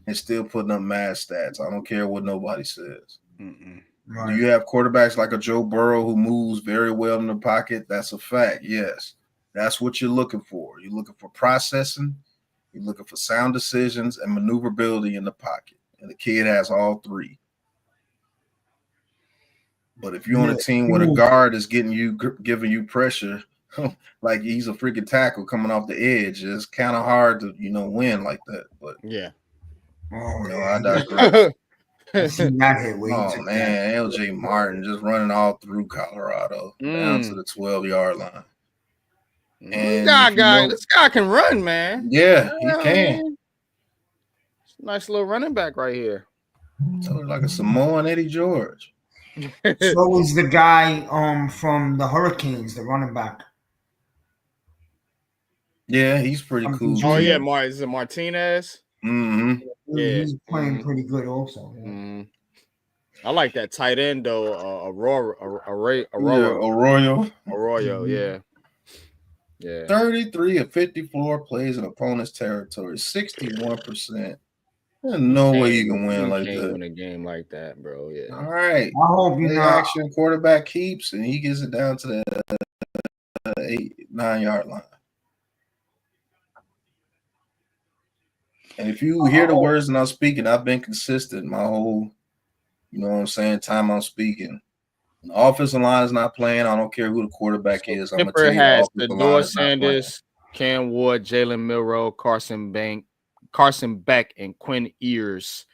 and still putting up mad stats. I don't care what nobody says. Right. Do you have quarterbacks like a Joe Burrow who moves very well in the pocket? That's a fact, yes. That's what you're looking for. You're looking for processing. You're looking for sound decisions and maneuverability in the pocket. And the kid has all 3. But if you're on a team where the guard is giving you pressure, like he's a freaking tackle coming off the edge, it's kind of hard to, win like that. But yeah. I digress. Oh, man, LJ Martin just running all through Colorado down to the 12-yard line. And this guy can run, man. Yeah, he can. Nice little running back right here. So like a Samoan Eddie George. So is the guy from the Hurricanes, the running back. Yeah, he's pretty cool. Oh too. yeah, is it Martinez? Mm-hmm. Yeah, He's playing pretty good also. Yeah. Mhm. I like that tight end though, Arroyo. Arroyo. Yeah. Yeah. 33 of 54 plays in opponent's territory, 61%. There's no way you can win like can't that. win a game like that, bro. Yeah. All right. I hope you Play not. action quarterback keeps, and he gets it down to the 8-9 yard line. And if you hear the words and I'm speaking, I've been consistent my whole, time I'm speaking. The offensive line is not playing. I don't care who the quarterback is. I'm gonna tell Skipper you has the offensive line Fedor is not playing. Sanders, Cam Ward, Jalen Milroe, Carson Beck, and Quinn Ewers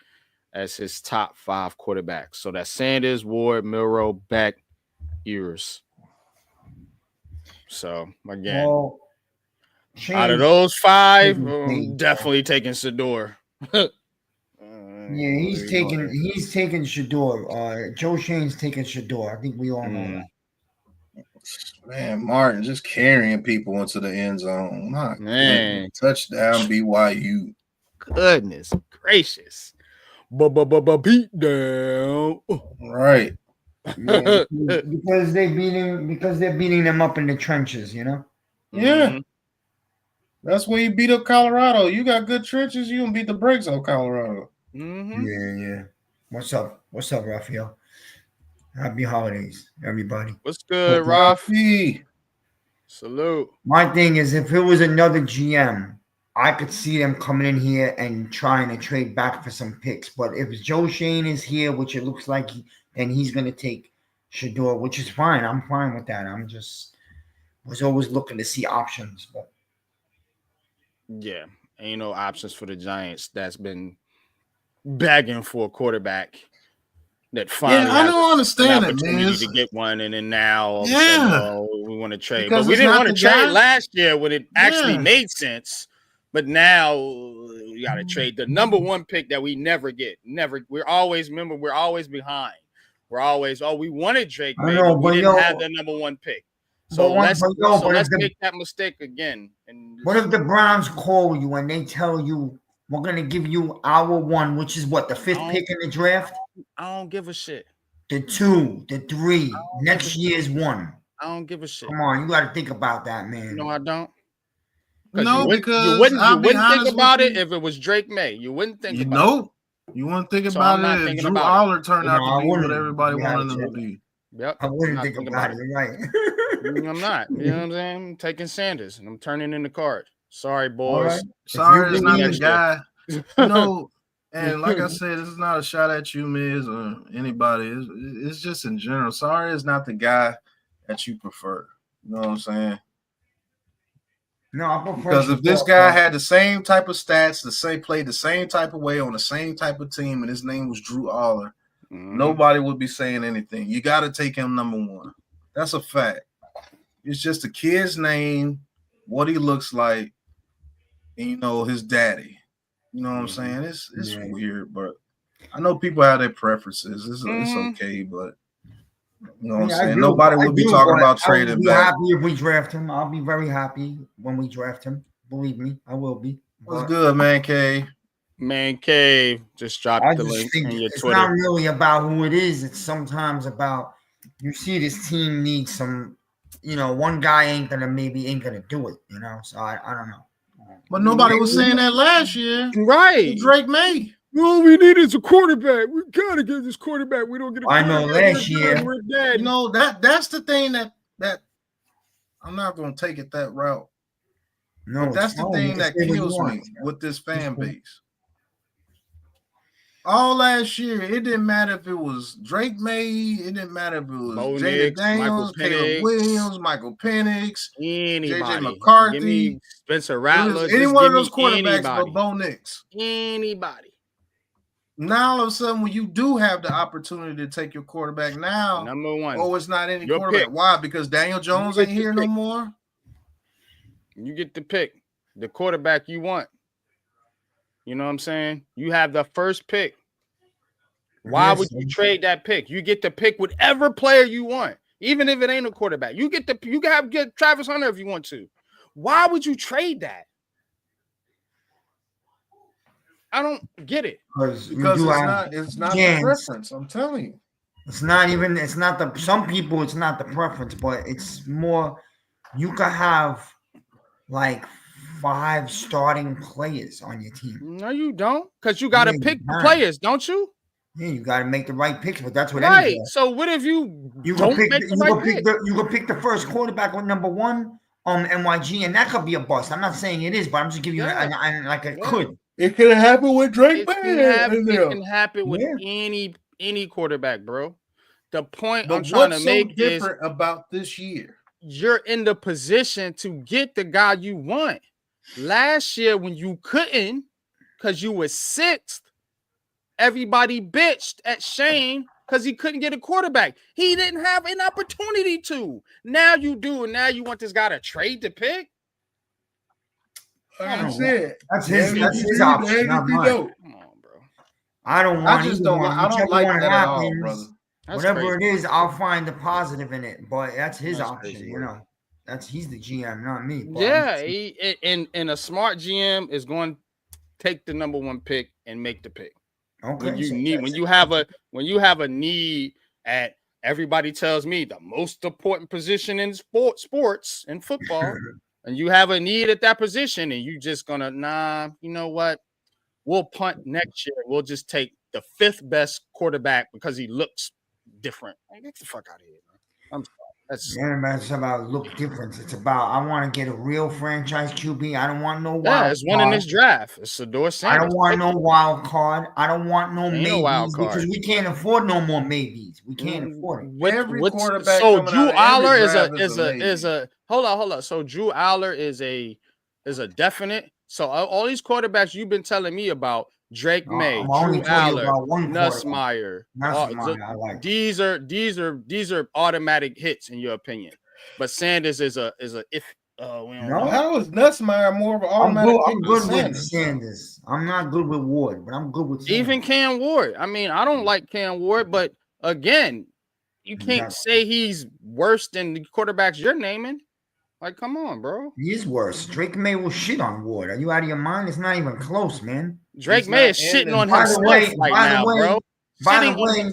as his top 5 quarterbacks. So that's Sanders, Ward, Milroe, Beck, Ewers. So again, out of those 5, I'm definitely taking Fedor. Yeah, he's taking Shador. Joe Shane's taking Shador. I think we all know that. Man, Martin just carrying people into the end zone. Man, touchdown BYU. Goodness gracious. Beat down. Right. Yeah, because they're beating them up in the trenches, Yeah. Mm-hmm. That's where you beat up Colorado. You got good trenches, you gonna beat the brakes on Colorado. Mm-hmm. Yeah. What's up, Raphael? Happy holidays, everybody. What's good, Ralph? Happy. Salute. My thing is, if it was another GM, I could see them coming in here and trying to trade back for some picks. But if Joe Shane is here, which it looks like, then he's going to take Shador, which is fine. I'm fine with that. Was always looking to see options. But yeah, ain't no options for the Giants that's been begging for a quarterback that finally I don't understand an it, opportunity man. to get one, and then now all of a Yeah. sudden, we want to trade. Because But we it's didn't not want to the trade guy. last year when it actually Yeah. made sense. But now we got to trade the number 1 pick that we never get. Never. We're always behind. We're always, we wanted Drake I May, know, but we but didn't have the number 1 pick. So let's make that mistake again. And what if the Browns call you and they tell you, we're going to give you our 1, which is what, the 5th pick in the draft? I don't give a shit. The 2, the 3, next year's 1. I don't give a shit. Come on, you got to think about that, man. No, I don't. No, because you wouldn't I'll be think honest about with it you. if it was Drake May. You wouldn't think You about know, you wouldn't think So about I'm not it if thinking Drew about it. Aller turned out I to be what wouldn't. everybody Yeah, wanted him to true. be. it. Yep. I wouldn't I'm think not about it. thinking Right. I'm not. You know what I'm saying? I'm taking Sanders and I'm turning in the card. Sorry, All boys. right. Sorry, it's not the next year. guy. And like I said, this is not a shot at you, Miz, or anybody. It's just in general. Sorry, is not the guy that you prefer. You know what I'm saying? No, I prefer Because if this Shador, guy bro. had the same type of stats, played the same type of way on the same type of team, and his name was Drew Aller, nobody would be saying anything. You got to take him number 1. That's a fact. It's just a kid's name, what he looks like, and his daddy. You know what I'm saying? It's weird, but I know people have their preferences. It's okay, but you know what I'm saying? Nobody would be talking about trading I'll be back. happy if we draft him. I'll be very happy when we draft him. Believe me, I will be. What's good, man, K? Man Cave just dropped I the just link think in your it's Twitter. not really about who it is. It's sometimes about you see this team needs some. One guy ain't gonna do it. So I don't know. But nobody was saying that last year. Right. Drake May. All we need is a quarterback. We gotta get this quarterback. We don't get a I know quarterback. last year. We're dead. That's the thing that I'm not gonna take it that route. No, but that's the fine. thing You that can say what you kills me want. with this fan base. All last year, it didn't matter if it was Drake May, it didn't matter if it was Bo Jaden Nix, Daniels, Michael Caleb Penix, Williams, Michael Penix, anybody. JJ McCarthy. Give me Spencer It Rattler. was any Just one of give those me quarterbacks anybody. but Bo Nix. Anybody. Now all of a sudden, when you do have the opportunity to take your quarterback now, Number 1. oh, it's not any Your quarterback. pick. Why? Because Daniel Jones ain't here no more. You get to pick the quarterback you want. You know what I'm saying? You have the first pick. Why would you trade that pick? You get to pick whatever player you want, even if it ain't a quarterback. You can get Travis Hunter if you want to. Why would you trade that? I don't get it. Because it's not the preference. I'm telling you. It's not the some people it's not the preference, but it's more you could have like 5 starting players on your team. No, you don't, because you gotta pick the players, don't you? Yeah, you gotta make the right picks, but that's what right. anybody. So what if you don't pick you can pick the first quarterback with number 1 on NYG, and that could be a bust. I'm not saying it is, but I'm just giving you it could. It could happen with Drake. It can happen with any quarterback, bro. The point I'm trying to make is different about this year. You're in the position to get the guy you want. Last year, when you couldn't, because you were 6th, everybody bitched at Shane because he couldn't get a quarterback. He didn't have an opportunity to. Now you do, and now you want this guy to trade the pick? That's it. That's his option. Not mine. Come on, bro. I don't want. I don't like that at all, brother. Whatever it is, I'll find the positive in it. But that's his option. Crazy, you know, he's the GM, not me. Yeah, and a smart GM is going to take the number 1 pick and make the pick. Okay. When you have a need at, everybody tells me, the most important position in sports and football. And you have a need at that position, and you just gonna, you know what? We'll punt next year. We'll just take the 5th best quarterback because he looks different. Like, get the fuck out of here, man. I'm sorry. It's about look different. It's about I want to get a real franchise QB. I don't want no wild card. It's one in this draft. It's Sador Sanders. I don't want no wild card. I don't want no maybes wild card. because we can't afford no more maybes. We can't afford it. Every quarterback. So Drew Aller is a hold on. So Drew Aller is a definite. So all these quarterbacks you've been telling me about, Drake May, Drew Aller, Nussmeier, these are automatic hits in your opinion. But Sanders is a if. How is Nussmeier more of an automatic? I'm good with Sanders. I'm not good with Ward, but I'm good with Sanders. Even Cam Ward. I mean, I don't like Cam Ward, but again, you can't say he's worse than the quarterbacks you're naming. Like, come on, bro. He is worse. Drake May will shit on Ward. Are you out of your mind? It's not even close, man. Drake May is shitting on himself right now, bro. By the way,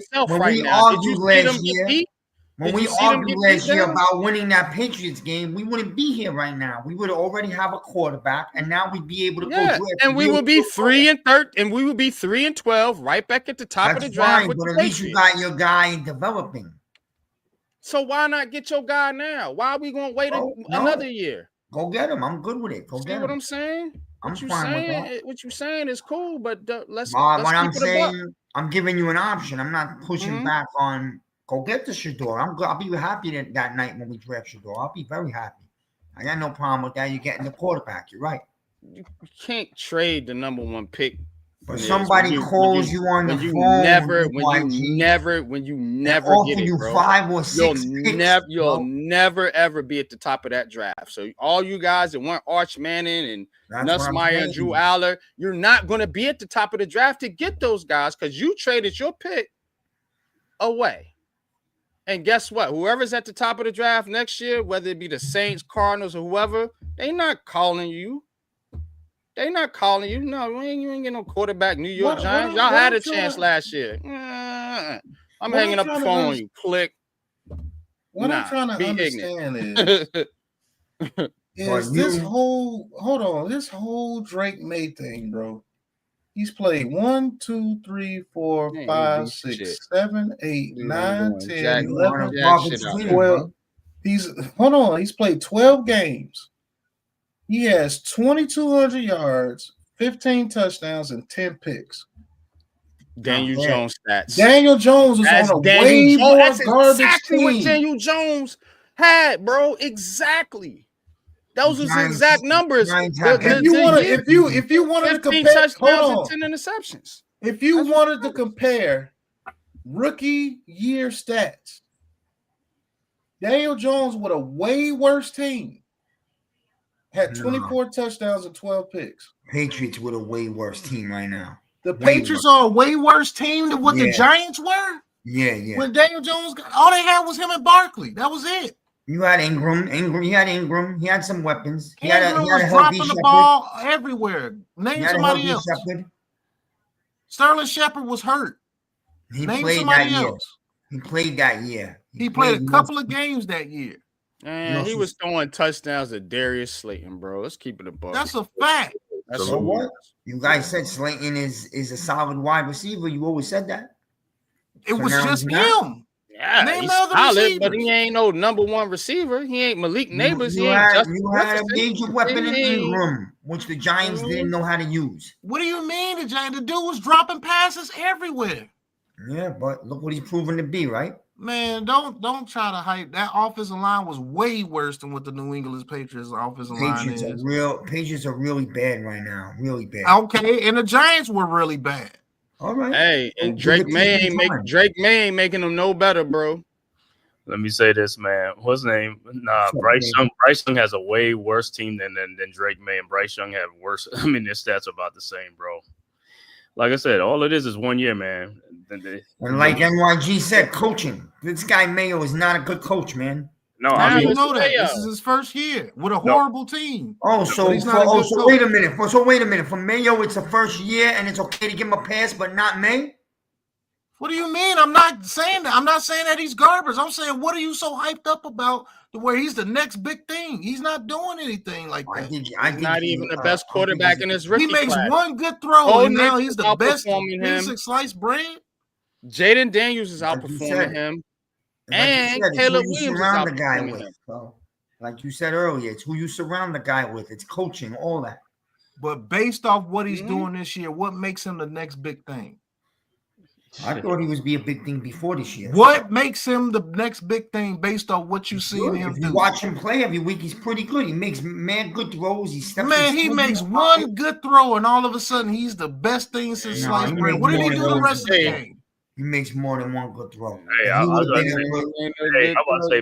when we argued last year about winning that Patriots game, we wouldn't be here right now. We would already have a quarterback, and now we'd be able to go draft. And we would be 3-13, and we would be 3-12, right back at the top of the draft. But at least you got your guy developing. So why not get your guy now? Why are we gonna wait another year? Go get him. I'm good with it. Go get him. What I'm saying? I'm fine with that. What you saying is cool, but let's. What I'm saying, I'm giving you an option. I'm not pushing back on. Go get the Shador. I'll be happy that night when we draft Shador. I'll be very happy. I got no problem with that. You're getting the quarterback. You're right. You can't trade the number 1 pick. But somebody calls you on the phone. When you never get it, bro. 5 or 6 picks, you'll never ever be at the top of that draft. So all you guys that want Arch Manning and Nussmeier and Drew Aller, you're not going to be at the top of the draft to get those guys because you traded your pick away. And guess what? Whoever's at the top of the draft next year, whether it be the Saints, Cardinals, or whoever, they not calling you. They not calling you. No, you ain't get no quarterback. New York Giants. Y'all had a chance last year. I'm hanging up the phone on you. Click. What I'm trying to understand is this whole Drake May thing, bro. He's played 1, 2, 3, 4, 5, 6, 7, 8, 9, 10, 11, 12. He's played 12 games. He has 2,200 yards, 15 touchdowns, and 10 picks. Daniel Jones stats. Daniel Jones is on a way more garbage exactly team. What Daniel Jones had, bro. Exactly. Those are the exact numbers. If you wanted to compare touchdowns and 10 interceptions. If you wanted to compare rookie year stats, Daniel Jones with a way worse team had 24 touchdowns and 12 picks. Patriots with a way worse team right now. The Patriots are a way worse team than what the Giants were. Yeah. When Daniel Jones, all they had was him and Barkley. That was it. You had Ingram. He had some weapons. He Ingram was dropping the ball everywhere. Name somebody else. Sterling Shepard was hurt. Name somebody else. He played that year. He played a couple of games that year. And he was throwing touchdowns to Darius Slayton, bro. Let's keep it a buck. That's a fact. So what? You guys said Slayton is a solid wide receiver. You always said that. It was just him. Yeah, Name he's other solid, receivers. but he ain't no number one receiver. He ain't Malik Neighbors. You had a major weapon in Ingram, which the Giants didn't know how to use. What do you mean the Giants? The dude was dropping passes everywhere. Yeah, but look what he's proven to be, right? Man, don't try to hype. That offensive line was way worse than what the New England Patriots offensive line is. Patriots are really bad right now. Really bad. Okay, and the Giants were really bad. All right. Hey, and Drake May ain't making them no better, bro. Let me say this, man. What's his name? Nah, Bryce Young. Bryce Young has a way worse team than Drake May, and Bryce Young have worse. I mean, their stats are about the same, bro. Like I said, all it is 1 year, man. And like NYG said, coaching. This guy Mayo is not a good coach, man. No, I mean, you know that this is his first year with a horrible team. So wait a minute. For Mayo, it's a first year, and it's okay to give him a pass, but not May. What do you mean? I'm not saying that. I'm not saying that he's garbage. I'm saying, what are you so hyped up about to where he's the next big thing? He's not doing anything like that. He's not even the best quarterback in his rookie He makes class. one good throw, and now he's the Outperforming best him. piece of sliced bread. Jaden Daniels is outperforming him. And Caleb Williams is surround the guy outperforming with. him. So, like you said earlier, it's who you surround the guy with. It's coaching, all that. But based off what he's doing this year, what makes him the next big thing? I thought he was be a big thing before this year. What makes him the next big thing based on what you see him If do? you watch him play every week, he's pretty good. He makes mad good throws. He makes one good throw, and all of a sudden he's the best thing since sliced bread. What did he do the rest of the game? He makes more than one good throw. Hey, I was about to say,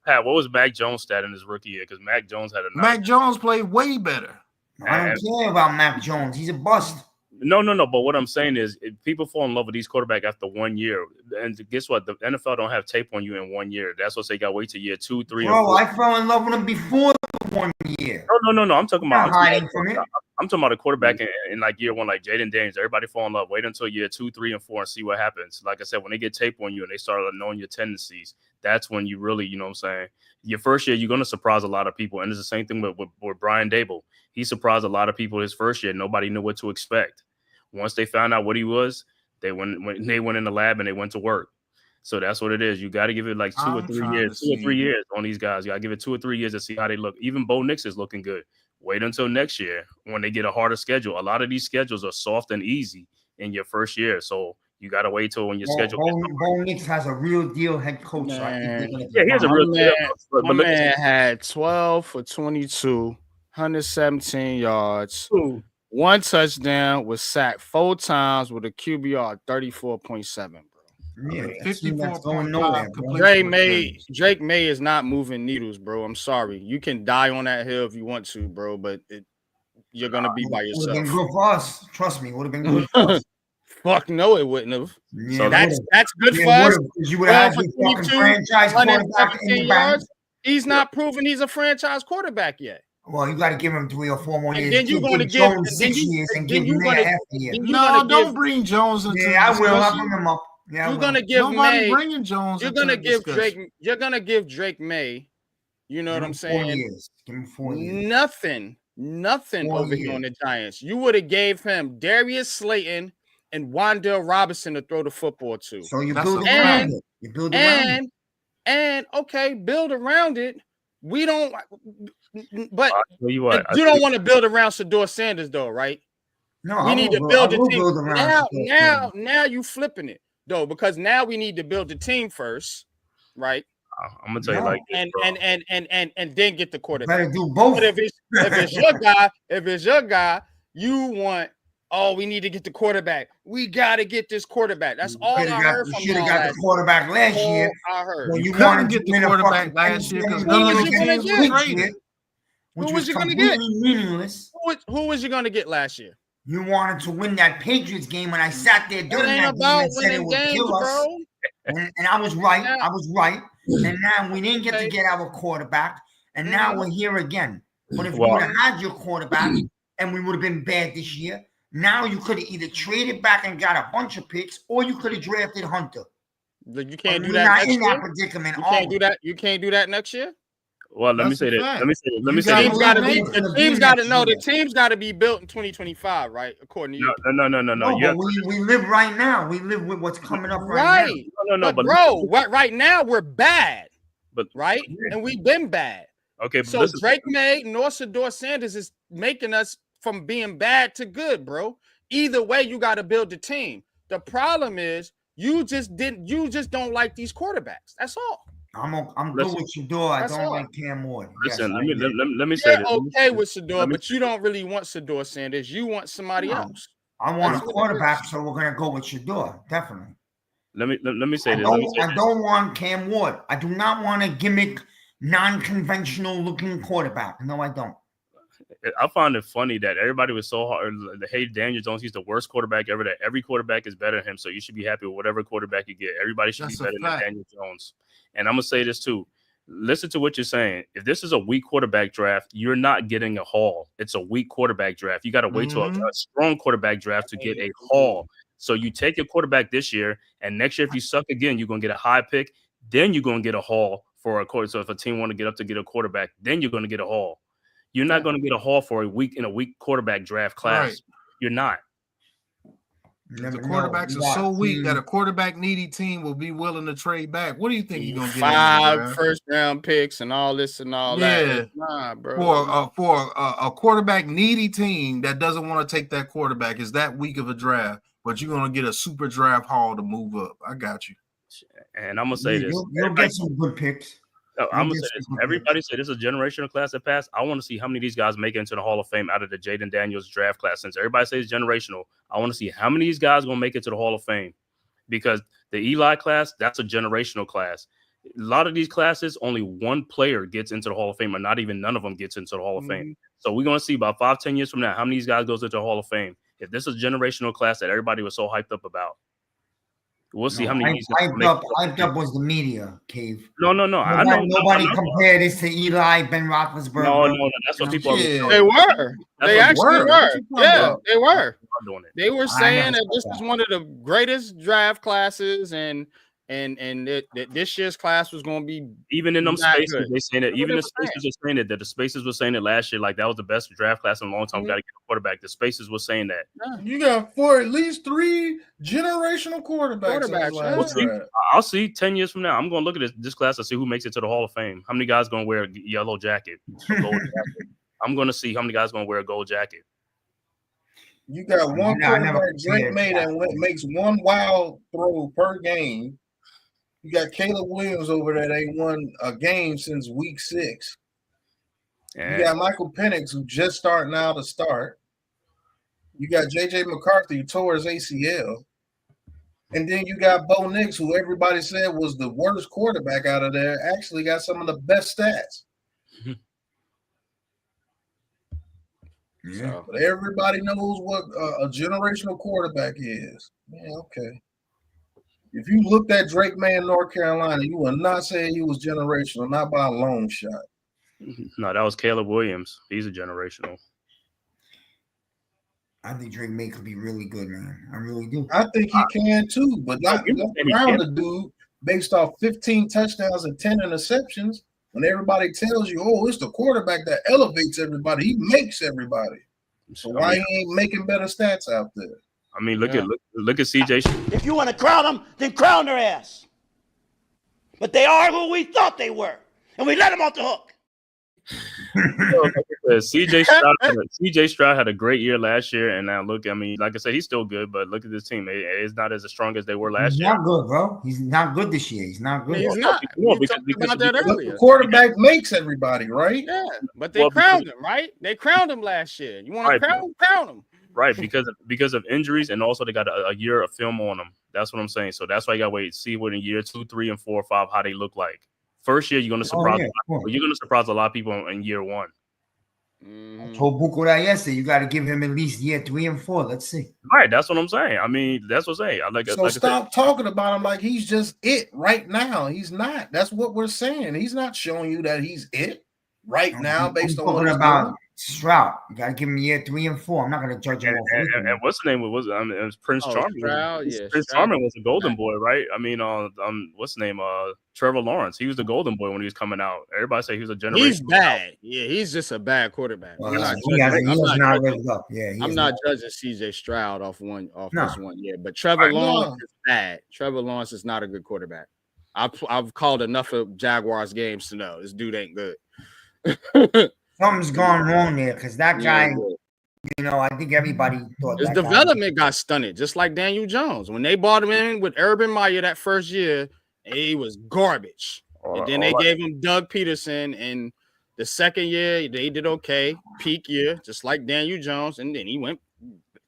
Pat, what was Mac Jones' stat in his rookie year? Because Mac Jones had a Mac Jones played way better. I don't care about Mac Jones. He's a bust. No. But what I'm saying is, if people fall in love with these quarterbacks after 1 year, and guess what? The NFL don't have tape on you in 1 year. That's what they got to wait till year 2, 3. Bro, I fell in love with him before 1 year. No. I'm talking about hiding from it. I'm talking about a quarterback in like year 1, like Jaden Daniels. Everybody fall in love. Wait until year 2, 3, and 4 and see what happens. Like I said, when they get tape on you and they start knowing your tendencies, that's when you really, you know what I'm saying? Your first year, you're going to surprise a lot of people. And it's the same thing with Brian Dable. He surprised a lot of people his first year. Nobody knew what to expect. Once they found out what he was, they went in the lab and they went to work. So that's what it is. You got to give it like 2 or 3 years on these guys. You got to give it 2 or 3 years to see how they look. Even Bo Nix is looking good. Wait until next year when they get a harder schedule. A lot of these schedules are soft and easy in your first year. So you got to wait till when your schedule. Bo Nix has a real deal head coach. So he has a real deal. My man had 12 for 22, 117 yards. Ooh. 1 touchdown, was sacked 4 times with a QBR of 34.7, bro. Yeah, 54.5. Drake May is not moving needles, bro. I'm sorry. You can die on that hill if you want to, bro, but you're gonna be by yourself. Would have been good for us. Trust me, would have been good for us. Fuck no, it wouldn't have. Yeah, So that's good for us. You would have had your fucking franchise quarterback in the bank. He's not proven he's a franchise quarterback yet. Well, you got to give him 3 or 4 more years. And then you're going to give Jones 6 years and give him half a year. No, don't bring Jones into this. I will. I'll bring him up. Yeah, you're gonna give Nobody May. Bringing Jones. You're gonna give Drake. You're gonna give Drake May. You know what I'm saying? 4 years. Give him 4 years. Nothing over here on the Giants. You would have gave him Darius Slayton and Wan'Dale Robinson to throw the football to. So you build around it. You build around it. And okay, build around it. We don't. But you don't want to build around Shedeur Sanders, though, right? No, we need to build a team. Now you flipping it though, because now we need to build the team first, right? I'm gonna tell you like this, and then get the quarterback. Better do both. But if it's your guy, you want. Oh, we need to get the quarterback. We got to get this quarterback. That's all I heard from you. Should have got the quarterback last year. I heard. When you couldn't get the quarterback last year because none of the games were traded. Who was you going to get? Meaningless. Who was you going to get last year? You wanted to win that Patriots game when I sat there during ain't that game about and said it winning would games, kill us. bro. And I was right. Yeah. I was right. And now we didn't get to Okay. get our quarterback. And now we're here again. But if you Well- would have had your quarterback and we would have been bad this year, now you could have either traded back and got a bunch of picks, or you could have drafted Hunter. You can't do We're that not next in year. that predicament. You can't do that. You can't do that next year. Well, let me That's say a that. fact. Let me say that. Let You me say gotta that. Teams got to be. believe The it's teams gonna got be to know. The next year. teams got to be built in 2025, right? According to you. No. No, You but we live right now. We live with what's coming up right, Right. No, But bro, right now we're bad. But right, and we've been bad. Okay, but So listen, Drake May, Norsador Sanders is making us from being bad to good, bro. Either way, you got to build the team. The problem is you just don't like these quarterbacks. That's all. I'm good with Shador. I That's don't all. like Cam Ward. listen. Yes, Let me say You're this. okay with Shador, let me- but you don't really want Shador Sanders. You want somebody No. else. I want That's a what it quarterback, is. so we're gonna go with Shador, definitely. Let me say I this. don't, Let me say I don't want Cam Ward. I do not want a gimmick, non-conventional looking quarterback. No, I don't. I find it funny that everybody was so hard. Hey, Daniel Jones, he's the worst quarterback ever. That every quarterback is better than him. So you should be happy with whatever quarterback you get. Everybody should That's be a better than fact. Daniel Jones. And I'm gonna say this too. Listen to what you're saying. If this is a weak quarterback draft, you're not getting a haul. It's a weak quarterback draft. You got to wait till a strong quarterback draft to get a haul. So you take your quarterback this year, and next year if you suck again, you're gonna get a high pick. Then you're gonna get a haul for a quarter. So if a team want to get up to get a quarterback, then you're gonna get a haul. You're not going to get a haul for a week quarterback draft class. Right. You're not. The quarterbacks are so weak that a quarterback needy team will be willing to trade back. What do you think you're gonna get? 5 first-round picks and all this and all that. Yeah, Nah, bro. For a quarterback needy team that doesn't want to take that quarterback is that weak of a draft, but you're gonna get a super draft haul to move up. I got you. And I'm gonna say this: You'll get some good picks. I'm gonna say this. Everybody say this is a generational class that passed. I want to see how many of these guys make it into the Hall of Fame out of the Jaden Daniels draft class. Since everybody says generational, I want to see how many of these guys gonna make it to the Hall of Fame, because the Eli class, that's a generational class. A lot of these classes, only one player gets into the Hall of Fame, or not even none of them gets into the Hall of Fame. So we're gonna see about 5-10 years from now how many of these guys goes into the Hall of Fame. If this is a generational class that everybody was so hyped up about. We'll see how many. Hyped up was the media, Cave. No. Nobody compared this to Eli, Ben Roethlisberger. No. That's what people. They were. They actually were. Yeah, they were. Doing it. They were saying that this is one of the greatest draft classes, and this year's class was going to be even in them spaces. good. They saying that even the spaces were saying it. That the spaces were saying it last year. Like that was the best draft class in a long time. We got to get a quarterback. The spaces were saying that. You got at least 3 generational quarterbacks. I'll see 10 years from now. I'm going to look at this class and see who makes it to the Hall of Fame. How many guys going to wear a yellow jacket? A gold jacket? I'm going to see how many guys going to wear a gold jacket. You got one quarterback, Drake May, that makes one wild throw per game. You got Caleb Williams over there. They won a game since week 6. You got Michael Penix, who just starting now to start. You got J.J. McCarthy, who tore his ACL. And then you got Bo Nix, who everybody said was the worst quarterback out of there, actually got some of the best stats. Yeah. But everybody knows what a generational quarterback is. Yeah, okay. If you looked at Drake May in North Carolina, you would not say he was generational, not by a long shot. No, that was Caleb Williams. He's a generational. I think Drake May could be really good, man. I really do. I think he can too, but not around the dude based off 15 touchdowns and 10 interceptions. When everybody tells you, oh, it's the quarterback that elevates everybody, he makes everybody. So why he ain't making better stats out there? I mean, look at CJ. If you want to crown them, then crown their ass. But they are who we thought they were, and we let them off the hook. CJ Stroud had a great year last year, and now look, I mean, like I said, he's still good, but look at this team. It's not as strong as they were last year. He's not good, bro. He's not good this year. He's not good. He's not. Because the quarterback makes everybody, right? Yeah, but they crowned him, right? They crowned him last year. You want to crown him. Right, because of injuries, and also they got a year of film on them. That's what I'm saying. So that's why you got to wait, see what in year 2, 3, and 4, 5 how they look like. First year, you're going to surprise. You're going to surprise a lot of people in year 1. I told Buko that yesterday. You got to give him at least year 3 and 4. Let's see. Right, that's what I'm saying. I mean, that's what I'm saying. So stop talking about him like he's just it right now. He's not. That's what we're saying. He's not showing you that he's it right now based on what he's doing. Stroud. You got to give him year 3 and 4. I'm not going to judge him. And what's the name? It was Prince Charming. Stroud, Prince Charming was a golden boy, right? I mean, what's the name? Trevor Lawrence. He was the golden boy when he was coming out. Everybody say he was a generation. He's bad. Yeah, he's just a bad quarterback. I'm not judging CJ Stroud off this one year, but Trevor Lawrence is bad. Trevor Lawrence is not a good quarterback. I've called enough of Jaguars games to know this dude ain't good. Something's gone wrong there because that guy, I think everybody thought his development got stunted, just like Daniel Jones. When they brought him in with Urban Meyer that first year, he was garbage. And then they gave him Doug Peterson, and the second year they did okay, peak year, just like Daniel Jones, and then he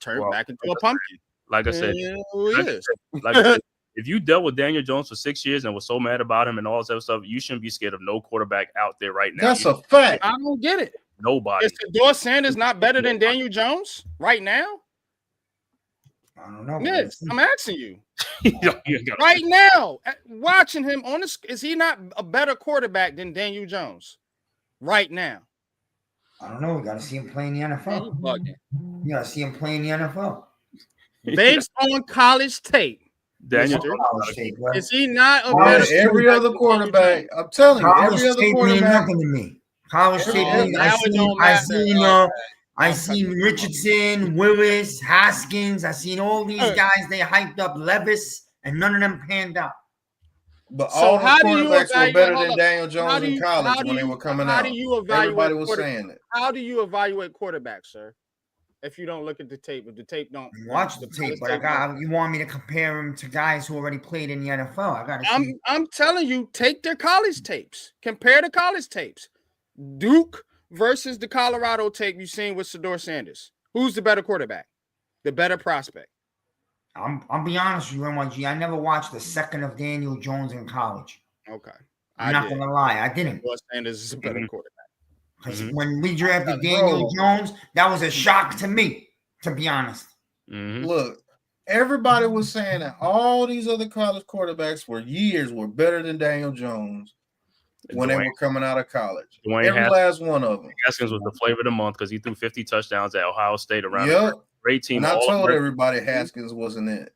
turned back into a pumpkin. Like I said, if you dealt with Daniel Jones for 6 years and was so mad about him and all this other stuff, you shouldn't be scared of no quarterback out there right now. That's a fact. I don't get it. Nobody. Is Shedeur Sanders not better than Daniel Jones right now? I don't know. Yes, I'm asking you. Right now, watching him on this, is he not a better quarterback than Daniel Jones right now? I don't know. We got to see him play in the NFL. You got to see him play in the NFL. Based on college tape. Daniel is he not a better every other quarterback? I'm telling you, every other quarterback. Nothing to me. College tape. I seen Richardson, Willis, Haskins. I seen all these guys. They hyped up Levis, and none of them panned out. But all the quarterbacks were better than Daniel Jones in college when they were coming out. Everybody was saying it. How do you evaluate quarterbacks, sir? If you don't look at the tape, if the tape don't watch the tape, but you want me to compare them to guys who already played in the NFL? I'm telling you, take their college tapes, compare the college tapes. Duke versus the Colorado tape you've seen with Shedeur Sanders. Who's the better quarterback? The better prospect? I'll be honest with you, NYG. I never watched the second of Daniel Jones in college. Okay, I'm not gonna lie, I didn't. Shedeur Sanders is a better quarterback. Because when we drafted Daniel Jones, that was a shock to me, to be honest. Look, everybody was saying that all these other college quarterbacks for years were better than Daniel Jones when they were coming out of college. Last one of them. Haskins was the flavor of the month because he threw 50 touchdowns at Ohio State around a great team. And I told everybody Haskins wasn't it.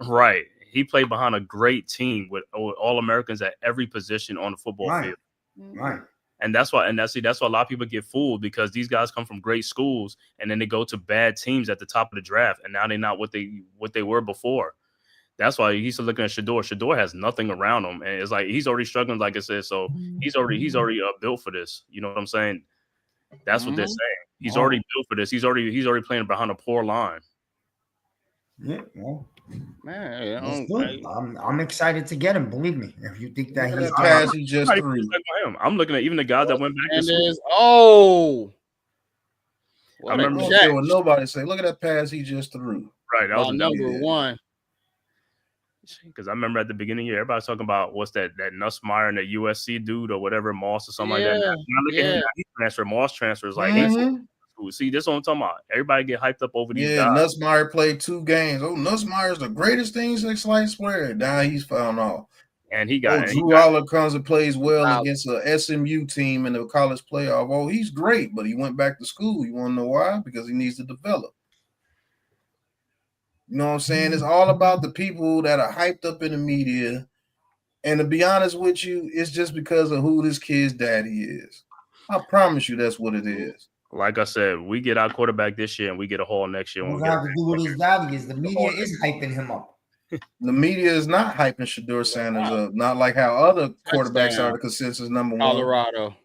Right. He played behind a great team with All-Americans at every position on the football field. Right. And that's why a lot of people get fooled because these guys come from great schools and then they go to bad teams at the top of the draft, and now they're not what they were before. That's why he's looking at Shedeur. Shedeur has nothing around him, and it's like he's already struggling, like I said. So he's already built for this. You know what I'm saying? That's what they're saying. He's already built for this. He's already playing behind a poor line. Yeah, well, man, I'm excited to get him. Believe me, if you think that he's pass, he just threw. I'm looking at even the guys that went back to school. I remember what nobody say. Look at that pass he just threw. Right, that was number one. Because I remember at the beginning of the year, everybody's talking about what's that Nussmeier and that USC dude or whatever, Moss or something like that. Now look at him, he transferred. Moss transfers like see, this is what I'm talking about. Everybody get hyped up over these guys. Nussmeier played 2 games. Oh, Nussmeier's the greatest thing since sliced bread. Now he's found off. And he got Drew Aller comes and plays well against a SMU team in the college playoff. Oh, he's great, but he went back to school. You want to know why? Because he needs to develop. You know what I'm saying? It's all about the people that are hyped up in the media. And to be honest with you, it's just because of who this kid's daddy is. I promise you that's what it is. Like I said, we get our quarterback this year and we get a haul next year. What we have to do with his daddy is the media is hyping him up. The media is not hyping Shedeur Sanders up, not like how other quarterbacks are the consensus number 1. Colorado.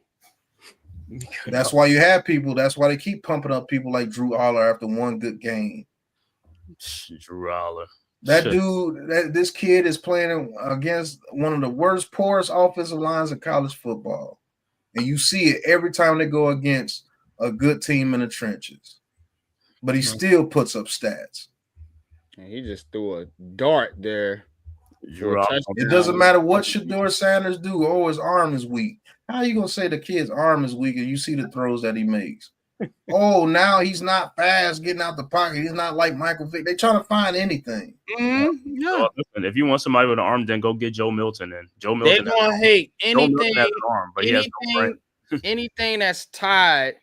That's why you have people. That's why they keep pumping up people like Drew Aller after one good game. Drew Aller. This kid is playing against one of the worst, poorest offensive lines in college football. And you see it every time they go against a good team in the trenches. But he still puts up stats. And he just threw a dart there. It doesn't matter what Shedeur Sanders do. Oh, his arm is weak. How you gonna say the kid's arm is weak and you see the throws that he makes? Oh, now he's not fast getting out the pocket. He's not like Michael Vick. They trying to find anything. Yeah. So, listen, if you want somebody with an arm, then go get Joe Milton. And Joe Milton, They're gonna hate Joe Milton anything. has an arm, but he has no brain. Anything that's tied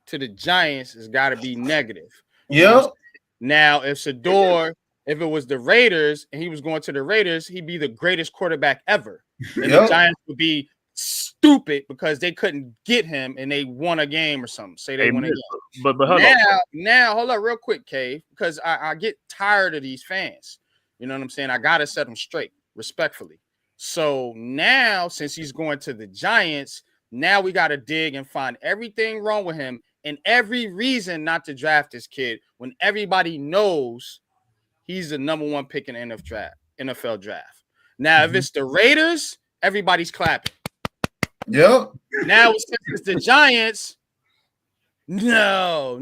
to the Giants has got to be negative. Yep. Now, if it was the Raiders and he was going to the Raiders, he'd be the greatest quarterback ever. And the Giants would be stupid because they couldn't get him and they won a game or something. Say they won a game. But hold on. Now, hold up real quick, Cave, because I get tired of these fans. You know what I'm saying? I got to set them straight, respectfully. So now, since he's going to the Giants, now we got to dig and find everything wrong with him and every reason not to draft this kid when everybody knows he's the number one pick in the NFL draft. Now, if it's the Raiders, everybody's clapping. Yep. Now, since it's the Giants, no.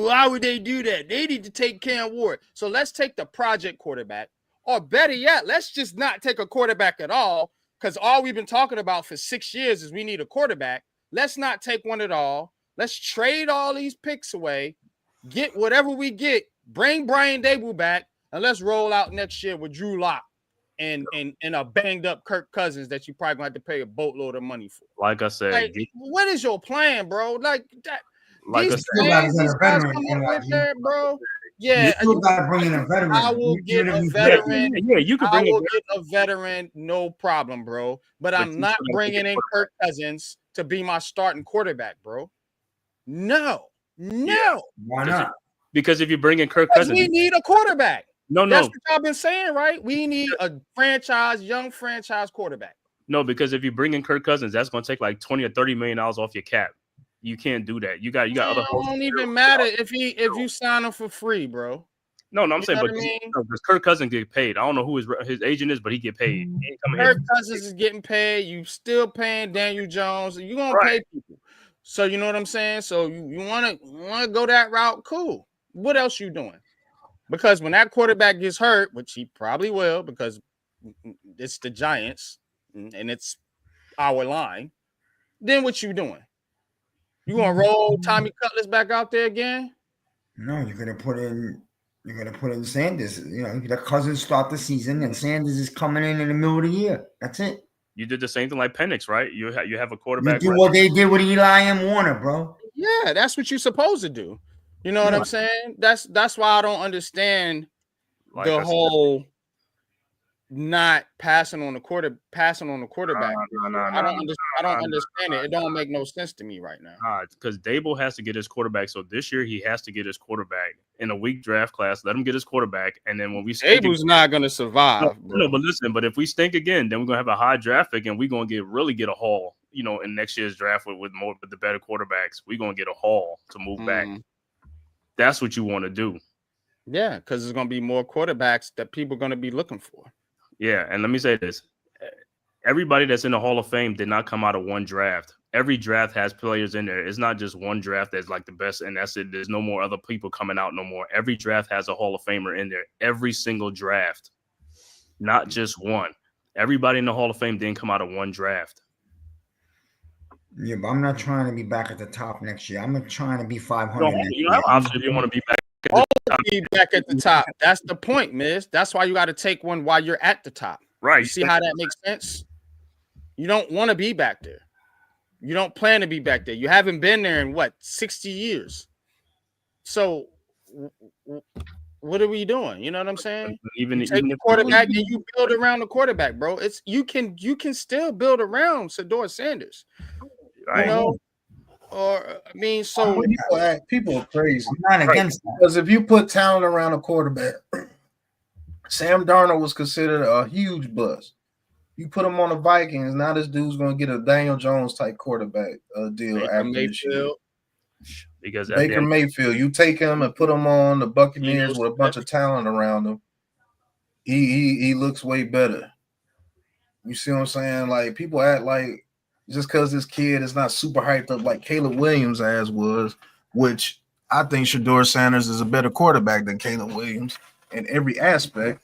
Why would they do that? They need to take Cam Ward. So let's take the project quarterback. Or better yet, let's just not take a quarterback at all, because all we've been talking about for 6 years is we need a quarterback. Let's not take one at all. Let's trade all these picks away, get whatever we get, bring Brian Dable back, and let's roll out next year with Drew Lock and a banged up Kirk Cousins that you probably gonna have to pay a boatload of money for. Like I said, Like, what is your plan, bro? Like that. Like These I said, these guys come up with that, bro. Yeah, You still gotta bring in a veteran. I will get a veteran. Yeah, you can bring I will get a veteran, no problem, bro. But I'm not bringing in Kirk Cousins to be my starting quarterback, bro. No. Why not? Because if you bring in Kirk Because Cousins, we need a quarterback. No. That's what y'all been saying, right? We need a young franchise quarterback. No, because if you bring in Kirk Cousins, that's going to take like $20 or $30 million off your cap. You can't do that. You got other. It don't even matter if you sign him for free, bro. No, I'm saying, but what I mean? does Kirk Cousins get paid? I don't know who his agent is, but he get paid. He ain't coming Kirk here. Cousins is getting paid. You still paying Daniel Jones. You gonna pay people. So you know what I'm saying? So you wanna go that route? Cool. What else you doing? Because when that quarterback gets hurt, which he probably will, because it's the Giants and it's our line, then what you doing? You gonna roll Tommy Cutlass back out there again? No, you're gonna put in Sanders. You know, the Cousins start the season, and Sanders is coming in the middle of the year. That's it. You did the same thing like Penix, right? You have a You quarterback. do what they did with Eli and Warner, bro. Yeah, that's what you're supposed to do. You know what I'm saying? That's why I don't understand Like the I said. whole not passing on the quarterback. No. I don't understand it. It don't make no sense to me right now. Because Dable has to get his quarterback. So this year he has to get his quarterback in a weak draft class. Let him get his quarterback, and then when we Dable's not gonna survive. No, but listen. But if we stink again, then we're gonna have a high draft pick, and we're gonna get a haul. You know, in next year's draft with the better quarterbacks, we're gonna get a haul to move back. That's what you want to do. Yeah, because there's gonna be more quarterbacks that people are gonna be looking for. Yeah, and let me say this. Everybody that's in the Hall of Fame did not come out of one draft. Every draft has players in there. It's not just one draft that's like the best, and that's it. There's no more other people coming out no more. Every draft has a Hall of Famer in there. Every single draft, not just one. Everybody in the Hall of Fame didn't come out of one draft. Yeah, but I'm not trying to be back at the top next year. I'm trying to be 500. You don't have an option if you want to be back. Be back at the top. That's the point, Miz. That's why you got to take one while you're at the top. Right. You see how that makes sense? You don't want to be back there. You don't plan to be back there. You haven't been there in 60 years. So what are we doing? You know what I'm saying? Even the quarterback and you build around the quarterback, bro. It's you can still build around Shedeur Sanders. Right. You know? Or I mean, so people are crazy. I'm not against that. Because if you put talent around a quarterback, Sam Darnold was considered a huge bust. You put him on the Vikings, now this dude's going to get a Daniel Jones type quarterback deal after this year. Because Baker Mayfield, you take him and put him on the Buccaneers with a bunch of talent around him. He looks way better. You see what I'm saying? Like people act like just because this kid is not super hyped up like Caleb Williams as was, which I think Shedeur Sanders is a better quarterback than Caleb Williams in every aspect.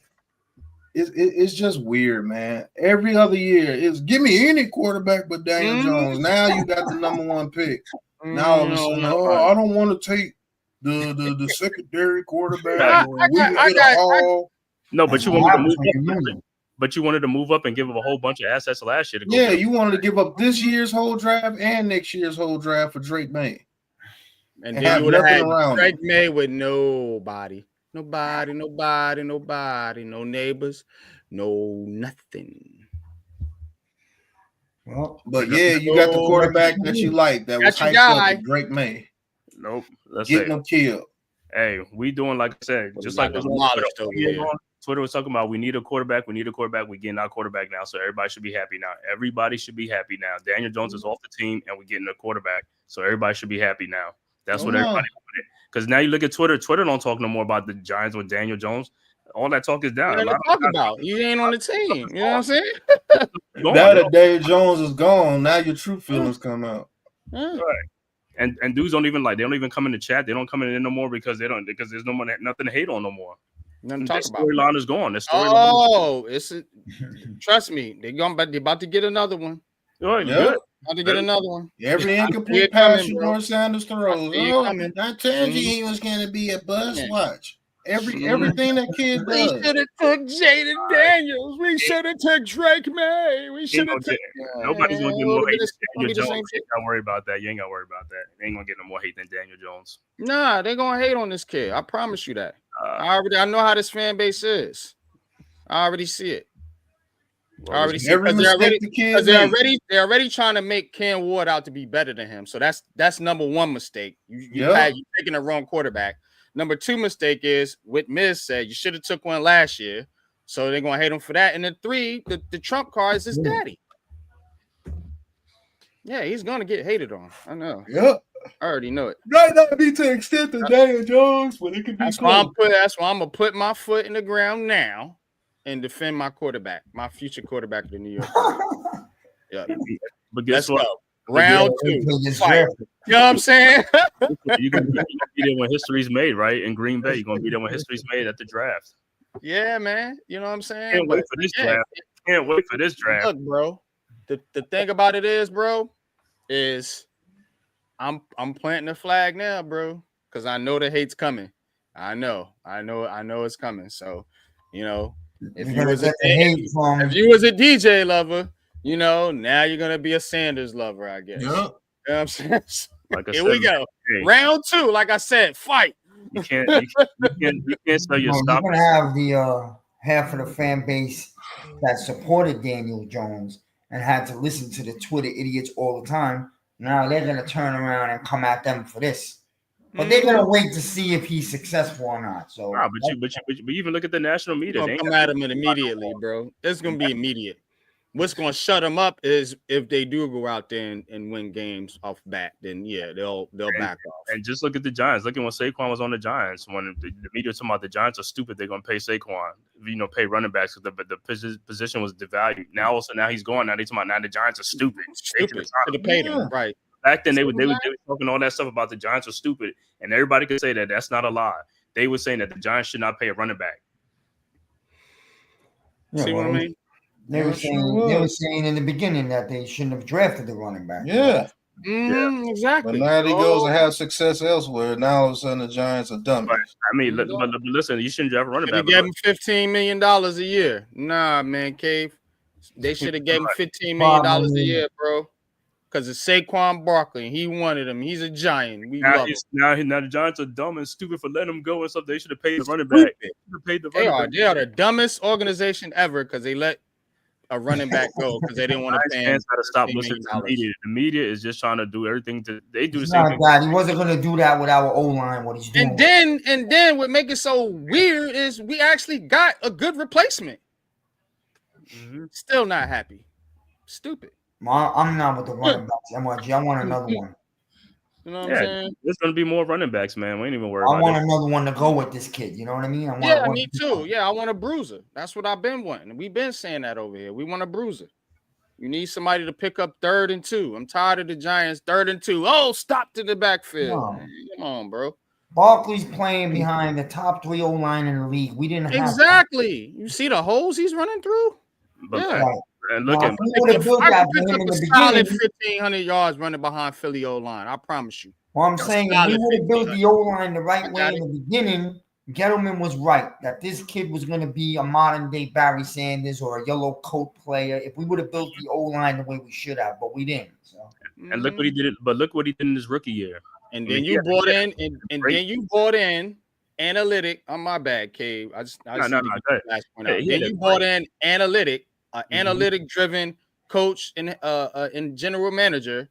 it's just weird, man. Every other year, it's give me any quarterback but Daniel Jones. Now you got the number one pick. Now all of a sudden, I don't want to take the secondary quarterback. No, but you wanted to move up. But you wanted to move up and give up a whole bunch of assets last year to go. Yeah, you wanted to give up this year's whole draft and next year's whole draft for Drake May. And then you would have had Drake May with nobody, no neighbors, no nothing. Well, but yeah, you got the quarterback that you like that was hyped up with Drake May. Nope. Getting them killed. Hey, we doing like I said, just like Twitter was talking about. We need a quarterback. We getting our quarterback now, so everybody should be happy now. Everybody should be happy now. Daniel Jones is off the team, and we're getting a quarterback, so everybody should be happy now. That's what everybody wanted. Because now you look at Twitter. Twitter don't talk no more about the Giants with Daniel Jones. All that talk is down. What are they talking about? You ain't on the team. You know what I'm saying? Now that Daniel Jones is gone, now your true feelings come out. Right. And dudes don't even come in the chat. They don't come in no more because there's no more nothing to hate on no more. Nothing to talk about. Storyline is gone. Trust me, they about to get another one. Right, about to get another one. Every incomplete pass Shedeur Sanders throws. I told you he was going to be a buzz. Watch. Everything that kid does. We should have took Jaden Daniels. We should have took Drake May. We should have took. Nobody's gonna get more hate than Daniel Jones. You ain't gotta worry about that. You ain't gotta worry about that. They ain't gonna get no more hate than Daniel Jones. Nah, they're gonna hate on this kid. I promise you that. I know how this fan base is. I already see it. I already see it. They're already trying to make Cam Ward out to be better than him. So that's number one mistake. You're taking the wrong quarterback. Number two mistake is what Miz said. You should have took one last year. So they're going to hate him for that. And then three, the trump card is his daddy. Yeah, he's going to get hated on. I know. Yep. I already know it. Might not be to the extent of Daniel Jones, but it could be That's why I'm going to put my foot in the ground now and defend my quarterback, my future quarterback of the New York. Yeah. But guess what? Round two. Fight. You know what I'm saying? You're gonna be there when history's made, right? In Green Bay, you're gonna be there when history's made at the draft. Yeah, man. You know what I'm saying? Can't wait for this draft. Can't wait for this draft. Look, bro. The thing about it is, bro, is I'm planting the flag now, bro, because I know the hate's coming. I know it's coming. So, you know, if you was a DJ lover. You know, now you're gonna be a Sanders lover, I guess. Yeah. You know what I'm saying? Here we go. Hey. Round two, like I said, fight. You can't sell your stop. You're gonna have the half of the fan base that supported Daniel Jones and had to listen to the Twitter idiots all the time. Now they're gonna turn around and come at them for this. But they're gonna wait to see if he's successful or not. So, but you even look at the national media. They come at him immediately, bro. It's gonna be immediate. What's going to shut them up is if they do go out there and win games off bat, then yeah, they'll back off. And just look at the Giants. Look at when Saquon was on the Giants. When the media talking about the Giants are stupid, they're going to pay Saquon. Pay running backs because the position was devalued. Now also he's gone. Now they talking about now the Giants are stupid. Stupid. Should have paid him, right? Back then they were talking all that stuff about the Giants are stupid, and everybody could say that. That's not a lie. They were saying that the Giants should not pay a running back. See what I mean? They were saying in the beginning that they shouldn't have drafted the running back. Yeah. Exactly. But now he goes and have success elsewhere. Now all of a sudden the Giants are dummies. Right. I mean, listen, you shouldn't draft a running back. They gave him $15 million a year. Nah, man, Cave. They should have gave him $15 million a year, bro. Because it's Saquon Barkley. He wanted him. He's a giant. Now the Giants are dumb and stupid for letting him go and stuff. They should have paid the running back. They are the dumbest organization ever because they let a running back go because they didn't want to pay him. Got to stop listening to the media. The media is just trying to do everything. They do the same thing. He wasn't going to do that with our O-line. What he's doing. And then what makes it so weird is we actually got a good replacement. Still not happy. Stupid. I'm not with the running backs. I want another one. You know what I'm saying? There's going to be more running backs, man. We ain't even worried about it. I want another one to go with this kid. You know what I mean? Me too. Yeah, I want a bruiser. That's what I've been wanting. We've been saying that over here. We want a bruiser. You need somebody to pick up 3rd and 2. I'm tired of the Giants 3rd and 2. Oh, stop to the backfield. Come on, bro. Barkley's playing behind the top 3 O-line in the league. We didn't have Exactly. You see the holes he's running through? But Yeah. and look at we would have built I that could for pick him up in a the solid beginning. 1,500 yards running behind Philly O-line. I promise you. Well, I'm A saying if we solid would have built 1,500. the O-line the right I way got in it. the beginning, Gettleman was right that this kid was going to be a modern-day Barry Sanders or a yellow coat player if we would have built the O-line the way we should have, but we didn't. So. And look what he did. But look what he did in his rookie year. And I then mean, you brought in, and then you brought in analytic. On my bad, Cave. I just No, need to get good. the last point Yeah, out. he Then had a you brought great- in analytic, analytic driven coach and general manager.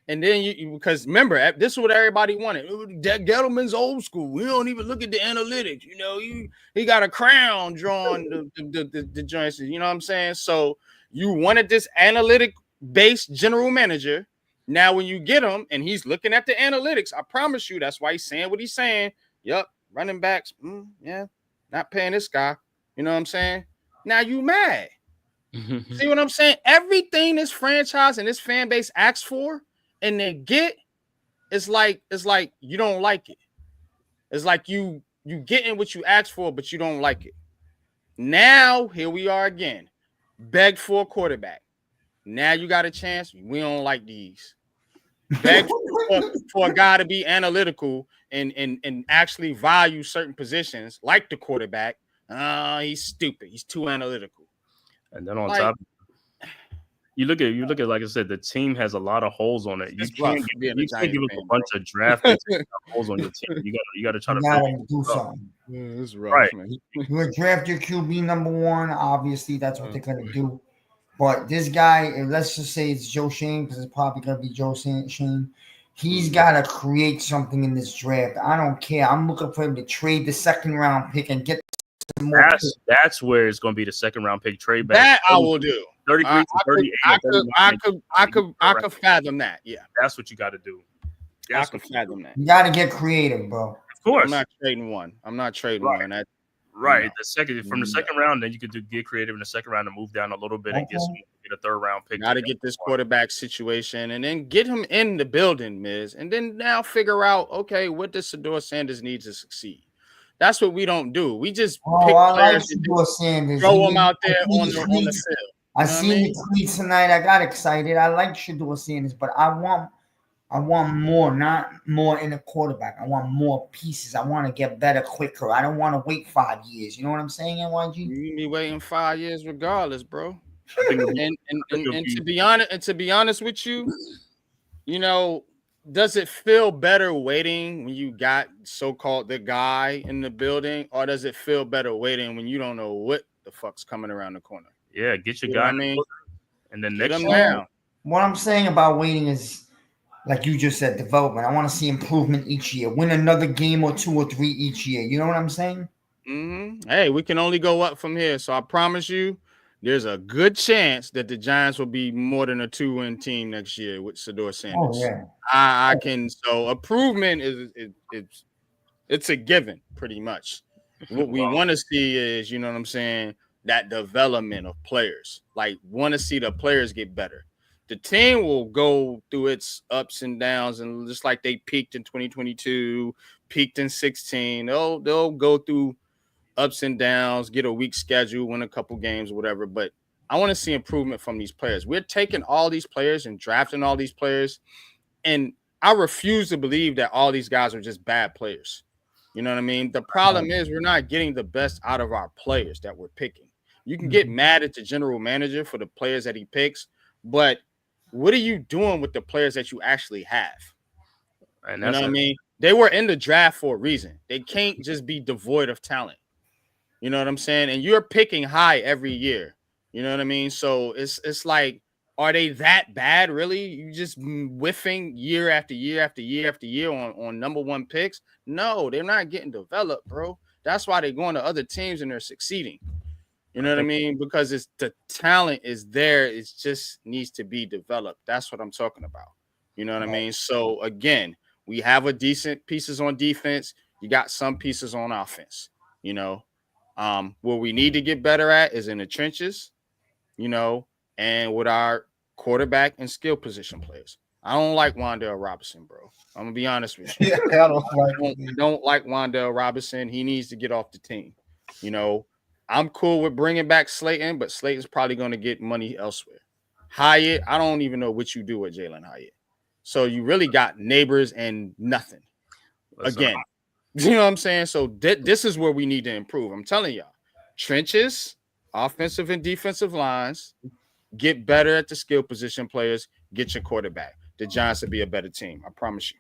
And then you because remember, this is what everybody wanted. That Gettleman's old school. We don't even look at the analytics. You know, he got a crown drawn the joints. You know what I'm saying? So you wanted this analytic based general manager. Now, when you get him and he's looking at the analytics, I promise you that's why he's saying what he's saying. Yep, running backs, yeah, not paying this guy. You know what I'm saying? Now you mad. See what I'm saying? Everything this franchise and this fan base asks for and they get, it's like you don't like it. It's like you getting what you asked for, but you don't like it. Now here we are again. Beg for a quarterback. Now you got a chance. We don't like these. Beg for a guy to be analytical and actually value certain positions like the quarterback. He's stupid. He's too analytical. And then on Like, top, you look at like I said, the team has a lot of holes on it. You It's rough can't being a give Giant up fan, a bunch of draft picks and have holes on your team. You got to try to do something. It's rough, right. man. You would draft your QB number 1. Obviously, that's what they're going to do. But this guy, let's just say it's Joe Shane, because it's probably going to be Joe Shane. He's got to create something in this draft. I don't care. I'm looking for him to trade the 2nd round pick and get some more. That's where it's going to be the 2nd round pick trade back. That I will do. 33 to 38. I could fathom that. Yeah, that's what you got to do. I could fathom that. You got to get creative, bro. Of course. I'm not trading one. Right. one. Right. The second from the 2nd round, then you could get creative in the 2nd round and move down a little bit and get a 3rd round pick. Got to get this quarterback situation and then get him in the building, Miz, and then now figure out, okay, what does Shedeur Sanders need to succeed? That's what we don't do. We just pick players and throw them out there on the field. I seen the tweets tonight. I got excited. I like Shedeur Sanders, but I want more, not more in a quarterback. I want more pieces. I want to get better quicker. I don't want to wait 5 years. You know what I'm saying, NYG? You be waiting 5 years regardless, bro. And to be honest with you, you know, does it feel better waiting when you got so-called the guy in the building, or does it feel better waiting when you don't know what the fuck's coming around the corner? Yeah, get your You know guy what I mean? And then Get next him year. now. What I'm saying about waiting is, like you just said, development. I want to see improvement each year. Win another game or 2 or 3 each year. You know what I'm saying? Hey, we can only go up from here. So I promise you, there's a good chance that the Giants will be more than a 2-win team next year with Shedeur Sanders. Oh, yeah. I can. So improvement it's a given, pretty much. What we want to see is, you know what I'm saying, that development of players. Like, want to see the players get better. The team will go through its ups and downs, and just like they peaked in 2022, peaked in 16, they'll go through ups and downs, get a weak schedule, win a couple games, whatever. But I want to see improvement from these players. We're taking all these players and drafting all these players, and I refuse to believe that all these guys are just bad players. You know what I mean? The problem is we're not getting the best out of our players that we're picking. You can get mad at the general manager for the players that he picks, but what are you doing with the players that you actually have? And you know what I mean? They were in the draft for a reason. They can't just be devoid of talent. You know what I'm saying? And you're picking high every year. You know what I mean? So it's like, are they that bad, really? You just whiffing year after year after year after year on number 1 picks? No, they're not getting developed, bro. That's why they're going to other teams and they're succeeding. You know what I mean? Because it's the talent is there. It just needs to be developed. That's what I'm talking about. You know what I mean? So again, we have a decent pieces on defense. You got some pieces on offense. You know, what we need to get better at is in the trenches. You know, and with our quarterback and skill position players. I don't like Wan'Dale Robinson, bro. I'm gonna be honest with you. Yeah, I don't like Wan'Dale Robinson. He needs to get off the team. You know, I'm cool with bringing back Slayton, but Slayton's probably going to get money elsewhere. Hyatt, I don't even know what you do with Jalen Hyatt. So you really got Neighbors and nothing. Again, you know what I'm saying? So this is where we need to improve. I'm telling y'all, trenches, offensive and defensive lines, get better at the skill position players, get your quarterback. The Giants will be a better team. I promise you.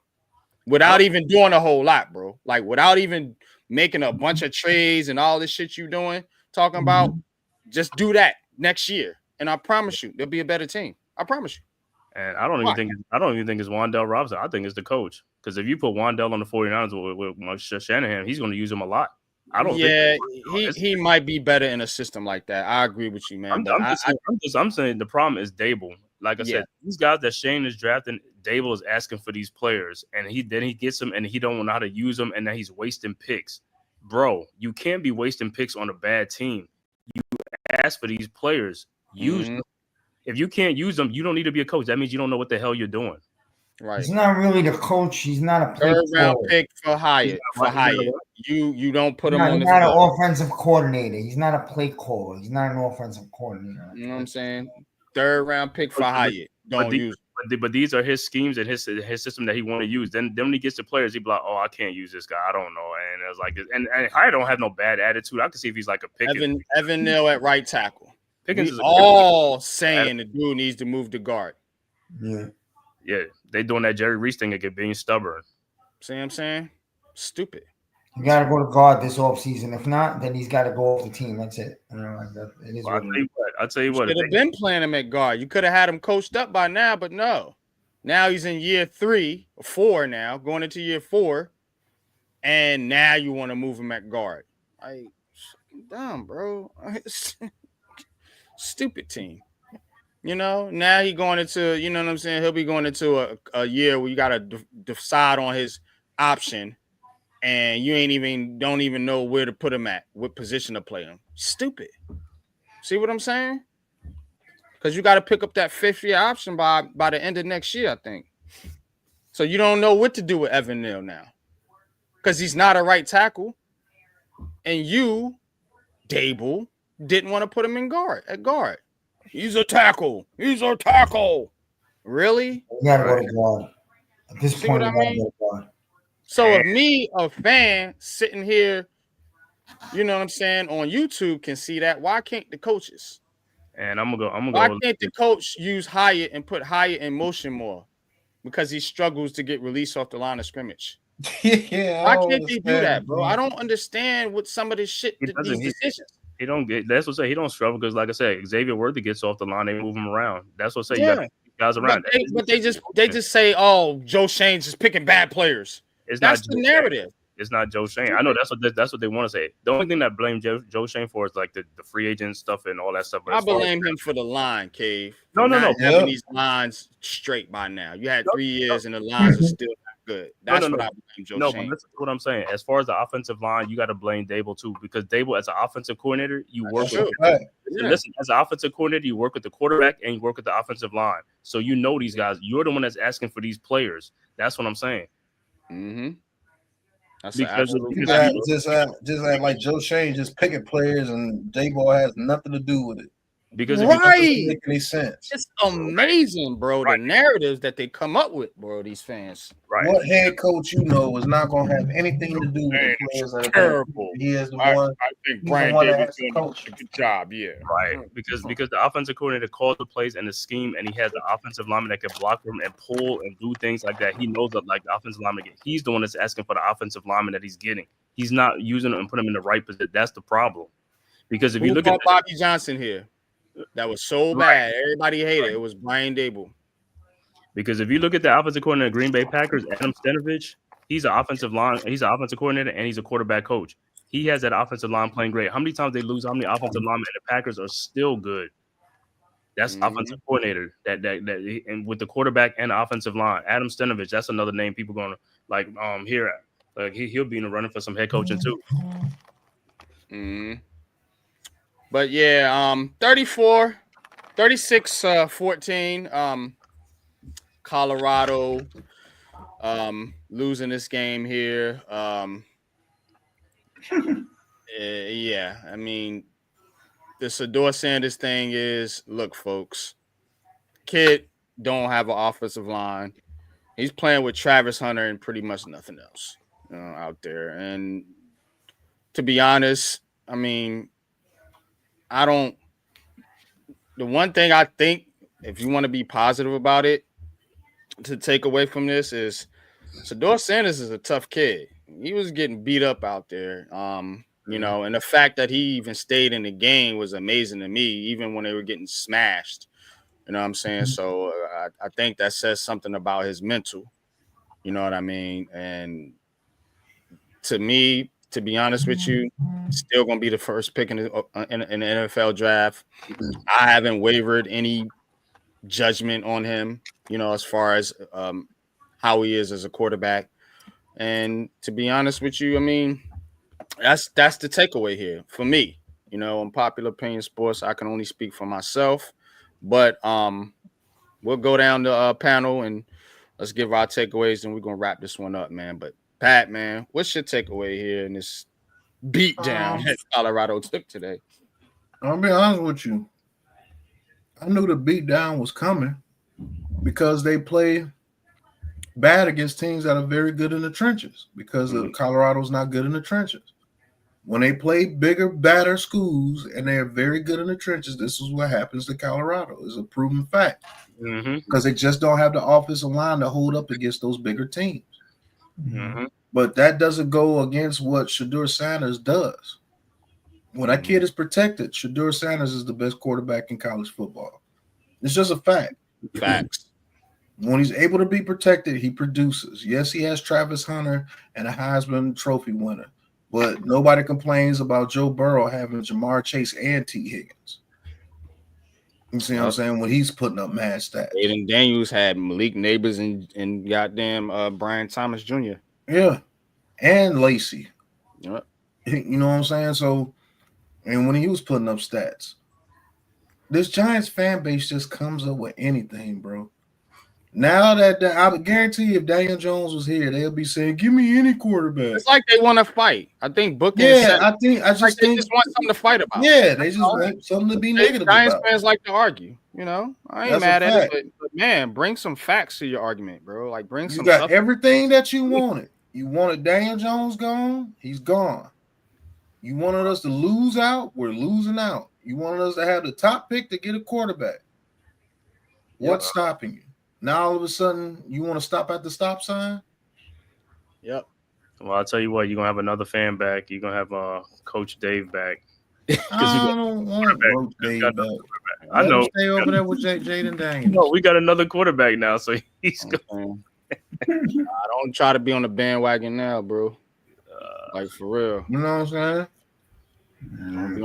Without even doing a whole lot, bro. Like without even making a bunch of trades and all this shit you doing, talking about, just do that next year. And I promise you, there'll be a better team. I promise you. And I don't even think it's Wan'Dale Robinson. I think it's the coach. Because if you put Wan'Dale on the 49ers with Shanahan, he's going to use him a lot. I don't think he might be better in a system like that. I agree with you, man. I'm saying the problem is Dable. Like I said, these guys that Shane is drafting, Dable is asking for these players, and he gets them, and he don't know how to use them, and then he's wasting picks. Bro, you can't be wasting picks on a bad team. You ask for these players, use them. If you can't use them, you don't need to be a coach. That means you don't know what the hell you're doing. Right. He's not really the coach. He's not a third round pick for Hyatt. You don't put him on. He's not an offensive coordinator. He's not a play caller. He's not an offensive coordinator. You know what I'm saying? Third round pick for Hyatt. Don't use. But these are his schemes and his system that he want to use. Then when he gets to players, he be like, "Oh, I can't use this guy. I don't know." And it's like this. And Hyatt don't have no bad attitude. I can see if he's like a Pickens. Evan Neal at right tackle. Pickens we is all saying the dude needs to move to guard. Yeah, they doing that Jerry Reese thing again, being stubborn. See what I'm saying? Stupid. You got to go to guard this offseason. If not, then he's got to go off the team. That's it. It is I'll tell you what. Should have been playing him at guard. You could have had him coached up by now, but no. Now he's in year 3 or 4 now, going into year 4, and now you want to move him at guard. Like, dumb, bro. Stupid team. You know, now he going into, you know what I'm saying? He'll be going into a year where you got to decide on his option, and you don't even know where to put him at, what position to play him. Stupid. See what I'm saying? Because you got to pick up that 5th-year option by the end of next year, I think. So you don't know what to do with Evan Neal now, because he's not a right tackle, and you, Dable, didn't want to put him at guard. He's a tackle. Really? You got to go to guard. At this point, you got to go to guard. So if me, a fan, sitting here, you know what I'm saying, on YouTube can see that, why can't the coaches? And I'm gonna Why can't the coach use Hyatt and put Hyatt in motion more? Because he struggles to get released off the line of scrimmage. Why can't they do that, bro? I don't understand what some of this shit, these decisions. He don't get. That's what I say. He don't struggle because, like I said, Xavier Worthy gets off the line. They move him around. That's what I say. You got guys around. But they just say, "Oh, Joe Shane's just picking bad players." That's the narrative. It's not Joe Shane. I know that's what they want to say. The only thing that blame Joe Shane for is like the free agent stuff and all that stuff. I blame him for the line, Cave. No. Having these lines straight by now. You had 3 years and the lines are still not good. That's what I blame Joe Shane. But that's what I'm saying. As far as the offensive line, you got to blame Dable too, because Dable, as an offensive coordinator, you work with. Listen, as an offensive coordinator, you work with the quarterback and you work with the offensive line. So you know these guys. You're the one that's asking for these players. That's what I'm saying. Mm-hmm. Just like Joe Shane just picking players and Dable has nothing to do with it. Because it doesn't make any sense. It's amazing, bro. The narratives that they come up with, bro. These fans. Right. What head coach you know is not going to have anything to do with the players that are terrible. He is the one. I think Brian Davis doing a good job. Yeah. Right. Because the offensive coordinator calls the plays and the scheme, and he has the offensive lineman that can block him and pull and do things like that. He knows that, like, the offensive lineman, he's the one that's asking for the offensive lineman that he's getting. He's not using them and putting them in the right position. That's the problem. Because if you look at Bobby Johnson here. That was so bad. Everybody hated it. It was Brian Dable. Because if you look at the offensive coordinator of Green Bay Packers, Adam Stenovich, he's an offensive coordinator and he's a quarterback coach. He has that offensive line playing great. How many times they lose? How many offensive linemen and the Packers are still good? That's offensive coordinator that and with the quarterback and the offensive line. Adam Stenovich, that's another name people gonna hear at. Like he'll be in the running for some head coaching too. But yeah, 36-14. Colorado losing this game here. Yeah, I mean, the Shedeur Sanders thing is, look, folks, kid don't have an offensive line. He's playing with Travis Hunter and pretty much nothing else out there. And to be honest, I mean, the one thing I think, if you want to be positive about it, to take away from this is Shedeur Sanders is a tough kid. He was getting beat up out there. And the fact that he even stayed in the game was amazing to me, even when they were getting smashed. You know what I'm saying? So I think that says something about his mental. You know what I mean? And to me, to be honest with you, still going to be the first pick in the NFL draft. I haven't wavered any judgment on him, as far as how he is as a quarterback. And to be honest with you, I mean, that's the takeaway here for me. Unpopular opinion sports, I can only speak for myself. But we'll go down the panel and let's give our takeaways, and we're going to wrap this one up, man. But, Pat, man, what's your takeaway here in this beatdown that Colorado took today? I'll be honest with you. I knew the beatdown was coming because they play bad against teams that are very good in the trenches because Colorado's not good in the trenches. When they play bigger, badder schools and they're very good in the trenches, this is what happens to Colorado. It's a proven fact because they just don't have the offensive line to hold up against those bigger teams. But that doesn't go against what Shedeur Sanders does. When that kid is protected, Shedeur Sanders is the best quarterback in college football. It's just a fact. Facts. When he's able to be protected, he produces. Yes, he has Travis Hunter and a Heisman Trophy winner, but nobody complains about Joe Burrow having Jamar Chase and T. Higgins. You see what I'm saying? When he's putting up mad stats. Aiden Daniels had Malik Neighbors and goddamn Brian Thomas Jr. Yeah, and Lacey. Yep. You know what I'm saying? So, and when he was putting up stats, this Giants fan base just comes up with anything, bro. Now that I would guarantee you, if Daniel Jones was here, they'll be saying, "Give me any quarterback." It's like they want to fight. I think Booker. Yeah, I just they think just want something to fight about. Yeah, they just want something to be negative Giants about. fans like to argue. I ain't That's mad a at fact. it, but man, bring some facts to your argument, bro. Like bring You some. got stuff. everything that you wanted. You wanted Daniel Jones gone. He's gone. You wanted us to lose out. We're losing out. You wanted us to have the top pick to get a quarterback. What's stopping you? Now all of a sudden you want to stop at the stop sign? Yep. Well, I'll tell you what, you're gonna have another fan back. You're gonna have Coach Dave back. I don't want Coach Dave back. I know. Stay over there with Jaden Daniels. No, we got another quarterback now, so he's going. I don't try to be on the bandwagon now, bro. Like for real. You know what I'm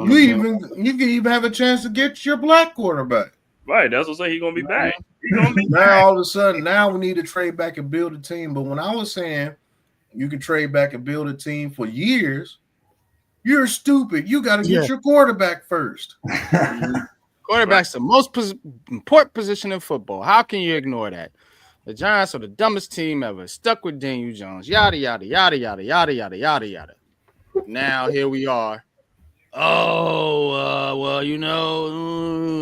saying? You can even have a chance to get your black quarterback. Right, that's what I'm saying. He's gonna be back. Now all of a sudden, now we need to trade back and build a team. But when I was saying you can trade back and build a team for years, you're stupid. You got to get your quarterback first. Quarterback's the most important position in football. How can you ignore that? The Giants are the dumbest team ever. Stuck with Daniel Jones. Yada yada yada yada yada yada yada yada. Now here we are. Oh, well,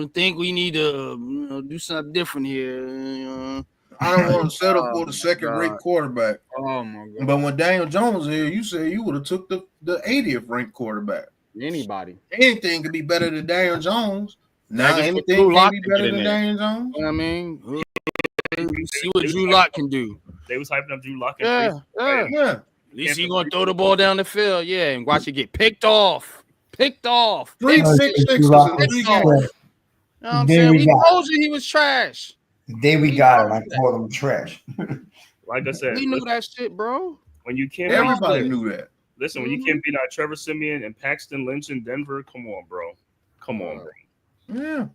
think we need to do something different here. I don't want to settle for the second-rate quarterback. Oh my god! But when Daniel Jones was here, you said you would have took the 80th ranked quarterback. Anybody, anything could be better than Daniel Jones. Now anything Drew can Lock be can better get in than there. Daniel Jones. You know what I mean? You see what Drew Lock can do. They was hyping up Drew Lock. Yeah. Yeah. At least he's gonna throw the ball down the field. Yeah, and watch it get picked off. Picked off. Three Picked pick off. sixes in 3 games. You know what I'm There saying? we We got told you he was trash. The day we got him, I called him trash. Like I said, We knew that shit, bro. when you can't, Everybody knew that. Listen, when you can't beat out Trevor Siemian and Paxton Lynch in Denver, come on, bro. Come on, bro. Yeah.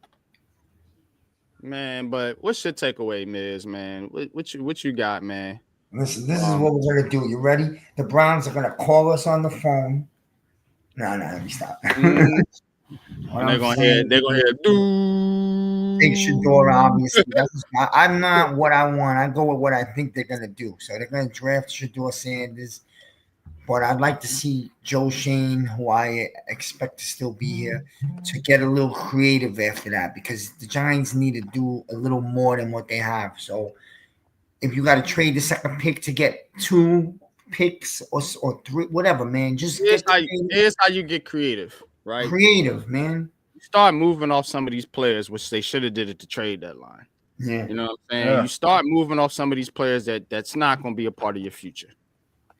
Man, but what's your takeaway, Miz, man? What you got, man? Listen, this is what we're gonna do. You ready? The Browns are gonna call us on the phone. No, let me stop. And they're gonna hear Take Shador, obviously. I'm not what I want. I go with what I think they're gonna do. So they're gonna draft Shador Sanders, but I'd like to see Joe Shane, who I expect to still be here, to get a little creative after that because the Giants need to do a little more than what they have. So if you got to trade the second pick to get 2 picks or 3, whatever, man, just here's how you get creative, right? Creative, man. You start moving off some of these players, which they should have did at the trade deadline. Yeah. You know what I'm saying? Yeah. You start moving off some of these players that's not going to be a part of your future.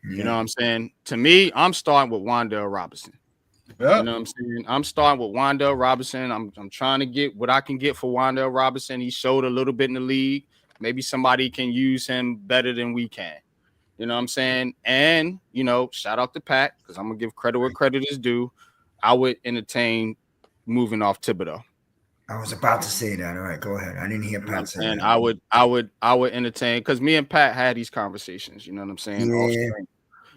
You know what I'm saying? To me, I'm starting with Wan'Dale Robinson. Yep. You know what I'm saying? I'm starting with Wan'Dale Robinson. I'm trying to get what I can get for Wan'Dale Robinson. He showed a little bit in the league. Maybe somebody can use him better than we can. You know what I'm saying? And, you know, shout out to Pat, because I'm going to give credit where credit is due. I would entertain moving off Thibodeau. I was about to say that. All right, go ahead. I didn't hear Pat say And that. I would entertain, because me and Pat had these conversations. You know what I'm saying? Yeah.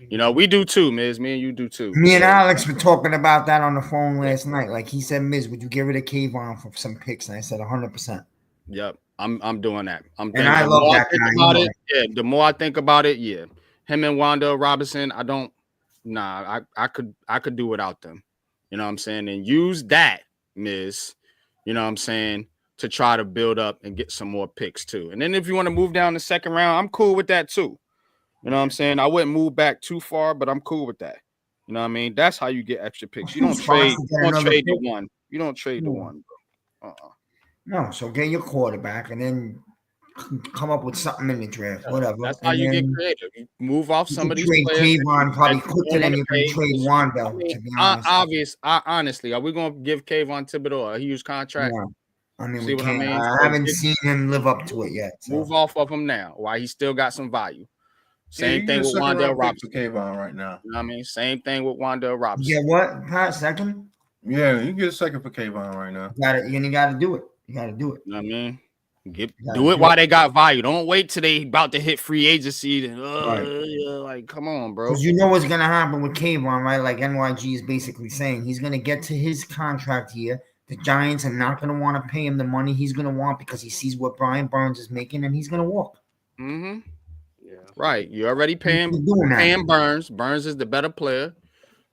You know, we do too, Miz. Me and you do too. Me and Alex were talking about that on the phone last night. Like he said, Miz, would you get rid of Kayvon for some picks? And I said 100%. Yep, I'm doing that. And I love that guy. The more I think about it, yeah. Him and Wan'Dale Robinson, I could do without them. You know what I'm saying? And use that, Miz, you know what I'm saying, to try to build up and get some more picks too. And then if you want to move down the second round, I'm cool with that too. You know what I'm saying? I wouldn't move back too far, but I'm cool with that. You know what I mean? That's how you get extra picks. You don't trade the one. You don't trade the one, bro. No, so get your quarterback and then come up with something in the draft, whatever. That's how you get creative. You move off some of these trade players. Kayvon probably quicker than you can trade Wan'Dale, to be honest. Honestly, are we going to give Kayvon Thibodeau a huge contract? No. I mean, See we what I can't. mean? I haven't seen him live up to it yet. So. Move off of him now, while he still got some value. Same you thing get a with second Wan'Dale round pick Robinson. for Kayvon right now. You know what I mean? Same thing with Wan'Dale Robinson. Yeah, what? Pat, second? Yeah, you get a second for Kayvon right now. You got to do it. You got to do it. You know what I mean? Do it while they got value. Don't wait till they about to hit free agency. And, like, come on, bro. Because you know what's going to happen with Kayvon, right? Like NYG is basically saying he's going to get to his contract here. The Giants are not going to want to pay him the money he's going to want because he sees what Brian Burns is making and he's going to walk. Mm-hmm. Yeah. Right. You're already paying Burns. Burns is the better player,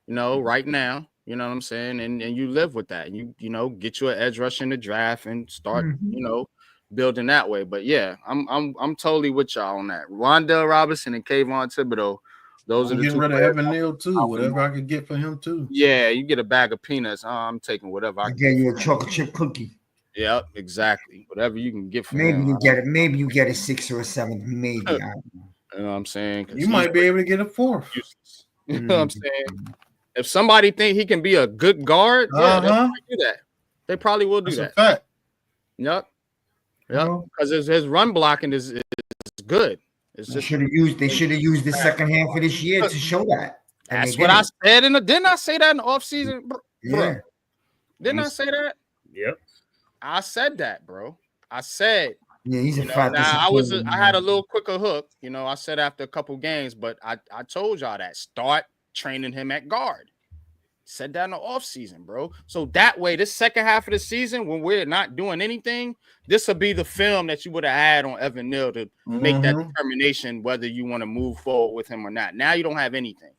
you know, right now. You know what I'm saying? And you live with that. You know, get you an edge rush in the draft and start, you know, building that way. But yeah, I'm totally with y'all on that. Wan'Dale Robinson and Kayvon Thibodeau. Those are the getting two. rid of Evan Neal too. Whatever I could get for him too. Yeah, you get a bag of peanuts. I'm taking whatever I get you a chocolate chip cookie. Yep, exactly. Whatever you can get for maybe him. You get it. Maybe you get a 6th or a 7th. Maybe. You know what I'm saying? You might be able to get a 4th. You know what I'm saying? If somebody think he can be a good guard, yeah, they'll probably do that. They probably will do that. A fact. Yep. Because his run blocking is good. It's They should have used the second half of this year to show that. That's what I said. Didn't I say that in the offseason, bro? Yeah. Didn't I say that? Yep. I said that, bro. I said. Yeah, he's a fat. I had a little quicker hook. You know, I said after a couple games, but I told y'all that start training him at guard. Said that in the offseason, bro. So that way, this second half of the season, when we're not doing anything, this will be the film that you would have had on Evan Neal to make that determination whether you want to move forward with him or not. Now you don't have anything.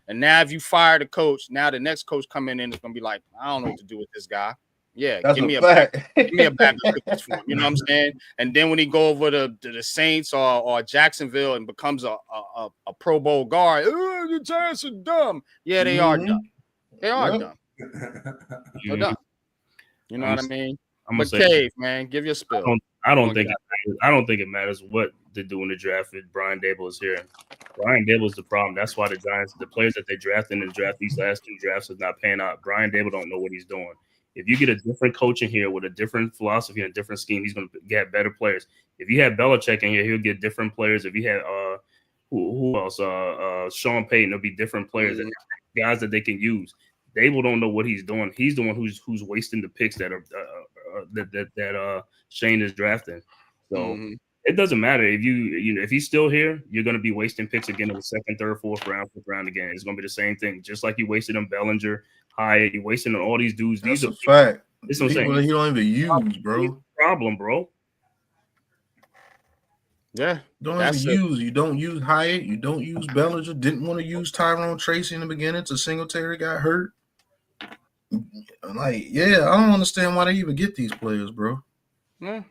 And now if you fire the coach, now the next coach coming in is going to be like, I don't know what to do with this guy. Yeah, give me a bag of cookies for him. You know what I'm saying? And then when he go over to the Saints or Jacksonville and becomes a Pro Bowl guard, the Giants are dumb. Yeah, they are dumb. They are dumb. They're dumb. You know what I mean? But Cave, man, give your spill. I don't think it matters what they do in the draft if Brian Dable is here. Brian Dable is the problem. That's why the Giants, the players that they drafted in the draft, these last 2 drafts, is not paying out. Brian Dable don't know what he's doing. If you get a different coach in here with a different philosophy and a different scheme, he's going to get better players. If you have Belichick in here, he'll get different players. If you had who else? Sean Payton, there'll be different players, guys that they can use. Dable don't know what he's doing. He's the one who's wasting the picks that are that Shane is drafting. So it doesn't matter if if he's still here, you're going to be wasting picks again in the 2nd, 3rd, 4th round again. It's going to be the same thing. Just like you wasted on Bellinger, Hyatt, you wasted on all these dudes. That's these a fact. This is what I'm saying. People he don't even use, bro. problem, bro. Yeah, Don't that's even it. use. You don't use Hyatt. You don't use Bellinger. Didn't want to use Tyrone Tracy in the beginning. To Singletary got hurt. Like, yeah, I don't understand why they even get these players, bro. Yeah.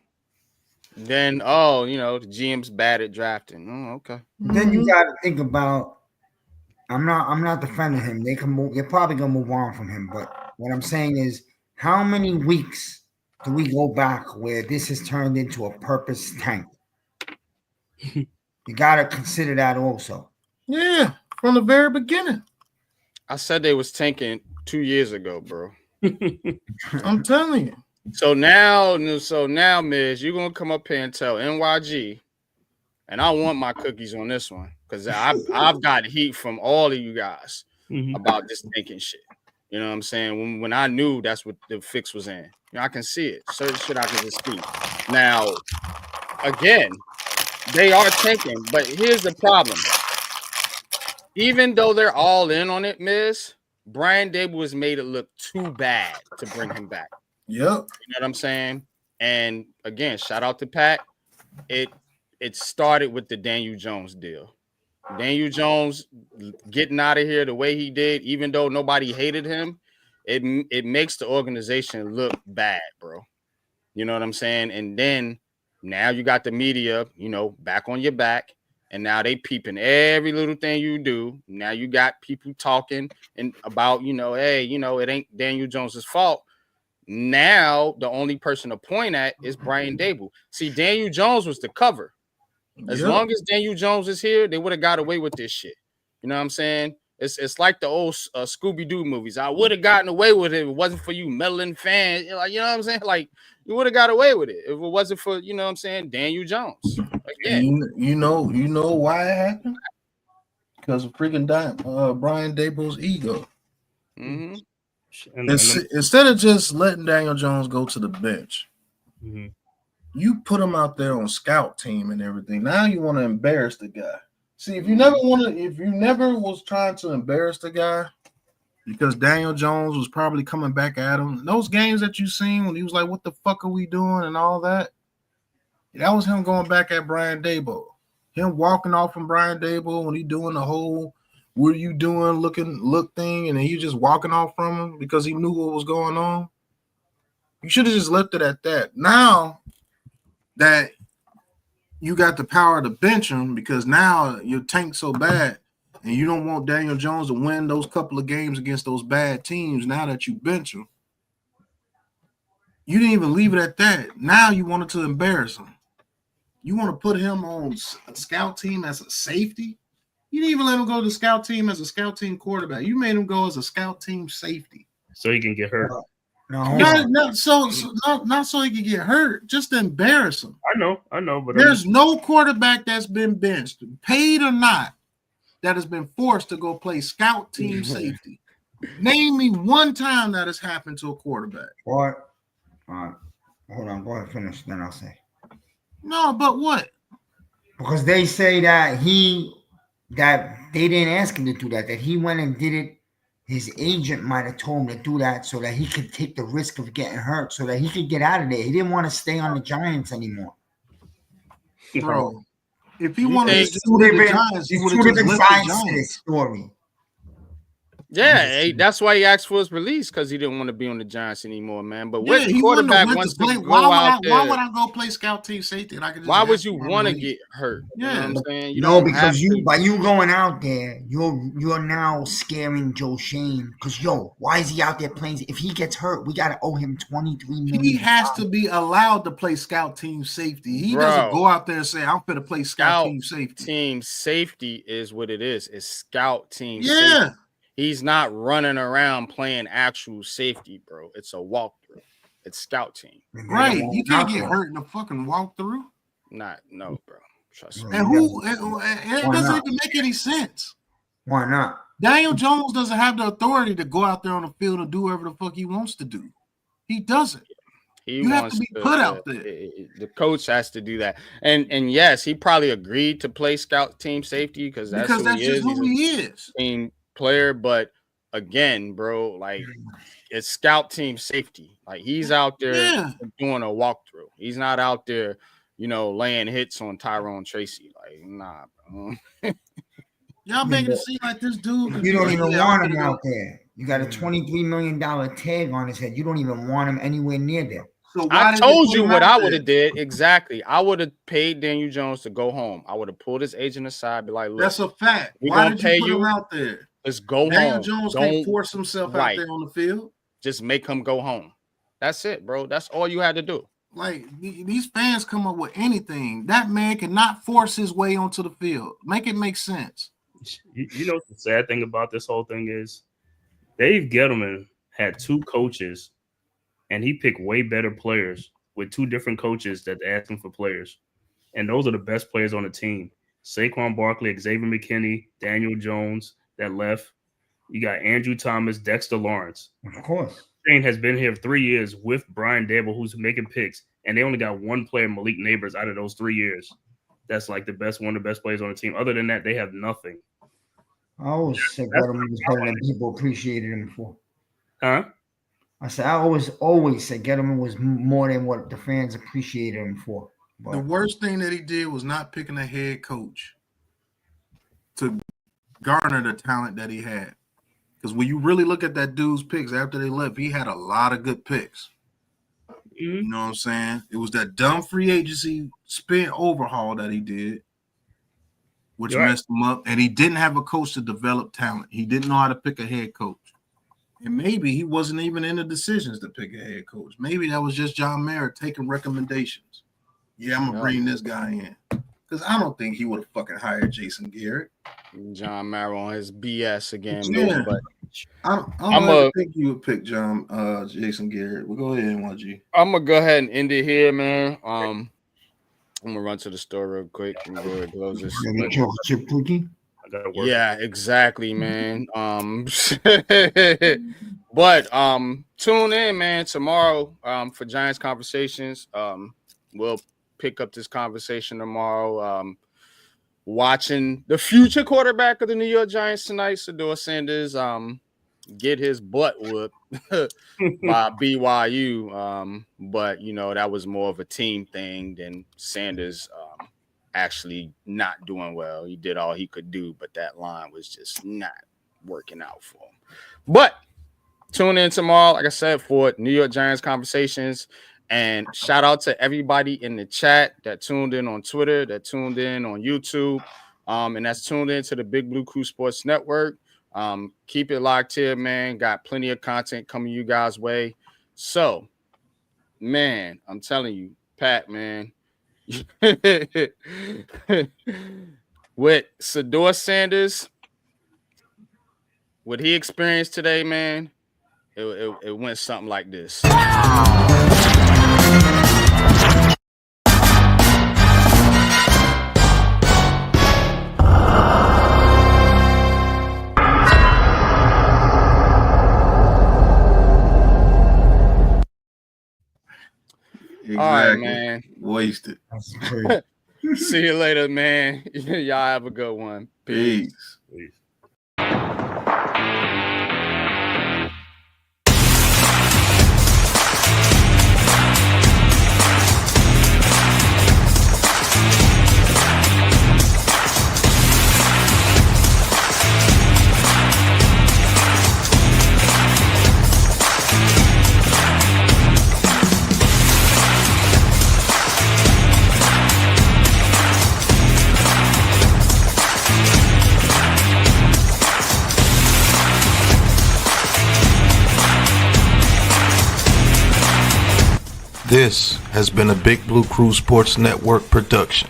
Then, the GM's bad at drafting. Oh, okay. Then you got to think about. I'm not defending him. They can move. They're probably gonna move on from him. But what I'm saying is, how many weeks do we go back where this has turned into a purpose tank? You got to consider that also. Yeah, from the very beginning. I said they was tanking 2 years ago, bro. I'm telling you. So now, Miz, you're gonna come up here and tell NYG, and I want my cookies on this one because I've got heat from all of you guys about this thinking shit. You know what I'm saying? When I knew that's what the fix was in. I can see it. Certain shit I can just see. Now, again, they are tanking, but here's the problem. Even though they're all in on it, Miz, Brian Dable has made it look too bad to bring him back. Yep. You know what I'm saying? And again, shout out to Pat. It started with the Daniel Jones deal. Daniel Jones getting out of here the way he did, even though nobody hated him, it makes the organization look bad, bro. You know what I'm saying? And then now you got the media, back on your back. And now they peeping every little thing you do. Now you got people talking and about, hey, it ain't Daniel Jones's fault. Now the only person to point at is Brian Dable. See, Daniel Jones was the cover. As long as Daniel Jones is here, they would have got away with this shit. You know what I'm saying? It's like the old Scooby-Doo movies. I would have gotten away with it if it wasn't for you meddling fans. Like, you know what I'm saying? Like, you would have got away with it if it wasn't for, you know what I'm saying, Daniel Jones. Again. You know why it happened? Because of freaking Brian Dable's ego. Mm-hmm. Instead of just letting Daniel Jones go to the bench, you put him out there on scout team and everything. Now you want to embarrass the guy. See, if you never was trying to embarrass the guy, because Daniel Jones was probably coming back at him. Those games that you seen when he was like, "What the fuck are we doing?" and all that, that was him going back at Brian Dable. Him walking off from Brian Dable when he doing the whole "what are you doing?" look thing, and then he just walking off from him because he knew what was going on. You should have just left it at that. Now that you got the power to bench him because now your tank's so bad and you don't want Daniel Jones to win those couple of games against those bad teams now that you bench him. You didn't even leave it at that. Now you wanted to embarrass him. You want to put him on a scout team as a safety? You didn't even let him go to the scout team as a scout team quarterback. You made him go as a scout team safety. So he can get hurt. Not so he can get hurt, just to embarrass him. I know, but there's no quarterback that's been benched, paid or not, that has been forced to go play scout team safety. Name me one time that has happened to a quarterback. What? Hold on, go ahead, finish, then I'll say. No, but what? Because they say that they didn't ask him to do that he went and did it. His agent might have told him to do that so that he could take the risk of getting hurt, so that he could get out of there. He didn't want to stay on the Giants anymore. Bro, if he wanted to leave the Giants, he would have just left the Giants. Story. Yeah, that's why he asked for his release, because he didn't want to be on the Giants anymore, man. But what quarterback wants to go out there? Why would I go play scout team safety? And I could just why would you want to get hurt? Yeah, you know what I'm saying? Because by you going out there, you're now scaring Joe Shane. Because why is he out there playing? If he gets hurt, we gotta owe him $23 million. He has to be allowed to play scout team safety. He doesn't go out there and say, "I'm going to play scout team safety." Team safety is what it is. It's scout team. Safety. He's not running around playing actual safety, bro. It's a walkthrough. It's scout team. Right. You can't get hurt in a fucking walkthrough. No, bro. Trust me. And it doesn't even make any sense. Why not? Daniel Jones doesn't have the authority to go out there on the field and do whatever the fuck he wants to do. He doesn't. You have to be put out there. The coach has to do that. And yes, he probably agreed to play scout team safety because that's just who he is. Team player, but again, bro, like it's scout team safety. Like he's out there doing a walkthrough. He's not out there, laying hits on Tyrone Tracy. Like, nah, bro. Y'all making it seem like this dude. You don't even want him out there. You got a $23 million tag on his head. You don't even want him anywhere near there. So I told you what I would have did. Exactly. I would have paid Daniel Jones to go home. I would have pulled his agent aside, be like, look, that's a fact. We're Why gonna did pay you put him out there? Let's go Daniel home. Jones can't force himself out there on the field. Just make him go home. That's it, bro. That's all you had to do. Like, these fans come up with anything. That man cannot force his way onto the field. Make it make sense. You know what the sad thing about this whole thing is? Dave Gettleman had 2 coaches, and he picked way better players with 2 different coaches that asked him for players. And those are the best players on the team. Saquon Barkley, Xavier McKinney, Daniel Jones that left. You got Andrew Thomas, Dexter Lawrence. Of course. Shane has been here 3 years with Brian Dable, who's making picks, and they only got 1 player, Malik Neighbors, out of those 3 years. That's like one of the best players on the team. Other than that, they have nothing. I always said Gettleman was better than people appreciated him for. Huh? I said I always said Gettleman was more than what the fans appreciated him for. But the worst thing that he did was not picking a head coach to garner the talent that he had. Because when you really look at that dude's picks after they left, he had a lot of good picks. You know what I'm saying? It was that dumb free agency spin overhaul that he did, which messed him up. And he didn't have a coach to develop talent. He didn't know how to pick a head coach. And maybe he wasn't even in the decisions to pick a head coach. Maybe that was just John Mara taking recommendations. Yeah, I'm going to bring this guy in. Because I don't think he would have fucking hired Jason Garrett. John Mara on his BS again. Yeah. But I don't think you would pick Jason Garrett. Well, go ahead, YG. I'm going to go ahead and end it here, man. I'm going to run to the store real quick and go ahead and close this. chocolate chip cookie? I gotta work. Yeah, exactly, man. But tune in, man, tomorrow for Giants Conversations. We'll pick up this conversation tomorrow. Watching the future quarterback of the New York Giants tonight, Shedeur Sanders, get his butt whooped by BYU. But that was more of a team thing than Sanders actually not doing well. He did all he could do, but that line was just not working out for him. But tune in tomorrow, like I said, for New York Giants Conversations. And shout out to everybody in the chat that tuned in on Twitter, that tuned in on YouTube, and that's tuned in to the Big Blue Crew Sports Network. Keep it locked here, man. Got plenty of content coming you guys' way. So, man, I'm telling you, Pat, man, with Shedeur Sanders, what he experienced today, man, it went something like this. Exactly. All right, man. Wasted. See you later, man. Y'all have a good one. Peace. Peace. This has been a Big Blue Crew Sports Network production.